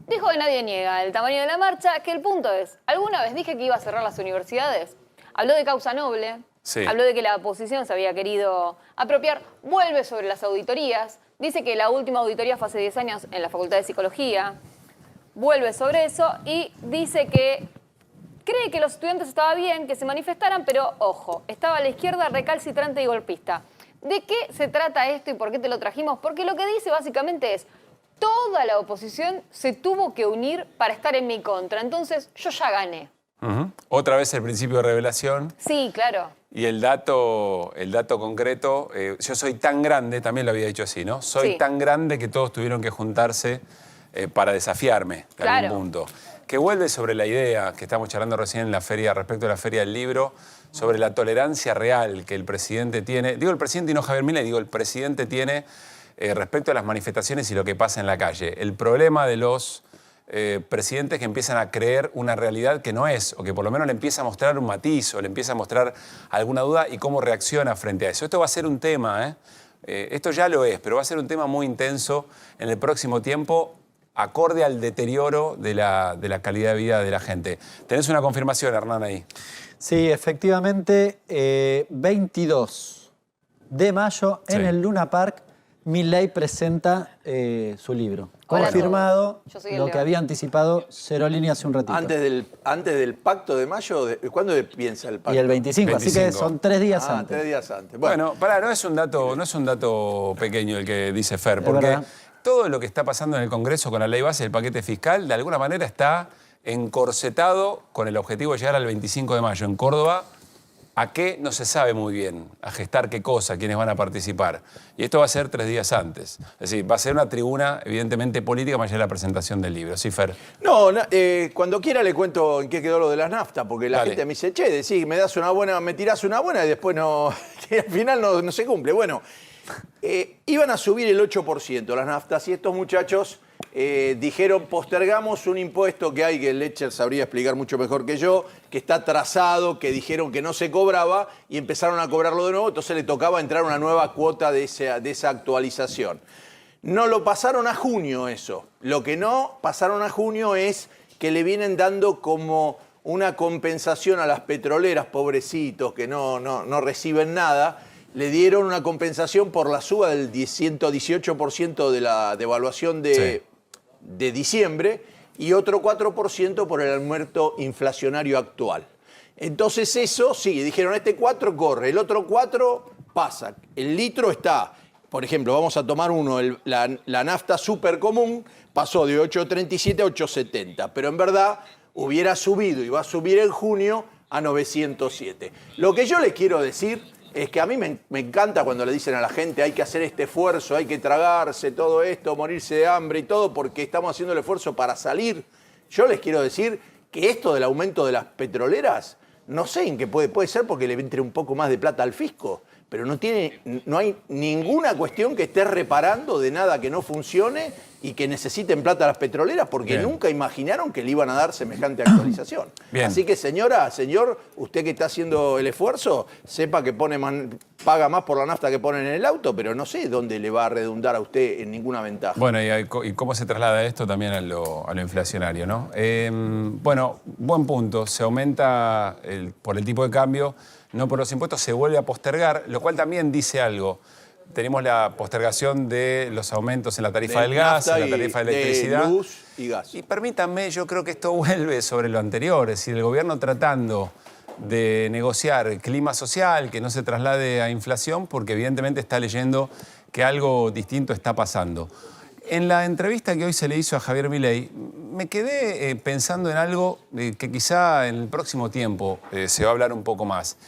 Dijo que nadie niega el tamaño de la marcha, que el punto es, ¿alguna vez dije que iba a cerrar las universidades? Habló de causa noble, habló de que la oposición se había querido apropiar, vuelve sobre las auditorías, dice que la última auditoría fue hace 10 años en la Facultad de Psicología, vuelve sobre eso y dice que cree que los estudiantes estaba bien, que se manifestaran, pero ojo, estaba la izquierda recalcitrante y golpista. ¿De qué se trata esto y por qué te lo trajimos? Porque lo que dice básicamente es, toda la oposición se tuvo que unir para estar en mi contra. Entonces, yo ya gané. Otra vez el principio de revelación. Sí, claro. Y el dato concreto, yo soy tan grande, también lo había dicho así, ¿no? Soy tan grande que todos tuvieron que juntarse para desafiarme en algún punto. Que vuelve sobre la idea que estamos charlando recién en la feria, respecto a la Feria del Libro, sobre la tolerancia real que el presidente tiene. Digo el presidente y no Javier Milei, digo el presidente tiene respecto a las manifestaciones y lo que pasa en la calle. El problema de los presidentes que empiezan a creer una realidad que no es, o que por lo menos le empieza a mostrar un matiz, o le empieza a mostrar alguna duda y cómo reacciona frente a eso. Esto va a ser un tema, esto ya lo es, pero va a ser un tema muy intenso en el próximo tiempo, acorde al deterioro de la calidad de vida de la gente. ¿Tenés una confirmación, Hernán, ahí? Sí, efectivamente, 22 de mayo en el Luna Park, Milei presenta su libro. Confirmado lo que había anticipado Cerolini hace un ratito. Antes del pacto de mayo, ¿cuándo piensa el pacto? Y el 25, así que son 3 días antes. 3 días antes. Bueno, no es un dato pequeño el que dice Fer, porque todo lo que está pasando en el Congreso con la ley base del paquete fiscal, de alguna manera está encorsetado con el objetivo de llegar al 25 de mayo en Córdoba. ¿A qué? No se sabe muy bien. A gestar qué cosa, quiénes van a participar. Y esto va a ser 3 días antes. Es decir, va a ser una tribuna evidentemente política más allá de la presentación del libro. ¿Sí, Fer? No, cuando quiera le cuento en qué quedó lo de las naftas, porque la gente me dice, che, decís, me tirás una buena y después no, al final no se cumple. Bueno, iban a subir el 8% las naftas y estos muchachos dijeron, postergamos un impuesto que hay, que Lecher sabría explicar mucho mejor que yo, que está trazado, que dijeron que no se cobraba y empezaron a cobrarlo de nuevo, entonces le tocaba entrar una nueva cuota de esa actualización. No lo pasaron a junio eso. Lo que no pasaron a junio es que le vienen dando como una compensación a las petroleras, pobrecitos, que no reciben nada. Le dieron una compensación por la suba del 118% de la devaluación de diciembre y otro 4% por el aumento inflacionario actual. Entonces eso, sí, dijeron, este 4 corre, el otro 4 pasa. El litro está, por ejemplo, vamos a tomar uno, la nafta súper común pasó de 8.37 a 8.70, pero en verdad hubiera subido y va a subir en junio a 907. Lo que yo les quiero decir es que a mí me encanta cuando le dicen a la gente hay que hacer este esfuerzo, hay que tragarse todo esto, morirse de hambre y todo, porque estamos haciendo el esfuerzo para salir. Yo les quiero decir que esto del aumento de las petroleras, no sé en qué puede ser porque le entre un poco más de plata al fisco, pero no hay ninguna cuestión que esté reparando de nada que no funcione y que necesiten plata las petroleras porque nunca imaginaron que le iban a dar semejante actualización. Así que señora, señor, usted que está haciendo el esfuerzo, sepa que paga más por la nafta que ponen en el auto, pero no sé dónde le va a redundar a usted en ninguna ventaja. Bueno, y cómo se traslada esto también a lo inflacionario, ¿no? Bueno, buen punto. Se aumenta por el tipo de cambio, no por los impuestos, se vuelve a postergar, lo cual también dice algo. Tenemos la postergación de los aumentos en la tarifa del gas, en la tarifa de electricidad. De luz y gas. Y permítanme, yo creo que esto vuelve sobre lo anterior, es decir, el gobierno tratando de negociar clima social, que no se traslade a inflación, porque evidentemente está leyendo que algo distinto está pasando. En la entrevista que hoy se le hizo a Javier Milei, me quedé pensando en algo que quizá en el próximo tiempo se va a hablar un poco más.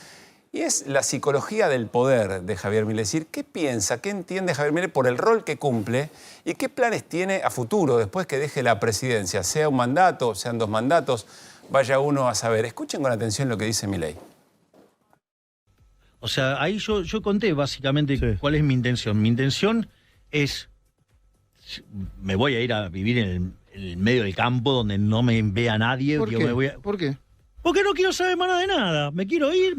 Y es la psicología del poder de Javier Milei. Es decir, ¿qué piensa, qué entiende Javier Milei por el rol que cumple y qué planes tiene a futuro después que deje la presidencia? Sea un mandato, sean 2 mandatos, vaya uno a saber. Escuchen con atención lo que dice Milei. O sea, ahí yo conté básicamente cuál es mi intención. Mi intención es, me voy a ir a vivir en el medio del campo donde no me vea nadie. ¿Por qué? ¿Por qué? Porque no quiero saber más nada de nada. Me quiero ir,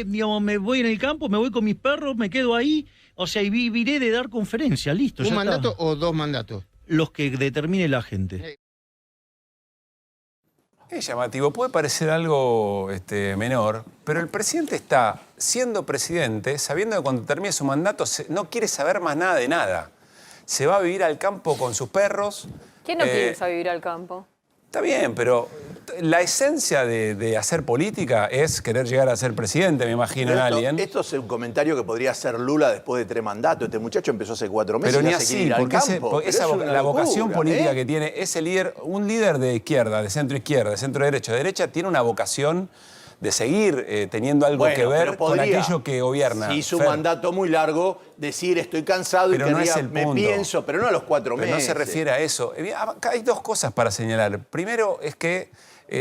digamos, me voy en el campo, me voy con mis perros, me quedo ahí. O sea, y viviré de dar conferencias, listo. ¿Un mandato o 2 mandatos? Los que determine la gente. Es llamativo, puede parecer algo menor, pero el presidente está siendo presidente sabiendo que cuando termine su mandato no quiere saber más nada de nada. Se va a vivir al campo con sus perros. ¿Quién no piensa vivir al campo? Está bien, pero la esencia de hacer política es querer llegar a ser presidente, me imagino, en alguien. Esto es un comentario que podría hacer Lula después de 3 mandatos. Este muchacho empezó hace 4 meses pero y ni ya se quiere así, ir al porque campo. la vocación política que tiene ese líder, un líder de izquierda, de centro izquierda, de centro derecha, tiene una vocación de seguir teniendo algo que ver con aquello que gobierna. Si hizo un mandato muy largo, decir estoy cansado pero y no quería, es el me punto. pienso, pero no a los 4 meses. No se refiere a eso. Acá hay 2 cosas para señalar. Primero es que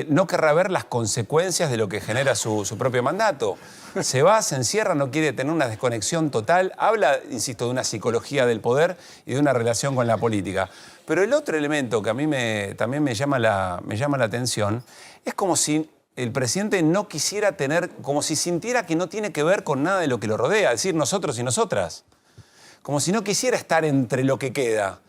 no querrá ver las consecuencias de lo que genera su propio mandato. Se va, se encierra, no quiere tener una desconexión total. Habla, insisto, de una psicología del poder y de una relación con la política. Pero el otro elemento que a mí también me llama la atención es como si el presidente no quisiera tener, como si sintiera que no tiene que ver con nada de lo que lo rodea, es decir, nosotros y nosotras. Como si no quisiera estar entre lo que queda.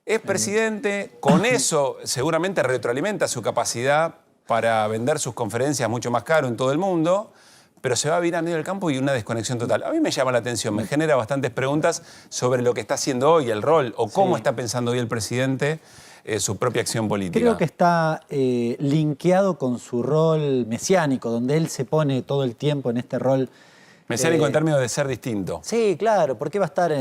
Es presidente, con eso seguramente retroalimenta su capacidad para vender sus conferencias mucho más caro en todo el mundo, pero se va a vivir a medio del campo y una desconexión total. A mí me llama la atención, me genera bastantes preguntas sobre lo que está haciendo hoy, el rol, o cómo está pensando hoy el presidente su propia acción política. Creo que está linkeado con su rol mesiánico, donde él se pone todo el tiempo en este rol. Mesiánico en términos de ser distinto. Sí, claro, porque va a estar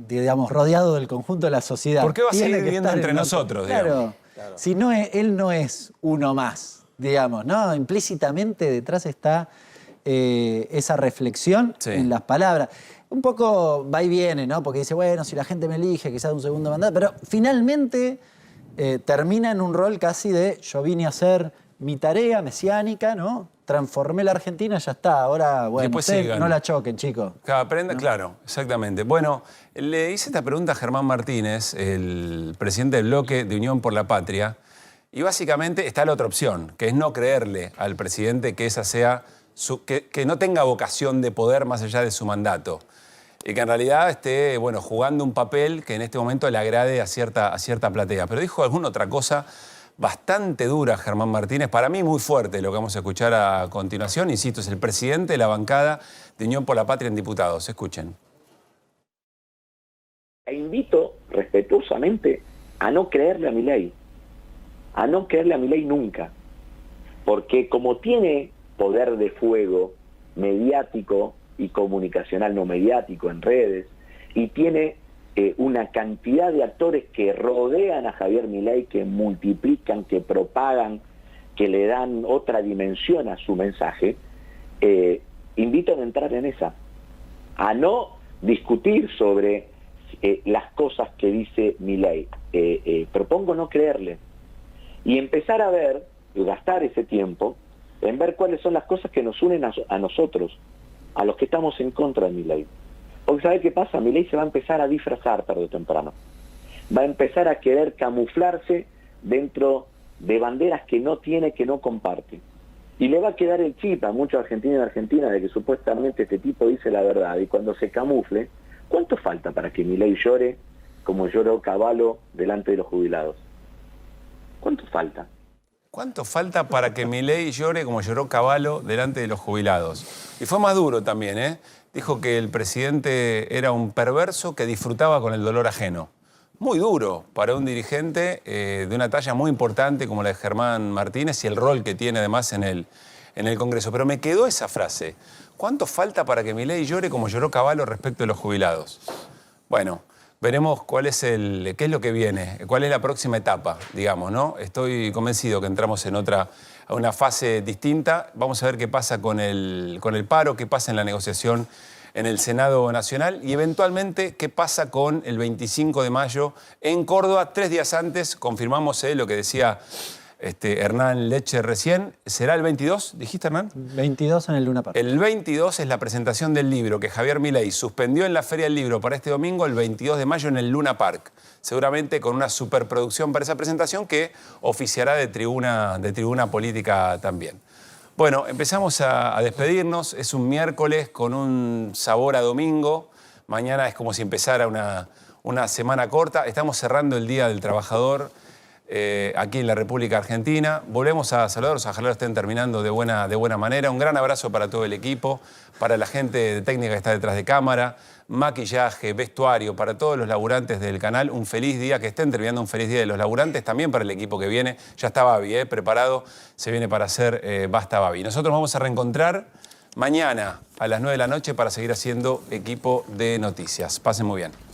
digamos, rodeado del conjunto de la sociedad. ¿Por qué va a seguir viviendo entre nosotros? Claro, si no él no es uno más, digamos, ¿no? Implícitamente detrás está esa reflexión en las palabras. Un poco va y viene, ¿no? Porque dice, bueno, si la gente me elige, quizás un segundo mandato, pero finalmente termina en un rol casi de yo vine a hacer mi tarea mesiánica, ¿no? Transformé la Argentina, ya está. Ahora, bueno, no la choquen, chicos. Claro, exactamente. Bueno, le hice esta pregunta a Germán Martínez, el presidente del bloque de Unión por la Patria, y básicamente está la otra opción, que es no creerle al presidente que esa sea que no tenga vocación de poder más allá de su mandato. Y que en realidad esté, bueno, jugando un papel que en este momento le agrade a cierta platea. Pero dijo alguna otra cosa bastante dura, Germán Martínez, para mí muy fuerte, lo que vamos a escuchar a continuación. Insisto, es el presidente de la bancada de Unión por la Patria en Diputados. Escuchen. E invito respetuosamente a no creerle a Milei, a no creerle a Milei nunca, porque como tiene poder de fuego mediático y comunicacional no mediático en redes, y tiene una cantidad de actores que rodean a Javier Milei, que multiplican, que propagan, que le dan otra dimensión a su mensaje, invito a entrar en esa, a no discutir sobre las cosas que dice Milei. Propongo no creerle y empezar a ver, gastar ese tiempo en ver cuáles son las cosas que nos unen a nosotros, a los que estamos en contra de Milei. Porque ¿sabe qué pasa? Milei se va a empezar a disfrazar tarde o temprano. va a empezar a querer camuflarse dentro de banderas que no tiene, que no comparte. Y le va a quedar el chip a muchos argentinos y argentinas de que supuestamente este tipo dice la verdad, y cuando se camufle, ¿cuánto falta para que Milei llore como lloró Cavallo delante de los jubilados? ¿Cuánto falta? ¿Cuánto falta para que Milei llore como lloró Cavallo delante de los jubilados? Y fue más duro también, ¿eh? Dijo que el presidente era un perverso que disfrutaba con el dolor ajeno. Muy duro para un dirigente de una talla muy importante como la de Germán Martínez y el rol que tiene además en el Congreso. Pero me quedó esa frase. ¿Cuánto falta para que Milei llore como lloró Cavallo respecto de los jubilados? Bueno, veremos qué es lo que viene, cuál es la próxima etapa, digamos, ¿no? Estoy convencido que entramos en una fase distinta. Vamos a ver qué pasa con el paro, qué pasa en la negociación en el Senado Nacional y eventualmente qué pasa con el 25 de mayo en Córdoba. 3 días antes confirmamos lo que decía Hernán Leche recién. ¿Será el 22, dijiste, Hernán? 22 en el Luna Park. El 22 es la presentación del libro que Javier Milei suspendió en la Feria del Libro para este domingo, el 22 de mayo en el Luna Park. Seguramente con una superproducción para esa presentación que oficiará de tribuna política también. Bueno, empezamos a despedirnos. Es un miércoles con un sabor a domingo. Mañana es como si empezara una semana corta. Estamos cerrando el Día del Trabajador aquí en la República Argentina. Volvemos a saludarlos, ojalá lo estén terminando de buena manera. Un gran abrazo para todo el equipo, para la gente de técnica que está detrás de cámara, maquillaje, vestuario, para todos los laburantes del canal. Un feliz día, que estén terminando un feliz día de los laburantes, también para el equipo que viene. Ya está Babi, preparado, se viene para hacer Basta Babi. Nosotros vamos a reencontrar mañana a las 9 de la noche para seguir haciendo equipo de noticias. Pasen muy bien.